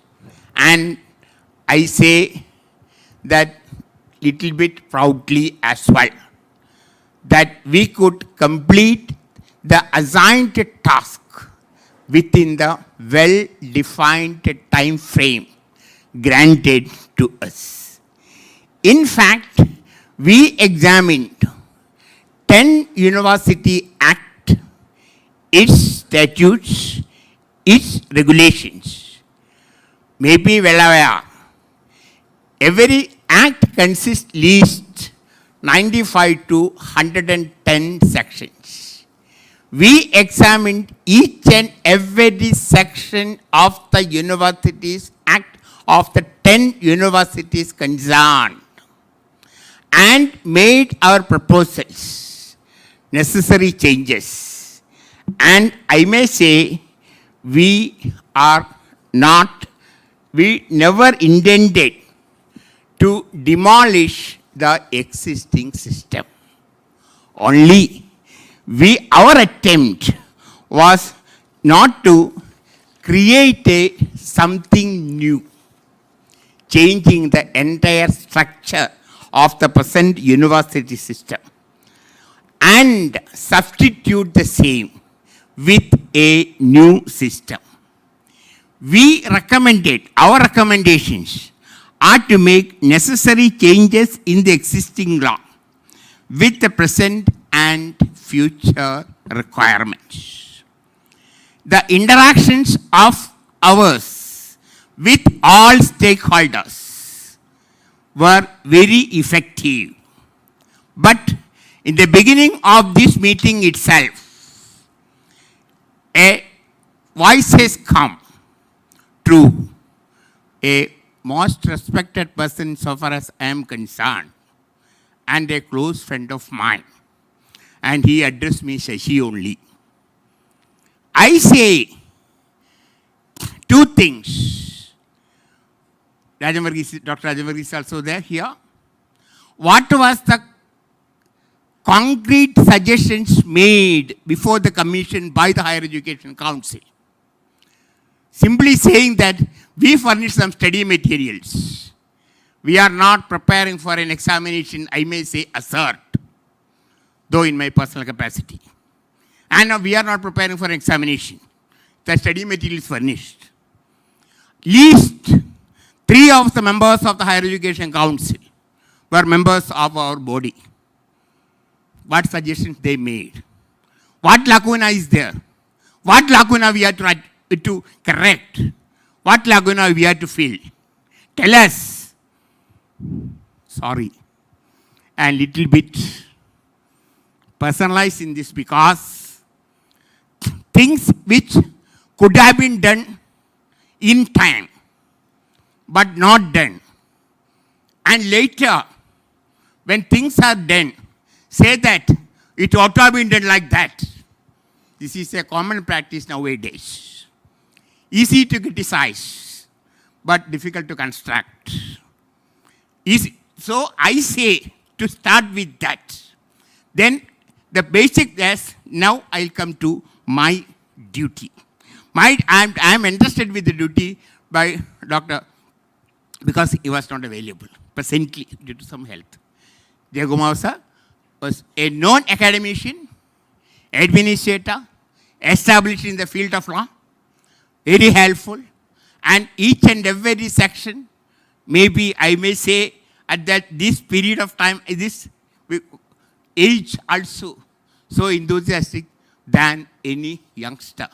And I say that little bit proudly as well, that we could complete the assigned task within the well-defined time frame granted to us. In fact, we examined 10 University Act, its statutes, its regulations. Maybe well aware, every act consists least 95 to 110 sections. We examined each and every section of the Universities Act of the 10 universities concerned and made our proposals, necessary changes. And I may say we never intended to demolish the existing system. Only our attempt was not to create something new, changing the entire structure of the present university system and substitute the same with a new system. Our recommendations are to make necessary changes in the existing law with the present and future requirements. The interactions of ours with all stakeholders were very effective. But in the beginning of this meeting itself, a voice has come through a most respected person so far as I am concerned, and a close friend of mine. And he addressed me Shashi only. I say two things. Dr. Rajavarghese is also there here. What was the concrete suggestions made before the commission by the Higher Education Council? Simply saying that we furnish some study materials. We are not preparing for an examination, I may say assert, though in my personal capacity. And we are not preparing for an examination. The study material is furnished. Least 3 of the members of the Higher Education Council were members of our body. What suggestions they made? What lacuna is there? What lacuna we have to correct? What lacuna we have to fill? Tell us. Sorry. And little bit personalized in this because things which could have been done in time but not done. And later, when things are done, say that it ought to have been done like that. This is a common practice nowadays. Easy to criticize, but difficult to construct. So I say to start with that. Then the basic is, now I'll come to my duty. I'm entrusted with the duty by Dr. because he was not available presently due to some health. Jayakumar sir was a known academician, administrator, established in the field of law, very helpful, and each and every section, maybe I may say at this period of time, this age also, so enthusiastic than any youngster.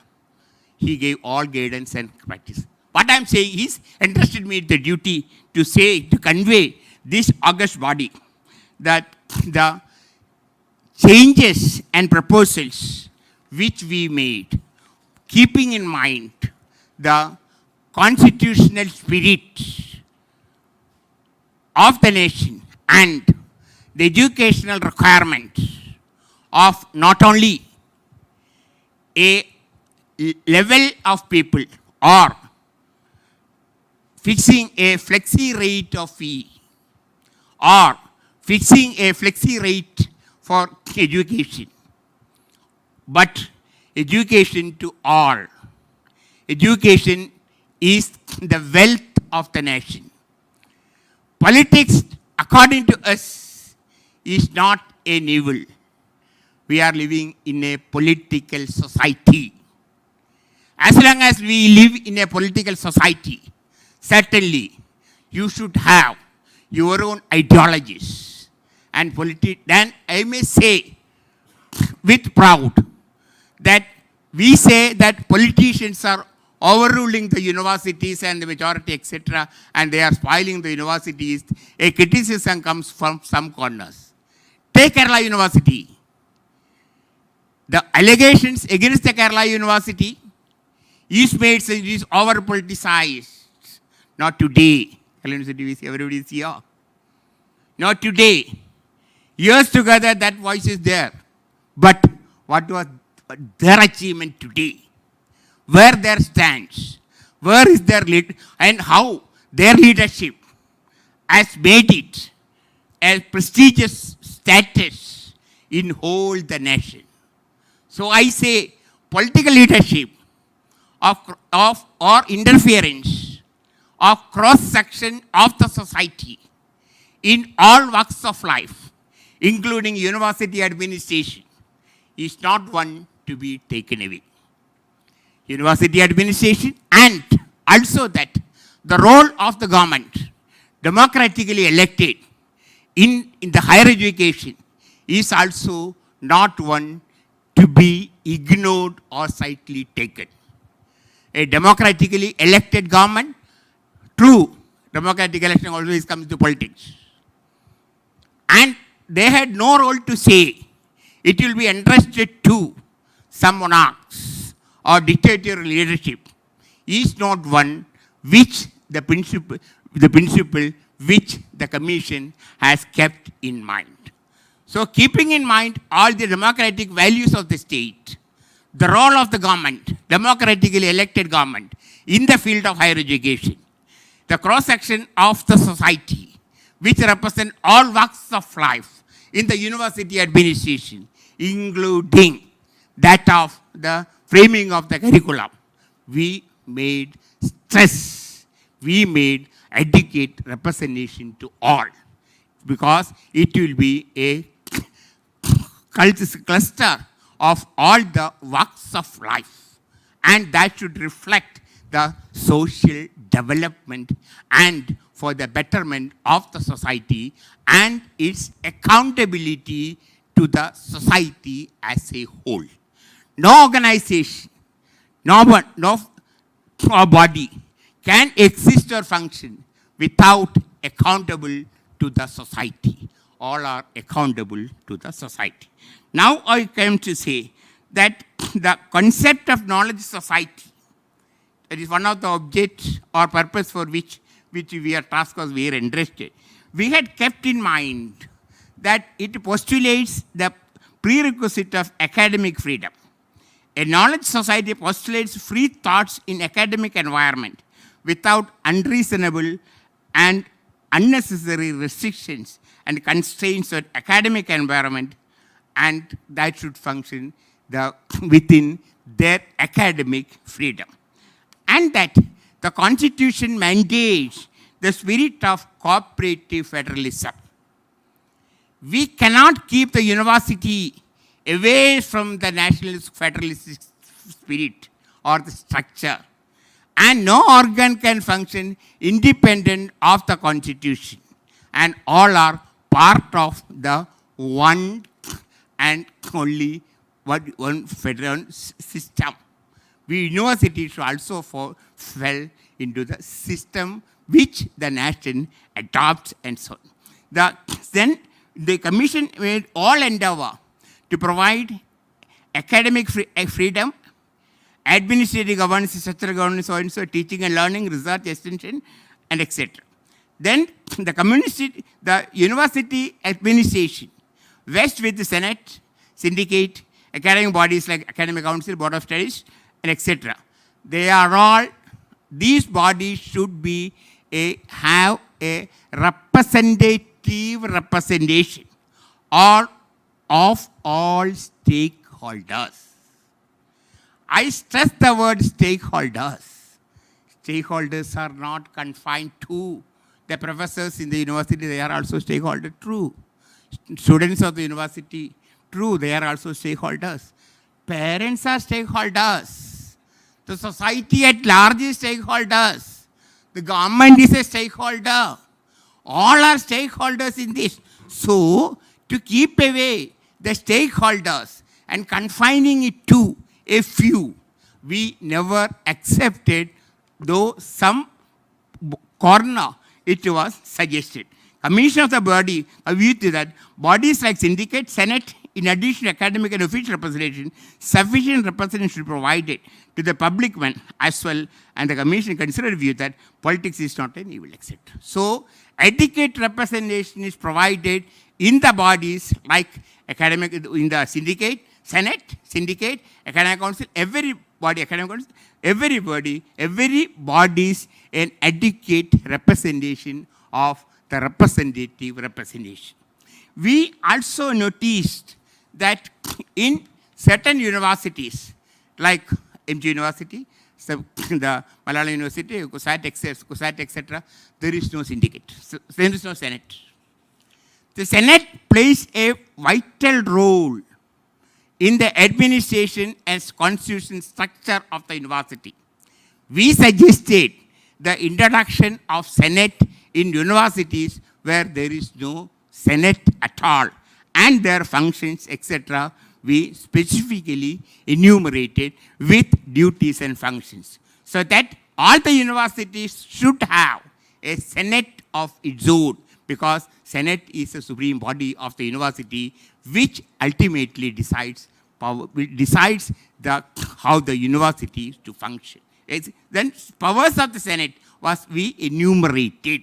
He gave all guidance and practice. What I'm saying is, entrusted me the duty to say, to convey this august body that the changes and proposals which we made, keeping in mind the constitutional spirit of the nation and the educational requirement of not only a level of people or fixing a flexi rate of fee or fixing a flexi rate for education, but education to all. Education is the wealth of the nation. Politics, according to us, is not an evil. We are living in a political society. As long as we live in a political society, certainly you should have your own ideologies and then I may say with proud that we say that politicians are overruling the universities and the majority, etc., and they are spoiling the universities. A criticism comes from some corners. Take Kerala University. The allegations against the Kerala University is made so it is over politicized. Not today. Kerala University is everybody is here. Not today. Years together that voice is there. But what was their achievement today? Where their stands? Where is their lead? And how their leadership has made it a prestigious status in whole the nation. So I say political leadership of or interference of cross-section of the society in all walks of life, including university administration, is not one to be taken away. University administration and also that the role of the government democratically elected in the higher education is also not one to be ignored or lightly taken. A democratically elected government, true, democratic election always comes to politics. And they had no role to say. It will be entrusted to some monarchs or dictatorial leadership is not one which the principle which the commission has kept in mind. So keeping in mind all the democratic values of the state, the role of the government, democratically elected government in the field of higher education, the cross-section of the society which represent all walks of life in the university administration, including that of the framing of the curriculum, we made stress, we made adequate representation to all, because it will be a cluster of all the walks of life, and that should reflect the social development and for the betterment of the society and its accountability to the society as a whole. no organization, no one, no body can exist or function without accountable to the society. All are accountable to the society. Now I come to say that the concept of knowledge society, that is one of the objects or purpose for which we are tasked or we are interested. We had kept in mind that it postulates the prerequisite of academic freedom. A knowledge society postulates free thoughts in academic environment without unreasonable and unnecessary restrictions and constraints on academic environment, and that should function within their academic freedom. And that the Constitution mandates the spirit of cooperative federalism. We cannot keep the university away from the nationalist federalist spirit or the structure, and no organ can function independent of the Constitution, and all are part of the one and only one federal system. We universities also fell into the system which the nation adopts and so on. Then the commission made all endeavor to provide academic freedom, administrative governance, structural governance, so and so, teaching and learning, research, extension, and etc. Then the university administration vests with the Senate, syndicate, academic bodies like Academic Council, Board of Studies, and etc. These bodies should have a representative representation of all stakeholders. I stress the word stakeholders. Stakeholders are not confined to the professors in the university, they are also stakeholders, true. Students of the university, true, they are also stakeholders. Parents are stakeholders. The society at large is stakeholders. The government is a stakeholder. All are stakeholders in this. So, to keep away the stakeholders and confining it to a few, we never accepted, though some corner it was suggested. Commission of the body agreed to that bodies like syndicate, Senate, in addition to academic and official representation, sufficient representation should be provided to the public man as well, and the commission considered view that politics is not an evil, etc. So, adequate representation is provided in the bodies like academic, in the syndicate, Senate, syndicate, academic council, everybody, academic council, everybody is an adequate representation of the representative representation. We also noticed that in certain universities, like MG University, the Malayalam University, CUSAT, etc., there is no syndicate, there is no Senate. The Senate plays a vital role in the administration and constitution structure of the university. We suggested the introduction of Senate in universities where there is no Senate at all, and their functions, etc., we specifically enumerated with duties and functions, so that all the universities should have a Senate of its own, because Senate is the supreme body of the university, which ultimately decides how the university is to function. Then powers of the Senate was we enumerated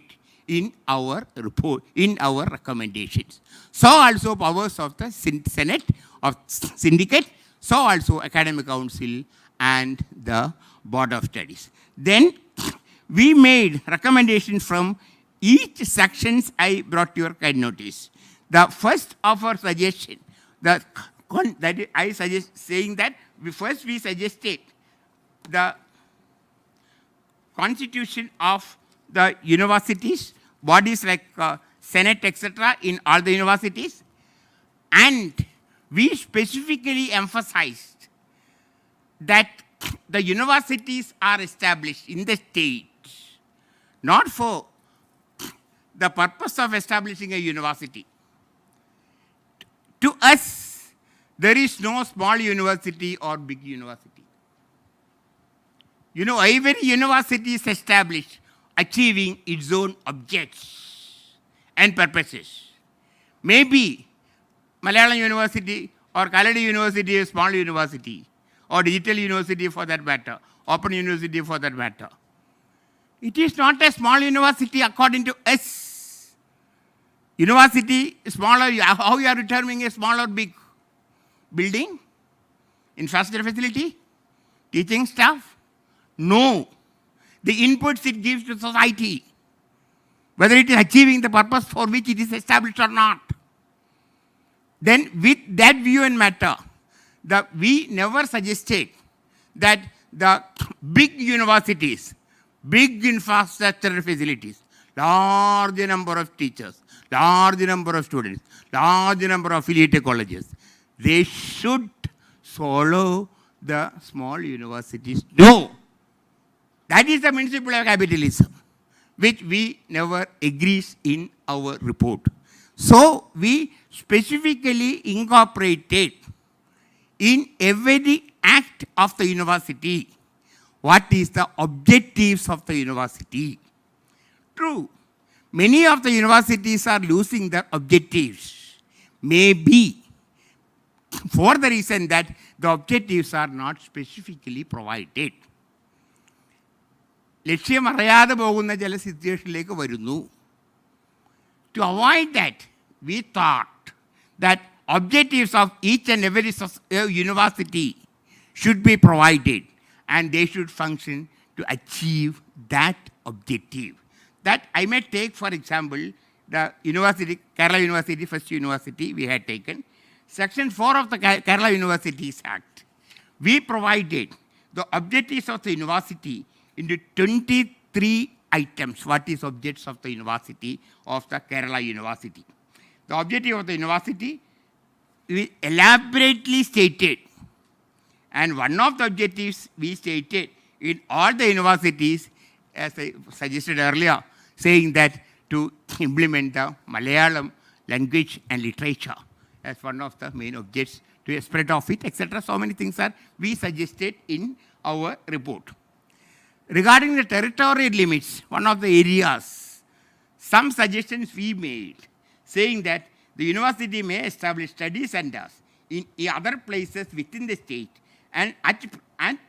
in our report, in our recommendations. So also powers of the Senate, of syndicate, so also academic council and the Board of Studies. Then we made recommendations from each sections I brought to your kind notice. The first of our suggestion, that I suggest saying that we suggested the constitution of the universities, bodies like Senate, etc., in all the universities, and we specifically emphasized that the universities are established in the state, not for the purpose of establishing a university. To us, There is no small university or big university. You know, every university is established achieving its own objects and purposes. Maybe Malayalam University or Kaladi University is a small university, or Digital University for that matter, Open University for that matter. It is not a small university according to us. University is smaller, how you are determining a small or big? Building? Infrastructure facility? Teaching staff? No. The inputs it gives to society, whether it is achieving the purpose for which it is established or not. Then with that view and matter, we never suggested that the big universities, big infrastructure facilities, large number of teachers, large number of students, large number of affiliated colleges, they should follow the small universities. No. That is the principle of capitalism, which we never agrees in our report. So we specifically incorporated in every act of the university what is the objectives of the university. True, many of the universities are losing their objectives. Maybe for the reason that the objectives are not specifically provided. ലക്ഷ്യമറിയാതെ പോകുന്ന ചില സിറ്റുവേഷനിലേക്ക് വരുന്നു. To avoid that, we thought that objectives of each and every university should be provided and they should function to achieve that objective. That I may take, for example, the university, Kerala University, first university we had taken, Section 4 of the Kerala Universities Act. We provided the objectives of the university into 23 items. What is objects of the university of the Kerala University? The objective of the university we elaborately stated, and one of the objectives we stated in all the universities, as I suggested earlier, saying that to implement the Malayalam language and literature as one of the main objects, to spread of it, etc. So many things are we suggested in our report. Regarding the territorial limits, one of the areas, some suggestions we made, saying that the university may establish study centers in other places within the state and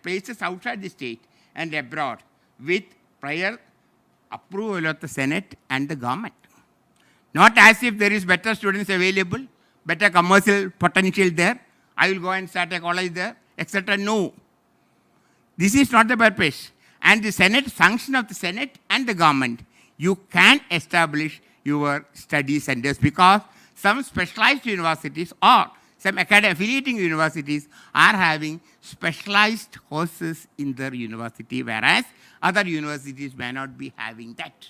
places outside the state and abroad with prior approval of the Senate and the government. Not as if there is better students available, better commercial potential there, I will go and start a college there, etc. No. This is not the purpose. And the Senate, function of the Senate and the government, you can establish your study centers because some specialized universities or some affiliating universities are having specialized courses in their university, whereas other universities may not be having that.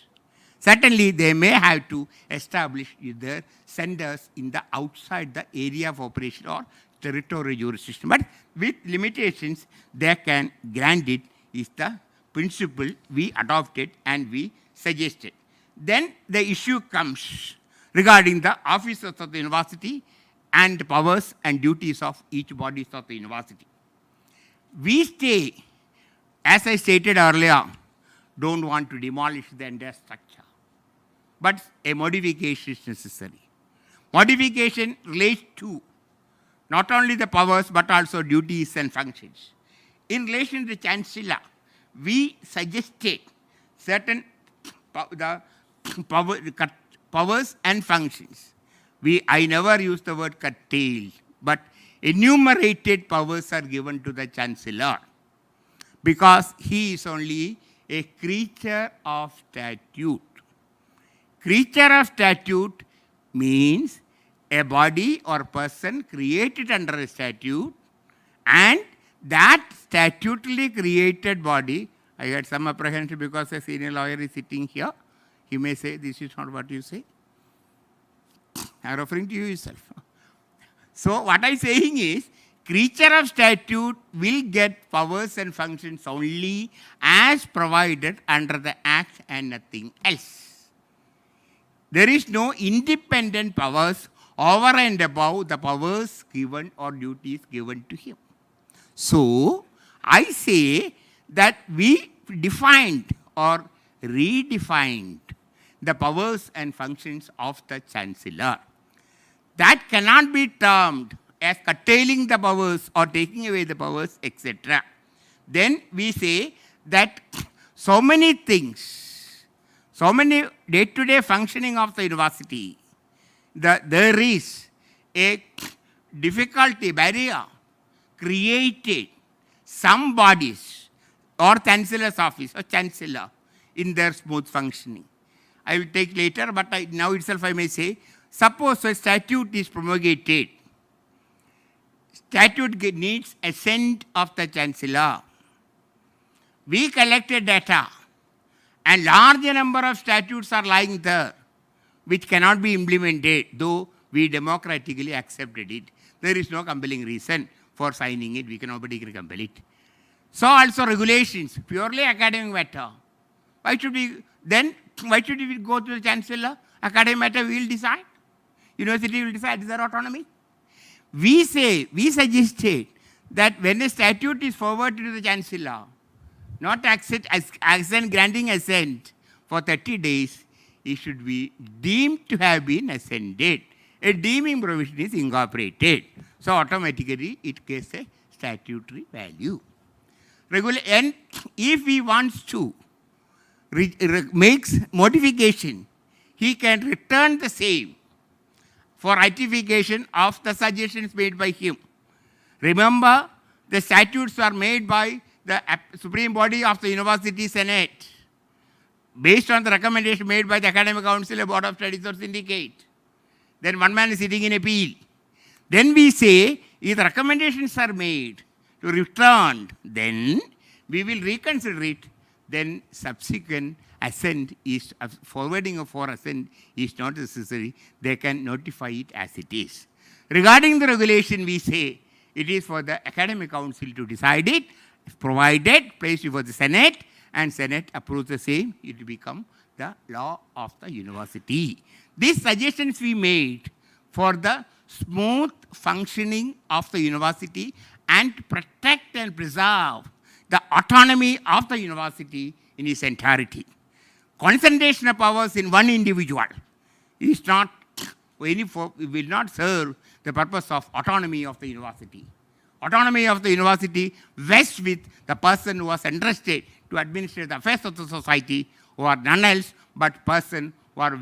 Certainly, they may have to establish their centers in the outside the area of operation or territorial jurisdiction. But with limitations, they can grant it is the principle we adopted and we suggested. Then the issue comes regarding the officers of the university and the powers and duties of each bodies of the university. We stay, as I stated earlier, don't want to demolish the entire structure. But a modification is necessary. Modification relates to not only the powers but also duties and functions. In relation to the Chancellor, we suggested certain powers and functions. I never use the word curtailed, but enumerated powers are given to the Chancellor because he is only a creature of statute. Creature of statute means a body or person created under a statute, and that statutorily created body, I had some apprehension because a senior lawyer is sitting here. He may say, this is not what you say. I am referring to you yourself. So what I am saying is, creature of statute will get powers and functions only as provided under the Act and nothing else. There is no independent powers over and above the powers given or duties given to him. So, I say that we defined or redefined the powers and functions of the Chancellor. That cannot be termed as curtailing the powers or taking away the powers, etc. Then we say that so many things, so many day-to-day functioning of the university, there is a difficulty, barrier created some bodies or Chancellor's office or Chancellor in their smooth functioning. I will take later, but now itself I may say, suppose a statute is promulgated. Statute needs assent of the Chancellor. We collected data, and large number of statutes are lying there, which cannot be implemented, though we democratically accepted it. There is no compelling reason for signing it. Nobody can compel it. So also regulations, purely academic matter. Why should we go to the Chancellor? Academic matter we will decide. University will decide, is there autonomy? We suggested that when a statute is forwarded to the Chancellor, not granting assent for 30 days, it should be deemed to have been assented. A deeming provision is incorporated. So automatically it gets a statutory value. And if he wants to makes modification, he can return the same for ratification of the suggestions made by him. Remember, the statutes are made by the supreme body of the University Senate based on the recommendation made by the Academic Council, a Board of Studies or Syndicate. Then one man is sitting in appeal. Then we say, if the recommendations are made to return, then we will reconsider it. Then subsequent assent is, forwarding for assent is not necessary. They can notify it as it is. Regarding the regulation, we say it is for the Academic Council to decide it, provided, placed before the Senate, and Senate approves the same, it will become the law of the university. These suggestions we made for the smooth functioning of the university and to protect and preserve the autonomy of the university in its entirety. Concentration of powers in one individual is not will not serve the purpose of autonomy of the university. Autonomy of the university vests with the person who was entrusted to administer the affairs of the society, who are none else but person who are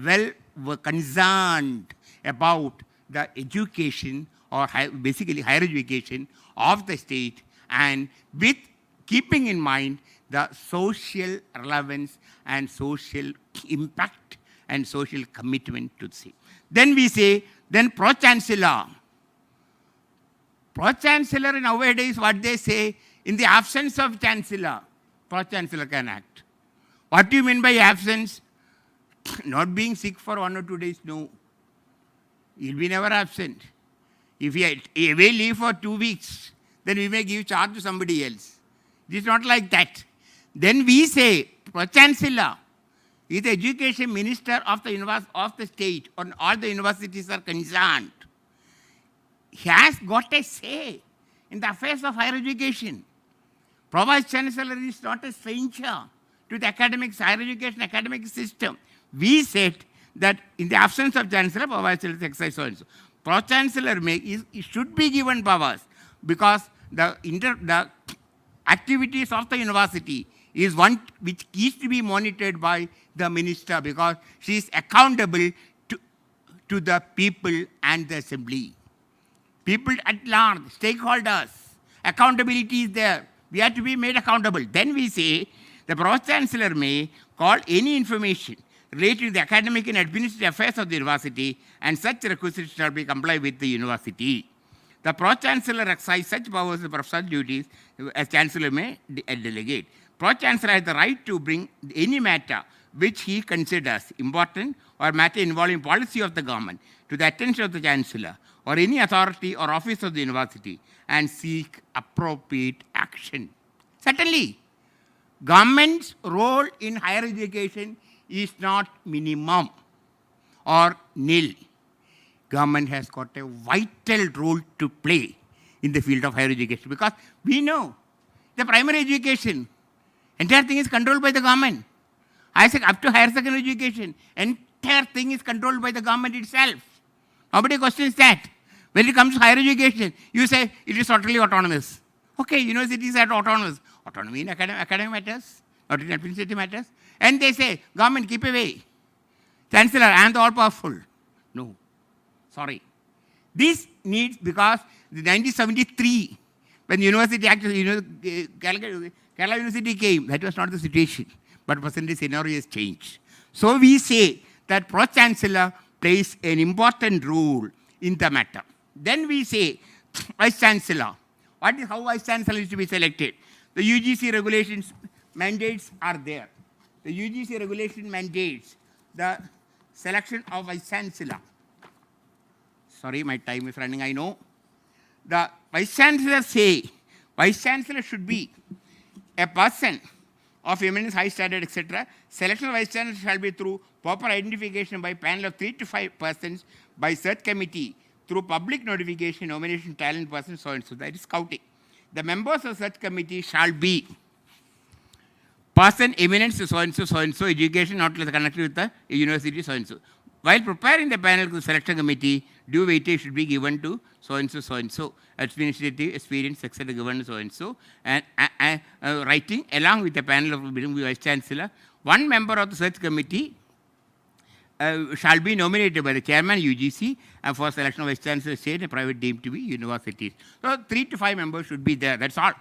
were concerned about the education or basically higher education of the state, and with keeping in mind the social relevance and social impact and social commitment to the same. Then we say, then Pro-Chancellor. Pro-Chancellor nowadays, what they say, in the absence of Chancellor, Pro-Chancellor can act. What do you mean by absence? Not being sick for 1 or 2 days, no. He'll be never absent. If he away leave for 2 weeks, then we may give charge to somebody else. It is not like that. Then we say, Pro-Chancellor is the education minister of the state, or all the universities are concerned. He has got a say in the affairs of higher education. Provost Chancellor is not a stranger to the higher education academic system. We said that in the absence of Chancellor, Provost Chancellor exercise so and so. Pro-Chancellor should be given powers because the activities of the university is one which is to be monitored by the minister, because she is accountable to the people and the assembly. People at large, stakeholders, accountability is there. We have to be made accountable. Then we say the Pro-Chancellor may call any information related to the academic and administrative affairs of the university, and such requisites shall be complied with the university. The Pro-Chancellor exercises such powers and professional duties as Chancellor may delegate. Pro-Chancellor has the right to bring any matter which he considers important or matter involving policy of the government to the attention of the Chancellor or any authority or office of the university and seek appropriate action. Certainly, government's role in higher education is not minimum or nil. government has got a vital role to play in the field of higher education, because we know the primary education, entire thing is controlled by the government. I say up to higher secondary education, entire thing is controlled by the government itself. Nobody questions that. When it comes to higher education, you say it is totally autonomous. Okay, universities are autonomous. Autonomy in academic matters, not in administrative matters. And they say, government, keep away. Chancellor, I am the all-powerful. No, sorry. This needs, because the 1973, when the University Act, Kerala University came, that was not the situation. But present scenario has changed. So we say that Pro-Chancellor plays an important role in the matter. Then we say Vice-Chancellor. How Vice-Chancellor is to be selected? The UGC regulations mandates are there. The UGC regulation mandates the selection of Vice-Chancellor. Sorry, my time is running, I know. The Vice-Chancellor say, Vice-Chancellor should be a person of eminence, high standard, etc. Selection of Vice-Chancellor shall be through proper identification by panel of 3 to 5 persons, by search committee, through public notification, nomination, talent person, so and so. That is scouting. The members of such committee shall be person eminence so and so, education not connected with the university, so and so. While preparing the panel to the selection committee, due weightage should be given to so and so, administrative experience, etc. given to so and so, and writing along with the panel of Vice Chancellor. One member of the search committee shall be nominated by the chairman UGC for selection of Vice Chancellor, state and private deemed to be universities. So 3 to 5 members should be there, that's all.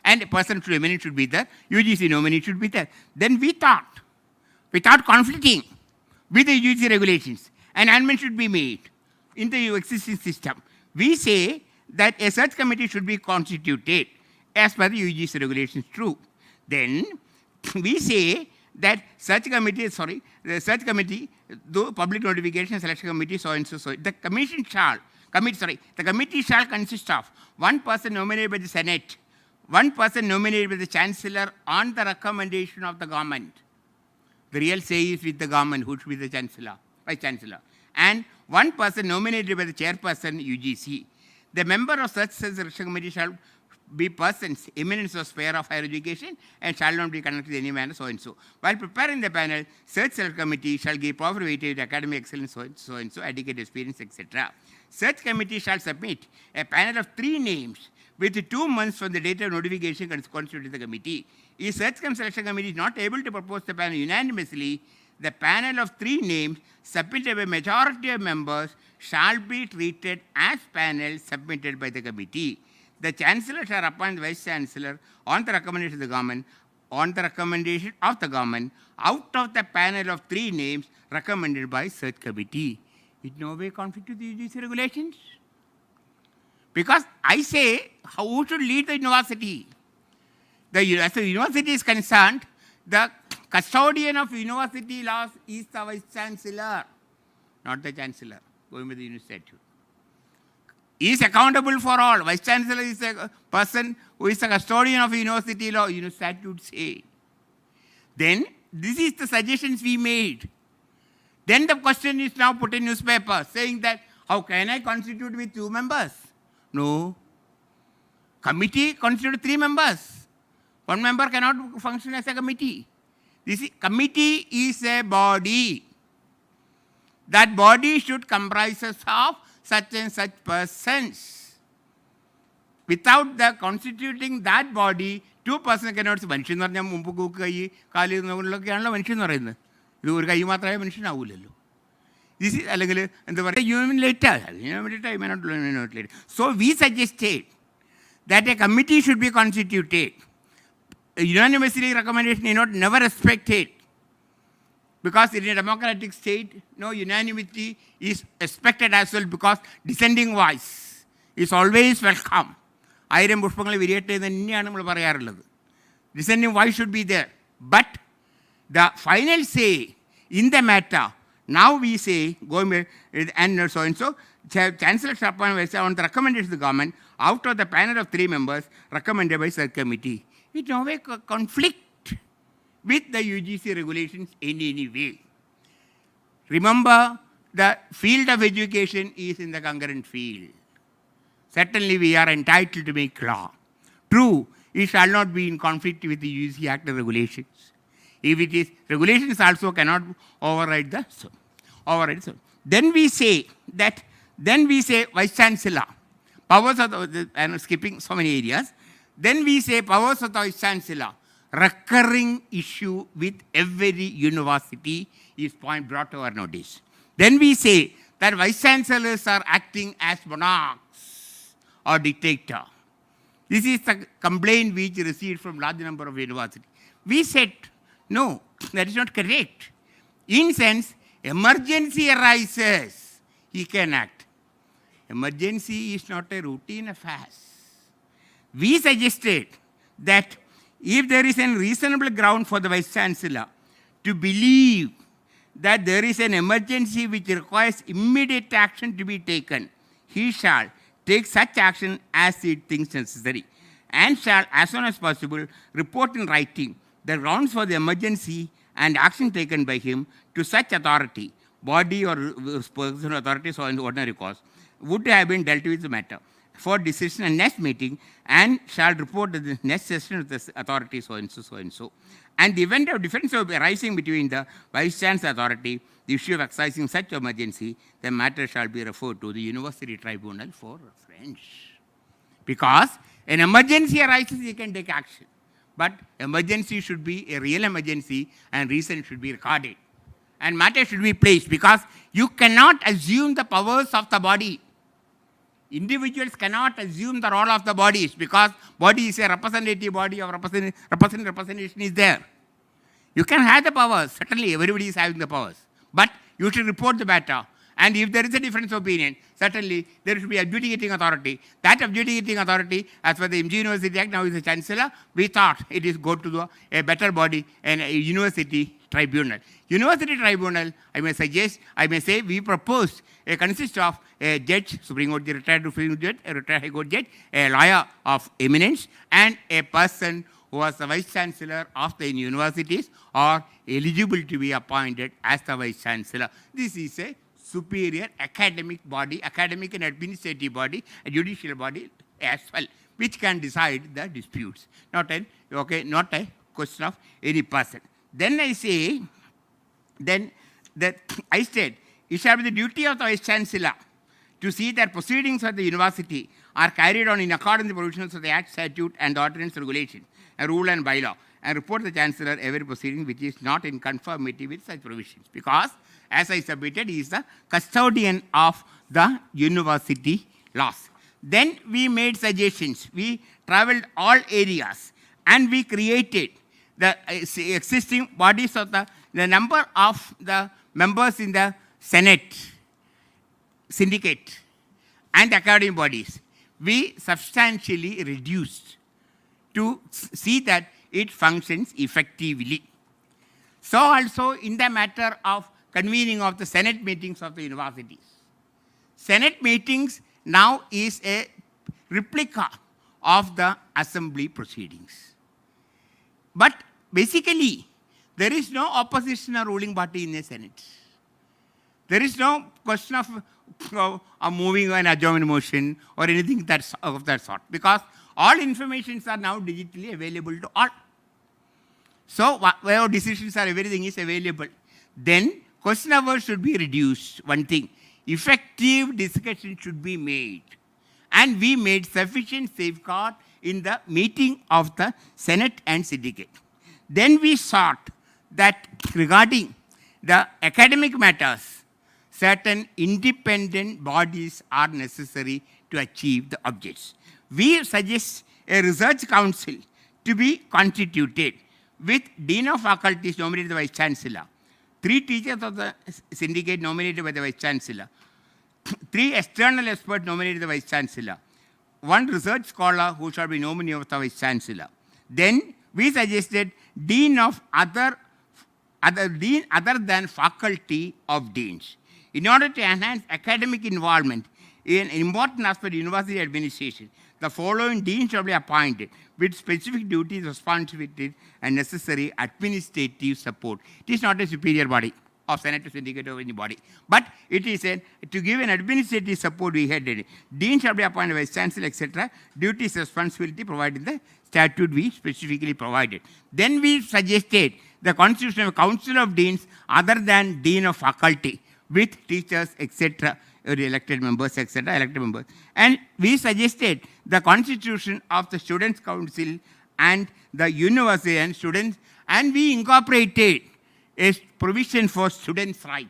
And a person should eminent should be there, UGC nominee should be there. Then we thought, without conflicting with the UGC regulations, an amendment should be made in the existing system. We say that a search committee should be constituted as per the UGC regulations, true. Then we say that the search committee, though public notification, selection committee, so and so, the committee shall consist of one person nominated by the Senate, one person nominated by the Chancellor on the recommendation of the government. The real say is with the government, who should be the Chancellor, Vice Chancellor. And one person nominated by the chairperson, UGC. The member of such selection committee shall be persons eminent or spare of higher education and shall not be connected in any manner, so and so. While preparing the panel, search select committee shall give proper weightage to academic excellence, so and so, adequate experience, etc. Search committee shall submit a panel of 3 names with 2 months from the date of notification constituted the committee. If search selection committee is not able to propose the panel unanimously, the panel of 3 names submitted by majority of members shall be treated as panels submitted by the committee. The Chancellor shall appoint the Vice Chancellor on the recommendation of the government, out of the panel of 3 names recommended by search committee. It no way conflict with the UGC regulations. Because I say, who should lead the university? As the university is concerned, the custodian of university laws is the Vice Chancellor, not the Chancellor, going by the university statute. He is accountable for all. Vice Chancellor is a person who is the custodian of university law, statute say. Then, this is the suggestions we made. Then the question is now put in newspaper, saying that, how can I constitute with 2 members? No. Committee constitutes 3 members. 1 member cannot function as a committee. Committee is a body. That body should comprise of such and such persons. Without the constituting that body, 2 persons cannot say, മനുഷ്യൻ എന്ന് പറഞ്ഞാൽ മുമ്പ് cook കൈ കാല് എന്നൊക്കെയാണല്ലോ മനുഷ്യൻ എന്ന് പറയുന്നത്. ഇത് ഒരു കൈ മാത്രമായ മനുഷ്യനാവില്ലല്ലോ. This is അല്ലെങ്കിൽ എന്താ പറയുക human. So we suggested that a committee should be constituted. A unanimously recommendation is never respected. Because in a democratic state, no unanimity is expected as well, because dissenting voice is always welcome. Dissenting voice should be there. But the final say in the matter, now we say, going by, and so and so, Chancellor shall appoint on the recommendation of the government out of the panel of 3 members recommended by search committee. It no way conflict with the UGC regulations in any way. Remember, the field of education is in the concurrent field. Certainly we are entitled to make law. True, it shall not be in conflict with the UGC Act and regulations. If it is, regulations also cannot override the so. Then we say Vice Chancellor, powers of the, I'm skipping so many areas. Then we say powers of the Vice Chancellor, recurring issue with every university is point brought to our notice. Then we say that Vice Chancellors are acting as monarchs or dictator. This is the complaint which received from large number of universities. We said, no, that is not correct. In sense, emergency arises, he can act. Emergency is not a routine affair. We suggested that if there is a reasonable ground for the Vice Chancellor to believe that there is an emergency which requires immediate action to be taken, he shall take such action as he thinks necessary and shall, as soon as possible, report in writing the grounds for the emergency and action taken by him to such authority, body or personal authority, so in the ordinary course, would have been dealt with the matter for decision and next meeting, and shall report the next session of the authority so and so, so and so. And the event of difference arising between the Vice Chancellor authority, the issue of exercising such emergency, the matter shall be referred to the University Tribunal for reference. Because an emergency arises, you can take action. But emergency should be a real emergency and reason should be recorded. And matter should be placed because you cannot assume the powers of the body. Individuals cannot assume the role of the bodies because body is a representative body of representation is there. You can have the powers. Certainly everybody is having the powers. But you should report the matter. And if there is a difference of opinion, certainly there should be adjudicating authority. That adjudicating authority, as per the MG University Act, now is the Chancellor. We thought it is go to a better body and a University Tribunal. University Tribunal, I may say, we proposed consists of a judge, Supreme Court retired Supreme Judge, a retired High Court judge, a lawyer of eminence, and a person who was the Vice Chancellor of the universities or eligible to be appointed as the Vice Chancellor. This is a superior academic body, academic and administrative body, a judicial body as well, which can decide the disputes. Not a question of any person. Then I say, I said, it shall be the duty of the Vice Chancellor to see that proceedings of the university are carried on in accordance with the provisions of the Act, Statute, and the ordinance regulations, a rule and bylaw, and report the Chancellor every proceeding which is not in conformity with such provisions. Because, as I submitted, he is the custodian of the university laws. Then we made suggestions. We travelled all areas and we created the existing bodies of the number of the members in the Senate, syndicate, and academic bodies. We substantially reduced to see that it functions effectively. So also in the matter of convening of the Senate meetings of the universities. Senate meetings now is a replica of the assembly proceedings. But basically, there is no opposition or ruling party in the Senate. There is no question of moving an adjournment motion or anything of that sort, because all informations are now digitally available to all. So where decisions are, everything is available. Then question hours should be reduced. One thing, effective discussion should be made. And we made sufficient safeguard in the meeting of the Senate and syndicate. Then we sought that regarding the academic matters, certain independent bodies are necessary to achieve the objects. We suggest a research council to be constituted with Dean of Faculties nominated by the Vice Chancellor, 3 teachers of the syndicate nominated by the Vice Chancellor, 3 external experts nominated by the Vice Chancellor, 1 research scholar who shall be nominee of the Vice Chancellor. Then we suggested Dean of other than faculty of deans. In order to enhance academic involvement in an important aspect of university administration, the following deans shall be appointed with specific duties, responsibilities, and necessary administrative support. It is not a superior body of Senate, syndicate, or any body. But it is to give an administrative support, we had it. Dean shall be appointed by chancellor, etc. Duties, responsibility provided in the statute we specifically provided. Then we suggested the constitution of council of deans other than dean of faculty with teachers, etc., or elected members, etc., elected members. And we suggested the constitution of the students' council and the university and students, and we incorporated a provision for students' right.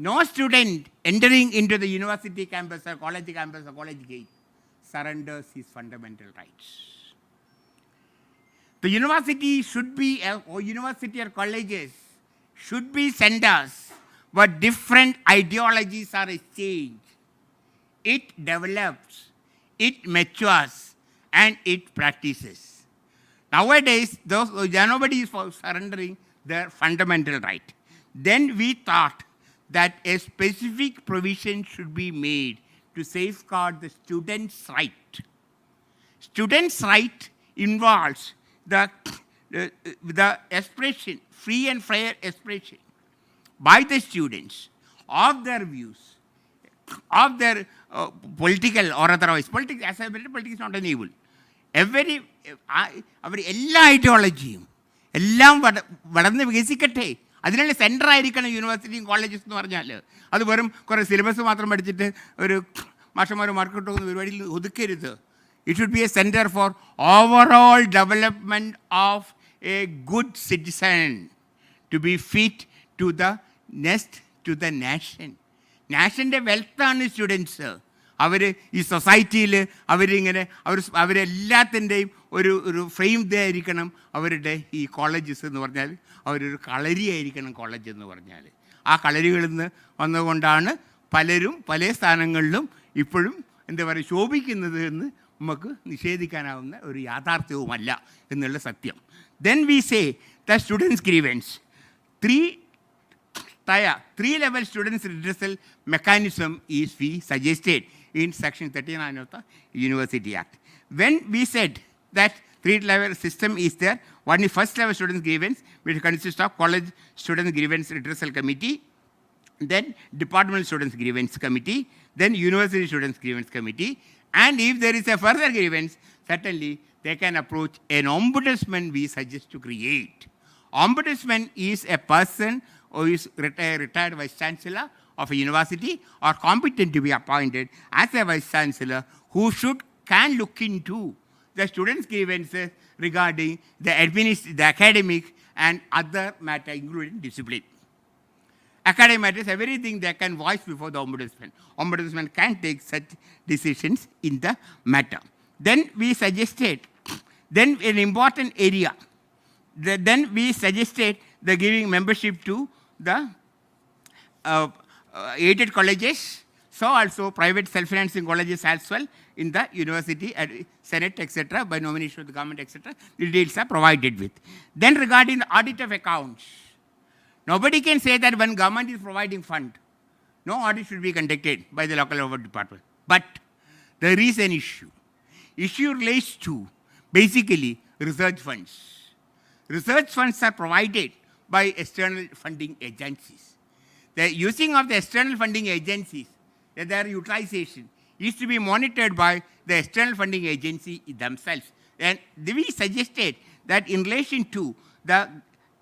No student entering into the university campus or college gate surrenders his fundamental rights. The university should be, or university or colleges should be centers where different ideologies are exchanged. It develops, it matures, and it practices. Nowadays, nobody is surrendering their fundamental right. Then we thought that a specific provision should be made to safeguard the student's right. Student's right involves the expression, free and fair expression by the students of their views, of their political or otherwise. Politics, as I said, politics is not an evil. അവർ എല്ലാ ഐഡിയോളജിയും എല്ലാം വളർന്ന് വികസിക്കട്ടെ. അതിനുള്ള centre ആയിരിക്കണം യൂണിവേഴ്സിറ്റിയും colleges എന്ന് പറഞ്ഞാൽ. അത് വെറും കുറേ സിലബസ് മാത്രം പഠിച്ചിട്ട് ഒരു മാഷന്മാർ മാർക്കറ്റ് പോകുന്ന പരിപാടിയിൽ ഒതുക്കരുത്. It should be a center for overall development of a good citizen to be fit to the nation. നാഷൻ്റെ വെൽത്താണ് സ്റ്റുഡൻസ്. അവർ ഈ സൊസൈറ്റിയിൽ അവരെല്ലാത്തിൻ്റെയും ഒരു ഫ്രെയിം ആയിരിക്കണം അവരുടെ ഈ കോളേജസ് എന്ന് പറഞ്ഞാൽ. അവരൊരു കളരിയായിരിക്കണം കോളേജ് എന്ന് പറഞ്ഞാൽ. ആ കളരികളിൽ നിന്ന് വന്നുകൊണ്ടാണ് പലരും പല സ്ഥാനങ്ങളിലും ഇപ്പോഴും എന്താ പറയുക ശോഭിക്കുന്നത് എന്ന് നമുക്ക് നിഷേധിക്കാനാവുന്ന ഒരു യാഥാർത്ഥ്യവുമല്ല എന്നുള്ള സത്യം. Then we say the students' grievance. Three-level students' redressal mechanism is we suggested in Section 39 of the University Act. When we said that three-level system is there, one is first-level students' grievance, which consists of college students' grievance redressal committee, then departmental students' grievance committee, then university students' grievance committee, and if there is a further grievance, certainly they can approach an ombudsman we suggest to create. Ombudsman is a person who is retired vice chancellor of a university or competent to be appointed as a vice chancellor who can look into the students' grievances regarding the academic and other matter, including discipline. Academic matters, everything they can voice before the ombudsman. Ombudsman can take such decisions in the matter. Then we suggested, then an important area, then we suggested the giving membership to the aided colleges, so also private self-financing colleges as well in the university, senate, etc., by nomination of the government, etc. The details are provided with. Then regarding the audit of accounts, nobody can say that when government is providing fund, no audit should be conducted by the local government department. But there is an issue. Issue relates to basically research funds. Research funds are provided by external funding agencies. The using of the external funding agencies, their utilization is to be monitored by the external funding agency themselves. And we suggested that in relation to the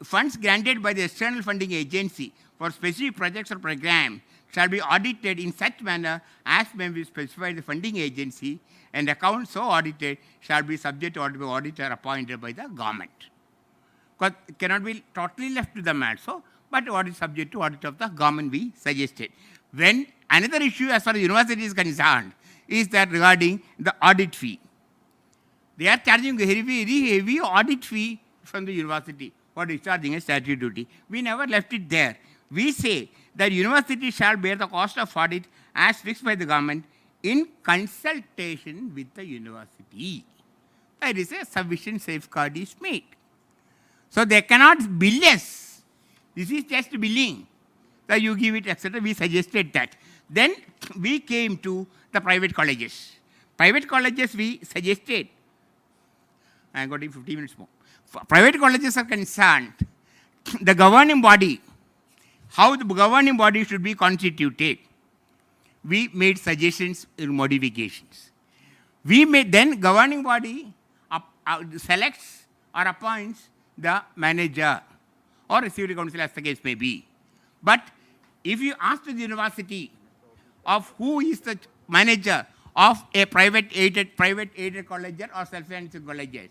funds granted by the external funding agency for specific projects or programs shall be audited in such manner as may be specified the funding agency, and accounts so audited shall be subject to auditor appointed by the government. Because it cannot be totally left to them also, but what is subject to audit of the government we suggested. When another issue as far as university is concerned is that regarding the audit fee. They are charging a very heavy audit fee from the university. What is charging a statutory duty. We never left it there. We say that university shall bear the cost of audit as fixed by the government in consultation with the university. That is a sufficient safeguard is made. So they cannot bill us. This is just billing. That you give it, etc. We suggested that. Then we came to the private colleges. Private colleges we suggested. I got 15 minutes more. For private colleges are concerned, the governing body how the governing body should be constituted, we made suggestions in modifications. We made then governing body selects or appoints the manager or executive council as the case may be. But if you ask the university of who is the manager of a private aided college or self-financing college,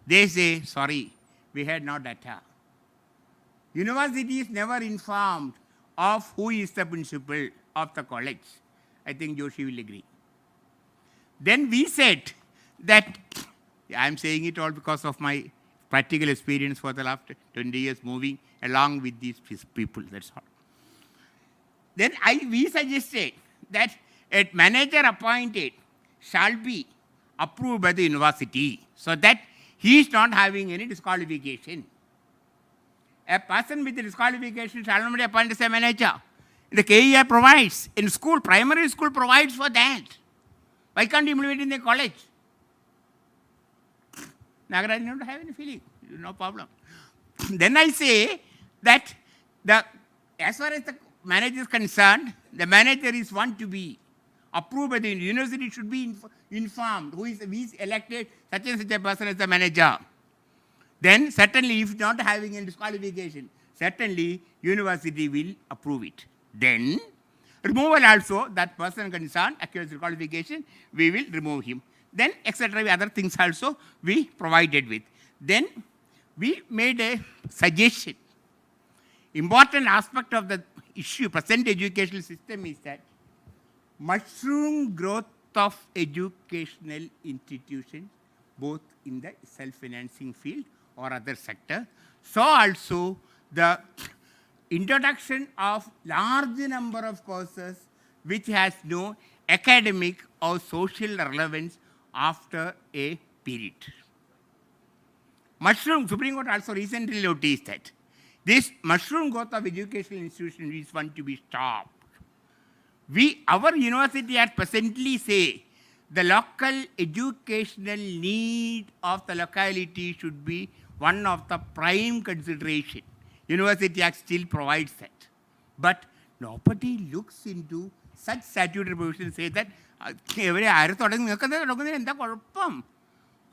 they say, sorry, we had no data. University is never informed of who is the principal of the college. I think Joshi will agree. Then we said that, I am saying it all because of my practical experience for the last 20 years moving along with these people, that's all. Then we suggested that a manager appointed shall be approved by the university so that he is not having any disqualification. A person with a disqualification shall not be appointed as a manager. The KEI provides, in school, primary school provides for that. Why can't you implement it in the college? Nagaraj, you don't have any feeling, no problem. Then I say that as far as the manager is concerned, the manager is one to be approved by the university, should be informed who is elected, such and such a person as the manager. Then certainly if not having a disqualification, certainly university will approve it. Then removal also, that person concerned, accused disqualification, we will remove him. Then etc. other things also we provided with. Then we made a suggestion. Important aspect of the issue, present educational system is that mushroom growth of educational institutions, both in the self-financing field or other sector. So also the introduction of large number of courses which has no academic or social relevance after a period. Supreme Court also recently noticed that this mushroom growth of educational institutions is one to be stopped. Our university at presently say the local educational need of the locality should be one of the prime consideration. University Act still provides that. But nobody looks into such statutory provisions say that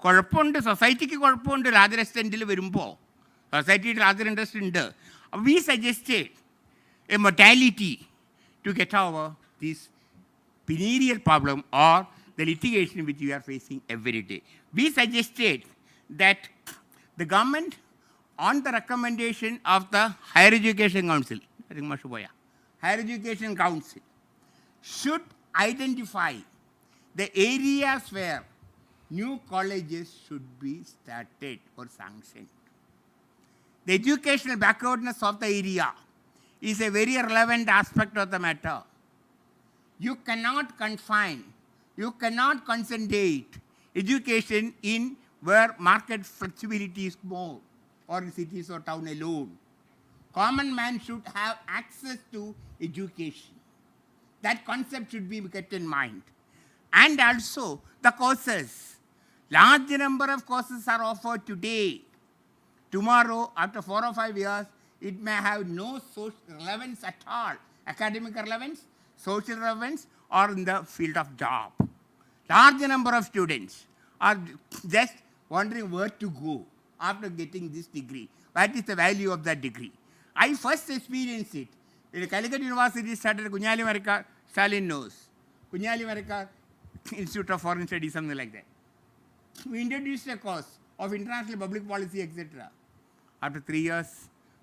കുഴപ്പമുണ്ട് സൊസൈറ്റിക്ക് കുഴപ്പമുണ്ട് larger എക്സ്റ്റെൻറ്റിൽ വരുമ്പോൾ സൊസൈറ്റിയുടെ larger interest ഉണ്ട്. We suggested a modality to get over this venereal problem or the litigation which we are facing every day. We suggested that the government, on the recommendation of the Higher Education Council, I think Mashuboya, Higher Education Council, should identify the areas where new colleges should be started or sanctioned. The educational backwardness of the area is a very relevant aspect of the matter. You cannot confine, you cannot concentrate education in where market flexibility is more, or in cities or town alone. Common man should have access to education. That concept should be kept in mind. And also the courses. Large number of courses are offered today. Tomorrow, after 4 or 5 years, it may have no social relevance at all. Academic relevance, social relevance, or in the field of job. Large number of students are just wondering where to go after getting this degree. What is the value of that degree? I first experienced it. In Calicut University started Kunyali Marika, Stalin knows. Kunyali Marika Institute of Foreign Studies, something like that. We introduced a course of international public policy, etc. After 3 years,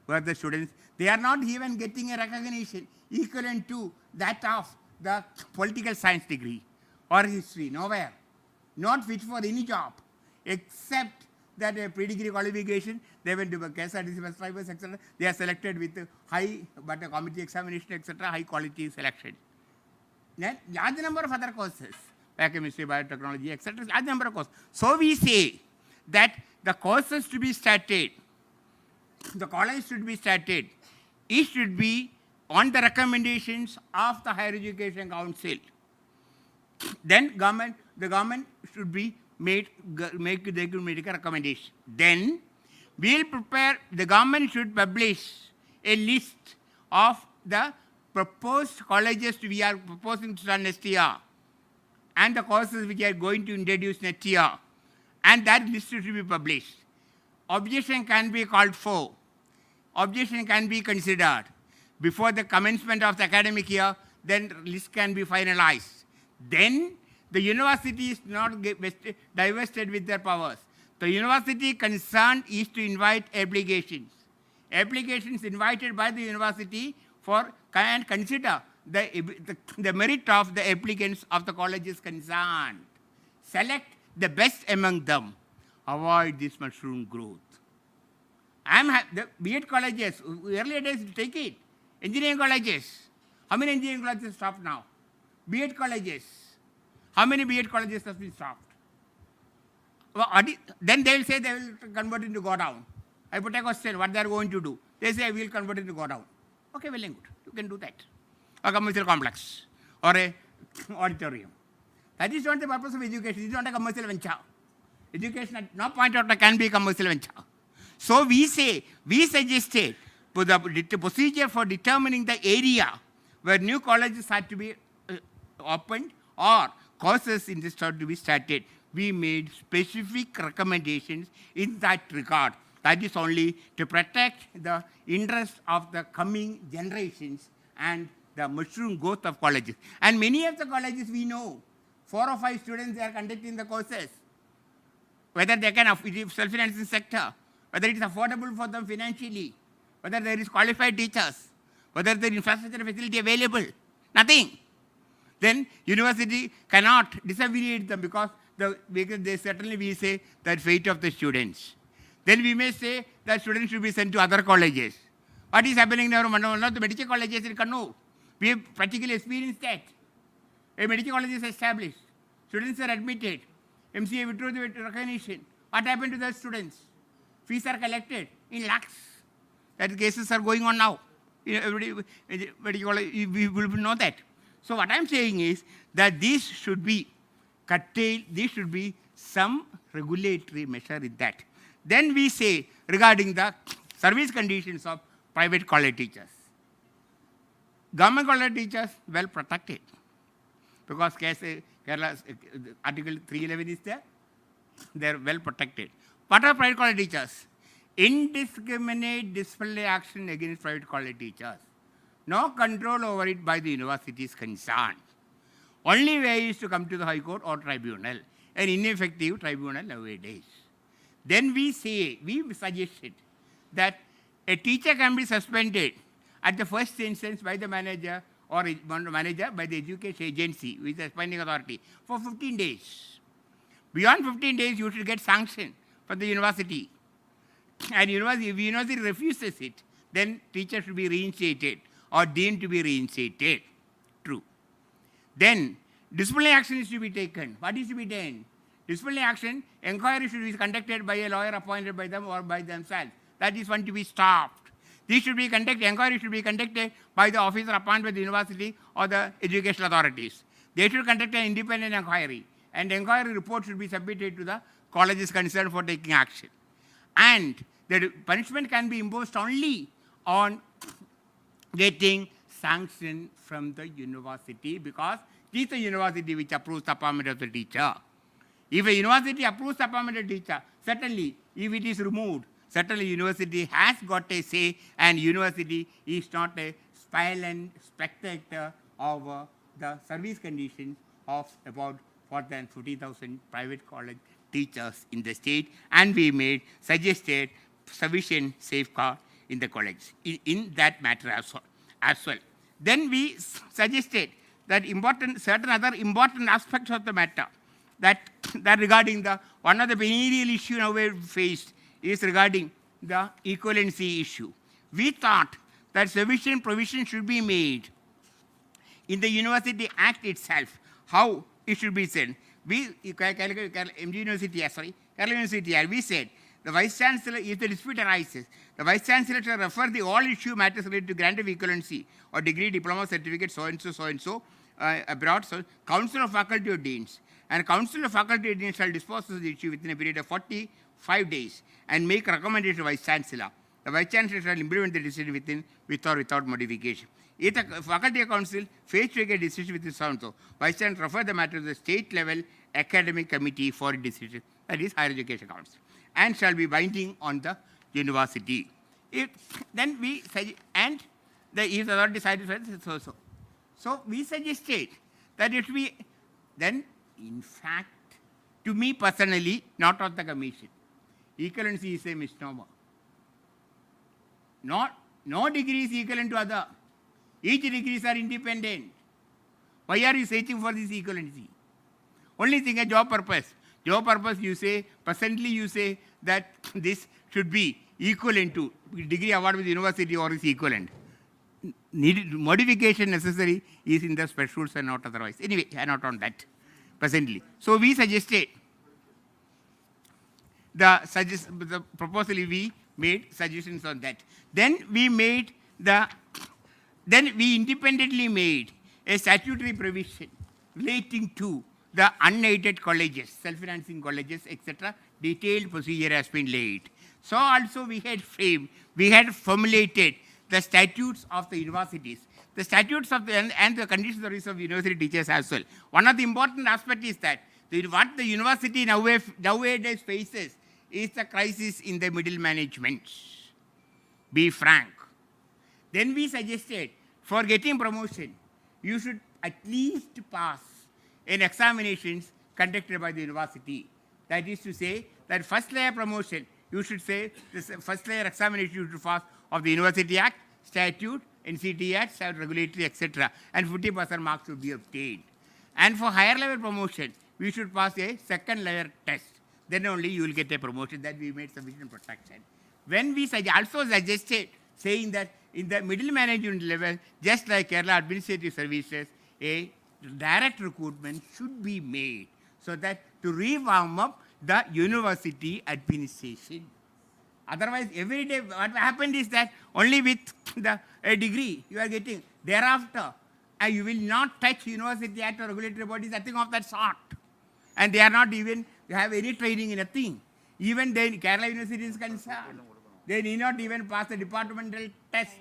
where the students, they are not even getting a recognition equivalent to that of the political science degree or history, nowhere. Not fit for any job, except that a pre-degree qualification, they went to KSRTC bus drivers, etc. They are selected with high, but a committee examination, etc., high quality selection. Then large number of other courses, biochemistry, biotechnology, etc., large number of courses. So we say that the courses to be started, the college should be started, it should be on the recommendations of the Higher Education Council. Then the government should be make a recommendation. Then we'll prepare, the government should publish a list of the proposed colleges we are proposing to start next year, and the courses which are going to introduce next year, and that list should be published. Objection can be called for. Objection can be considered before the commencement of the academic year, then list can be finalized. Then the university is not divested with their powers. The university concerned is to invite applications. Applications invited by the university for and consider the merit of the applicants of the colleges concerned. Select the best among them. Avoid this mushroom growth. The B.Ed colleges, earlier days, take it. Engineering colleges. How many engineering colleges stopped now? B.Ed colleges. How many B.Ed colleges have been stopped? Well, then they will say they will convert into go down. I put a question, what they are going to do. They say, we will convert into go down. Okay, well and good. You can do that. A commercial complex or a auditorium. That is not the purpose of education. It is not a commercial venture. Education at no point of time can be a commercial venture. So we suggested for the procedure for determining the area where new colleges had to be opened or courses in this had to be started. We made specific recommendations in that regard. That is only to protect the interest of the coming generations and the mushroom growth of colleges. And many of the colleges we know, 4 or 5 students, they are conducting the courses. Whether they can, self-financing sector, whether it is affordable for them financially, whether there is qualified teachers, whether there is infrastructure facility available, nothing. Then university cannot disaffiliate them because they certainly we say that fate of the students. Then we may say that students should be sent to other colleges. What is happening now? One of the medical colleges in Kannur, we have practically experienced that. A medical college is established. Students are admitted. MCA withdrew the recognition. What happened to the students? Fees are collected in lakhs. That cases are going on now. Everybody, we will know that. So what I am saying is that this should be curtailed. There should be some regulatory measure in that. Then we say regarding the service conditions of private college teachers. Government college teachers well protected because Kerala's Article 311 is there. They are well protected. What are private college teachers? Indiscriminate disciplinary action against private college teachers. No control over it by the universities concerned. Only way is to come to the High Court or tribunal, an ineffective tribunal nowadays. Then we suggested that a teacher can be suspended at the first instance by the manager or manager by the education agency with the suspending authority for 15 days. Beyond 15 days, you should get sanction from the university. And if university refuses it, then teacher should be reinstated or deemed to be reinstated. True. Then disciplinary action is to be taken. What is to be done? Disciplinary action, inquiry should be conducted by a lawyer appointed by them or by themselves. That is one to be stopped. This should be conducted, inquiry should be conducted by the officer appointed by the university or the educational authorities. They should conduct an independent inquiry, and the inquiry report should be submitted to the colleges concerned for taking action. And the punishment can be imposed only on getting sanction from the university because it is the university which approves the appointment of the teacher. If a university approves the appointment of the teacher, certainly if it is removed, certainly university has got a say and university is not a silent spectator of the service conditions of about more than 40,000 private college teachers in the state, and we suggested sufficient safeguard in the college in that matter as well. Then we suggested that certain other important aspects of the matter that regarding one of the perennial issue now we faced is regarding the equivalency issue. We thought that sufficient provision should be made in the University Act itself, how it should be said. Kerala University, we said, the Vice Chancellor, if the dispute arises, the Vice Chancellor shall refer the all issue matters related to grant of equivalency or degree, diploma, certificate, so-and-so, abroad, so Council of Faculty or Deans. And Council of Faculty or Deans shall dispose of the issue within a period of 45 days and make recommendation to Vice Chancellor. the Vice Chancellor shall implement the decision with or without modification. If the Faculty Council fails to take a decision with the so-and-so, Vice Chancellor refer the matter to the state level academic committee for a decision, that is Higher Education Council, and shall be binding on the university. Then we suggest, and if the authority satisfies, so. So we suggested that it should be, then in fact, to me personally, not of the commission, equivalency is a misnomer. No degree is equivalent to other. Each degrees are independent. Why are you searching for this equivalency? Only thing a job purpose. Job purpose you say, presently you say that this should be equivalent to degree awarded with university or is equivalent. Modification necessary is in the special rules and not otherwise. Anyway, I am not on that presently. So we suggested the proposal we made suggestions on that. Then we independently made a statutory provision relating to the unaided colleges, self-financing colleges, etc. Detailed procedure has been laid. So also we had formulated the statutes of the universities, the statutes of and the conditions of university teachers as well. One of the important aspects is that what the university nowadays faces is the crisis in the middle management. Be frank. Then we suggested for getting promotion, you should at least pass in examinations conducted by the university. That is to say that first layer promotion, you should say this first layer examination you should pass of the University Act, Statute, NCT Act, Regulatory, etc. And 50% marks should be obtained. And for higher level promotion, we should pass a second layer test. Then only you will get a promotion. That we made sufficient protection. When we also suggested saying that in the middle management level, just like Kerala Administrative Services, a direct recruitment should be made so that to rewarm up the university administration. Otherwise, every day what happened is that only with a degree you are getting. Thereafter, you will not touch University Act or regulatory bodies, nothing of that sort. And they are not even have any training in a thing. Even then, Kerala University is concerned. They need not even pass the departmental test.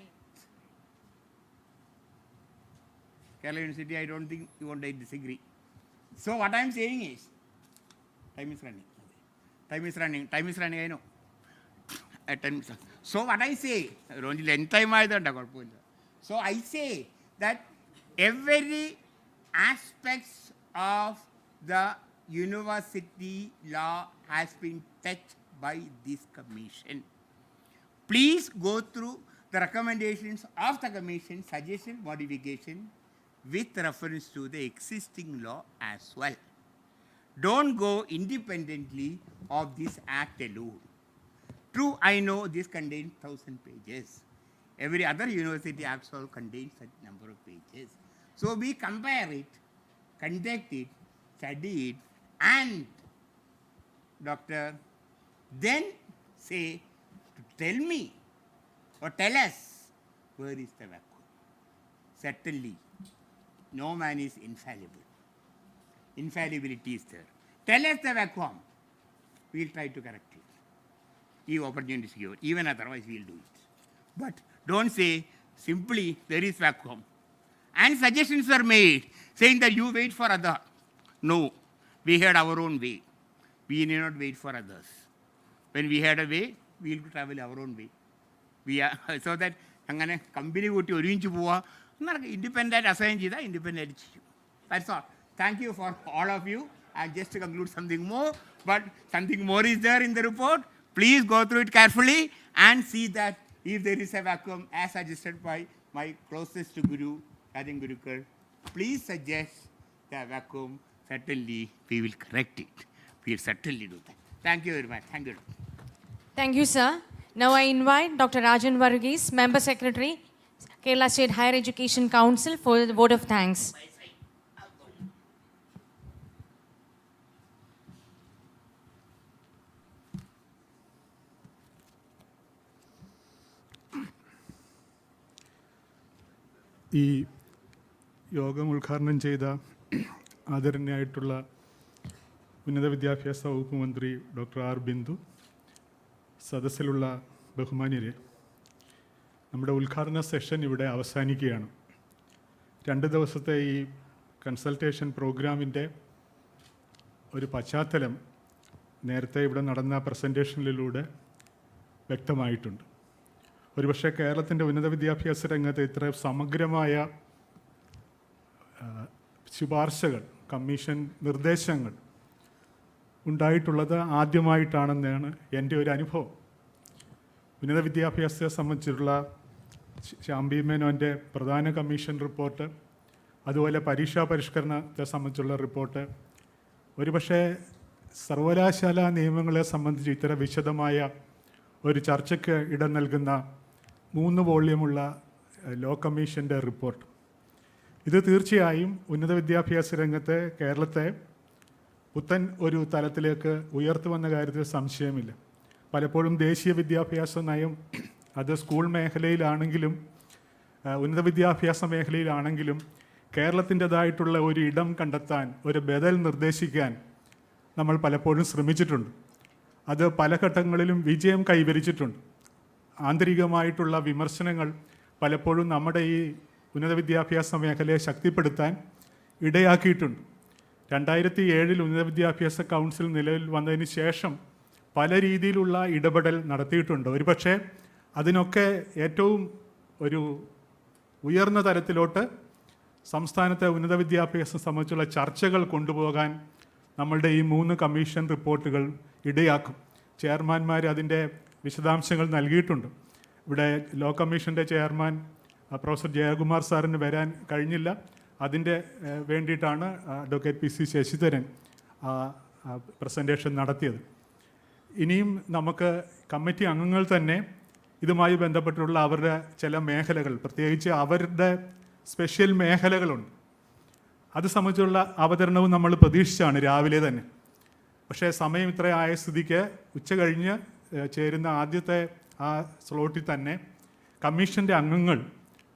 Kerala University, I don't think you won't disagree. So what I am saying is, time is running, I know. So what I say, so I say that every aspects of the university law has been touched by this commission. Please go through the recommendations of the commission, suggestion, modification with reference to the existing law as well. Don't go independently of this act alone. True, I know this contains 1,000 pages. Every other university act also contains such number of pages. So we compare it, conduct it, study it, and doctor, then say, tell me or tell us where is the vacuum. Certainly, no man is infallible. Infallibility is there. Tell us the vacuum. We will try to correct it. If opportunity is given, even otherwise we will do it. But don't say simply there is vacuum. And suggestions are made saying that you wait for others. No, we had our own way. We need not wait for others. When we had a way, we will travel our own way. We are so that company would independent assign independent. That's all. Thank you for all of you. And just to conclude something more, but something more is there in the report. Please go through it carefully and see that if there is a vacuum as suggested by my closest Guru, Rajan Gurukar, please suggest the vacuum. Certainly we will correct it. We will certainly do that. Thank you very much. Thank you. Thank you, sir. Now I invite Dr. Rajan Varghese, Member Secretary, Kerala State Higher Education Council, for the vote of thanks. ഈ യോഗം ഉദ്ഘാടനം ചെയ്ത ആദരണീയായിട്ടുള്ള ഉന്നത വിദ്യാഭ്യാസ വകുപ്പ് മന്ത്രി doctor R Bindu, സദസ്സിലുള്ള ബഹുമാന്യരെ, നമ്മുടെ ഉദ്ഘാടന സെഷൻ ഇവിടെ അവസാനിക്കുകയാണ്. 2 ദിവസത്തെ ഈ കൺസൾട്ടേഷൻ പ്രോഗ്രാമിൻ്റെ ഒരു പശ്ചാത്തലം നേരത്തെ ഇവിടെ നടന്ന പ്രസൻറ്റേഷനിലൂടെ വ്യക്തമായിട്ടുണ്ട്. ഒരുപക്ഷെ കേരളത്തിൻ്റെ ഉന്നത വിദ്യാഭ്യാസ രംഗത്ത് ഇത്ര സമഗ്രമായ ശുപാർശകൾ, കമ്മീഷൻ നിർദ്ദേശങ്ങൾ ഉണ്ടായിട്ടുള്ളത് ആദ്യമായിട്ടാണെന്നാണ് എൻ്റെ ഒരു അനുഭവം. ഉന്നത വിദ്യാഭ്യാസത്തെ സംബന്ധിച്ചിട്ടുള്ള ശ്യാംബി മേനോൻ്റെ പ്രധാന കമ്മീഷൻ റിപ്പോർട്ട്, അതുപോലെ പരീക്ഷാ പരിഷ്കരണത്തെ സംബന്ധിച്ചുള്ള റിപ്പോർട്ട്, ഒരുപക്ഷെ സർവകലാശാല നിയമങ്ങളെ സംബന്ധിച്ച് ഇത്ര വിശദമായ ഒരു ചർച്ചയ്ക്ക് ഇടം നൽകുന്ന 3 വോള്യമുള്ള ലോ കമ്മീഷൻ്റെ റിപ്പോർട്ട്, ഇത് തീർച്ചയായും ഉന്നത വിദ്യാഭ്യാസ രംഗത്തെ കേരളത്തെ പുത്തൻ ഒരു തലത്തിലേക്ക് ഉയർത്തുവന്ന കാര്യത്തിൽ സംശയമില്ല. പലപ്പോഴും ദേശീയ വിദ്യാഭ്യാസ നയം അത് സ്കൂൾ മേഖലയിലാണെങ്കിലും ഉന്നത വിദ്യാഭ്യാസ മേഖലയിലാണെങ്കിലും കേരളത്തിൻ്റെതായിട്ടുള്ള ഒരു ഇടം കണ്ടെത്താൻ, ഒരു ബദൽ നിർദ്ദേശിക്കാൻ നമ്മൾ പലപ്പോഴും ശ്രമിച്ചിട്ടുണ്ട്. അത് പല ഘട്ടങ്ങളിലും വിജയം കൈവരിച്ചിട്ടുണ്ട്. ആന്തരികമായിട്ടുള്ള വിമർശനങ്ങൾ പലപ്പോഴും നമ്മുടെ ഈ ഉന്നത വിദ്യാഭ്യാസ മേഖലയെ ശക്തിപ്പെടുത്താൻ ഇടയാക്കിയിട്ടുണ്ട്. 2007 ഉന്നത വിദ്യാഭ്യാസ കൗൺസിൽ നിലവിൽ വന്നതിന് ശേഷം പല രീതിയിലുള്ള ഇടപെടൽ നടത്തിയിട്ടുണ്ട്. ഒരുപക്ഷെ അതിനൊക്കെ ഏറ്റവും ഒരു ഉയർന്ന തലത്തിലോട്ട് സംസ്ഥാനത്തെ ഉന്നത വിദ്യാഭ്യാസം സംബന്ധിച്ചുള്ള ചർച്ചകൾ കൊണ്ടുപോകാൻ നമ്മളുടെ ഈ 3 കമ്മീഷൻ റിപ്പോർട്ടുകൾ ഇടയാക്കും. ചെയർമാൻമാർ അതിൻ്റെ വിശദാംശങ്ങൾ നൽകിയിട്ടുണ്ട്. ഇവിടെ ലോ കമ്മീഷൻ്റെ ചെയർമാൻ പ്രൊഫസർ ജയകുമാർ സാറിന് വരാൻ കഴിഞ്ഞില്ല. അതിൻ്റെ വേണ്ടിയിട്ടാണ് അഡ്വക്കേറ്റ് PC ശശിധരൻ പ്രസൻറ്റേഷൻ നടത്തിയത്. ഇനിയും നമുക്ക് കമ്മിറ്റി അംഗങ്ങൾ തന്നെ ഇതുമായി ബന്ധപ്പെട്ടുള്ള അവരുടെ ചില മേഖലകൾ, പ്രത്യേകിച്ച് അവരുടെ സ്പെഷ്യൽ മേഖലകളുണ്ട്, അത് സംബന്ധിച്ചുള്ള അവതരണവും നമ്മൾ പ്രതീക്ഷിച്ചാണ് രാവിലെ തന്നെ. പക്ഷേ സമയം ഇത്ര ആയ സ്ഥിതിക്ക് ഉച്ച കഴിഞ്ഞ് ചേരുന്ന ആദ്യത്തെ ആ സ്ലോട്ടിൽ തന്നെ കമ്മീഷൻ്റെ അംഗങ്ങൾ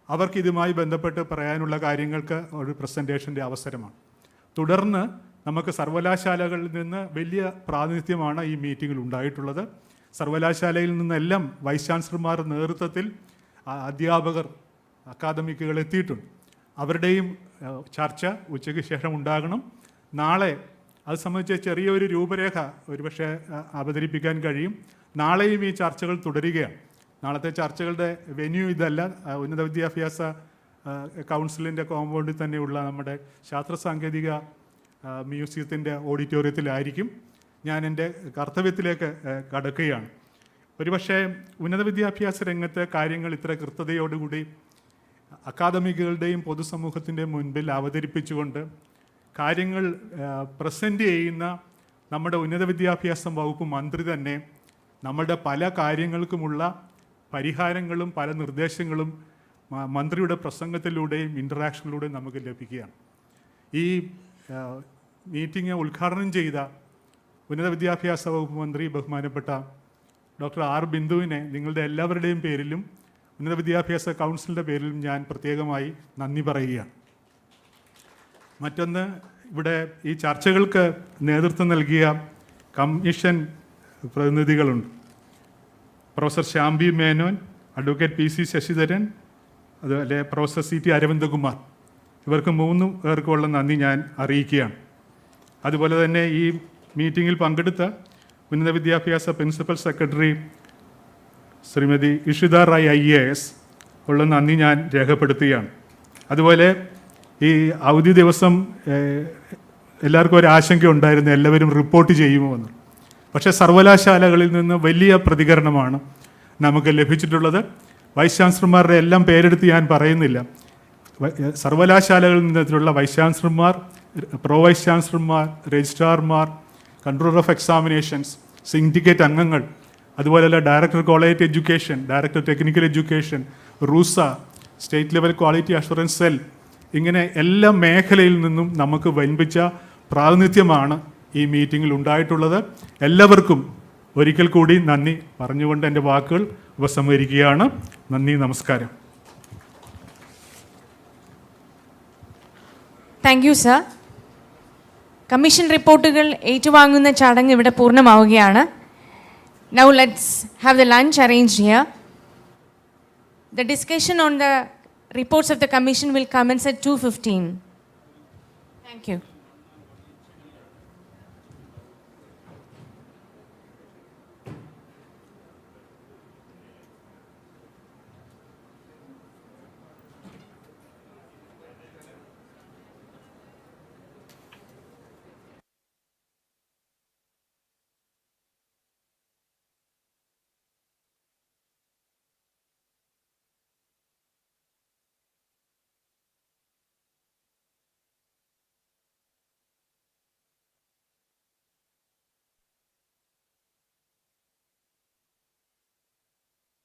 അവർക്ക് ഇതുമായി ബന്ധപ്പെട്ട് പറയാനുള്ള കാര്യങ്ങൾക്ക് ഒരു പ്രസൻറ്റേഷൻ്റെ അവസരമാണ്. തുടർന്ന് നമുക്ക് സർവകലാശാലകളിൽ നിന്ന് വലിയ പ്രാതിനിധ്യമാണ് ഈ മീറ്റിങ്ങിൽ ഉണ്ടായിട്ടുള്ളത്. സർവകലാശാലയിൽ നിന്നെല്ലാം വൈസ് ചാൻസലർമാർ നേതൃത്വത്തിൽ അധ്യാപകർ, അക്കാദമിക്കുകൾ എത്തിയിട്ടുണ്ട്. അവരുടെയും ചർച്ച ഉച്ചയ്ക്ക് ശേഷം ഉണ്ടാകണം. നാളെ അത് സംബന്ധിച്ച് ചെറിയൊരു രൂപരേഖ ഒരുപക്ഷെ അവതരിപ്പിക്കാൻ കഴിയും. നാളെയും ഈ ചർച്ചകൾ തുടരുകയാണ്. നാളത്തെ ചർച്ചകളുടെ വെന്യൂ ഇതല്ല, ഉന്നത വിദ്യാഭ്യാസ കൗൺസിലിൻ്റെ കോമ്പൗണ്ടിൽ തന്നെയുള്ള നമ്മുടെ ശാസ്ത്ര സാങ്കേതിക മ്യൂസിയത്തിൻ്റെ ഓഡിറ്റോറിയത്തിലായിരിക്കും. ഞാൻ എൻ്റെ കർത്തവ്യത്തിലേക്ക് കടക്കുകയാണ്. ഒരുപക്ഷെ ഉന്നത വിദ്യാഭ്യാസ രംഗത്തെ കാര്യങ്ങൾ ഇത്ര കൃത്യതയോടുകൂടി അക്കാദമിക്കുകളുടെയും പൊതുസമൂഹത്തിൻ്റെയും മുൻപിൽ അവതരിപ്പിച്ചുകൊണ്ട് കാര്യങ്ങൾ പ്രസൻറ്റ് ചെയ്യുന്ന നമ്മുടെ ഉന്നത വിദ്യാഭ്യാസ വകുപ്പ് മന്ത്രി തന്നെ നമ്മളുടെ പല കാര്യങ്ങൾക്കുമുള്ള പരിഹാരങ്ങളും പല നിർദ്ദേശങ്ങളും മന്ത്രിയുടെ പ്രസംഗത്തിലൂടെയും ഇൻ്ററാക്ഷനിലൂടെയും നമുക്ക് ലഭിക്കുകയാണ്. ഈ മീറ്റിംഗ് ഉദ്ഘാടനം ചെയ്ത ഉന്നത വിദ്യാഭ്യാസ വകുപ്പ് മന്ത്രി ബഹുമാനപ്പെട്ട ഡോക്ടർ ആർ ബിന്ദുവിനെ നിങ്ങളുടെ എല്ലാവരുടെയും പേരിലും ഉന്നത വിദ്യാഭ്യാസ കൗൺസിലിൻ്റെ പേരിലും ഞാൻ പ്രത്യേകമായി നന്ദി പറയുകയാണ്. മറ്റൊന്ന്, ഇവിടെ ഈ ചർച്ചകൾക്ക് നേതൃത്വം നൽകിയ കമ്മീഷൻ പ്രതിനിധികളുണ്ട്. Professor Shyam B Menon, advocate PC Sasidharan, അതുപോലെ പ്രൊഫസർ CT അരവിന്ദകുമാർ, ഇവർക്ക് 3 പേർക്കുള്ള നന്ദി ഞാൻ അറിയിക്കുകയാണ്. അതുപോലെ തന്നെ ഈ മീറ്റിങ്ങിൽ പങ്കെടുത്ത ഉന്നത വിദ്യാഭ്യാസ principal secretary Shrimati Ishita Rai IAS ഉള്ള നന്ദി ഞാൻ രേഖപ്പെടുത്തുകയാണ്. അതുപോലെ ഈ അവധി ദിവസം എല്ലാവർക്കും ഒരു ആശങ്ക ഉണ്ടായിരുന്നു, എല്ലാവരും റിപ്പോർട്ട് ചെയ്യുമോ എന്ന്. പക്ഷേ സർവകലാശാലകളിൽ നിന്ന് വലിയ പ്രതികരണമാണ് നമുക്ക് ലഭിച്ചിട്ടുള്ളത്. വൈസ് ചാൻസലർമാരുടെ എല്ലാം പേരെടുത്ത് ഞാൻ പറയുന്നില്ല. സർവകലാശാലകളിൽ നിന്നുള്ള വൈസ് ചാൻസലർമാർ, പ്രോ വൈസ് ചാൻസലർമാർ, രജിസ്ട്രാർമാർ, കൺട്രോളർ ഓഫ് എക്സാമിനേഷൻസ്, സിൻഡിക്കേറ്റ് അംഗങ്ങൾ, അതുപോലെയുള്ള director quality education, director technical education, RUSA, state level quality assurance cell, ഇങ്ങനെ എല്ലാ മേഖലയിൽ നിന്നും നമുക്ക് വൻപിച്ച പ്രാതിനിധ്യമാണ് ഈ മീറ്റിങ്ങിൽ ഉണ്ടായിട്ടുള്ളത്. എല്ലാവർക്കും ഒരിക്കൽ കൂടി നന്ദി പറഞ്ഞുകൊണ്ട് എൻ്റെ വാക്കുകൾ ഉപസംഹരിക്കുകയാണ്. നന്ദി, നമസ്കാരം. Thank you sir. കമ്മീഷൻ റിപ്പോർട്ടുകൾ ഏറ്റുവാങ്ങുന്ന ചടങ്ങ് ഇവിടെ പൂർണ്ണമാവുകയാണ്. Now let's have the lunch arranged here. The discussion on the reports of the commission will commence at 2:15. Thank you.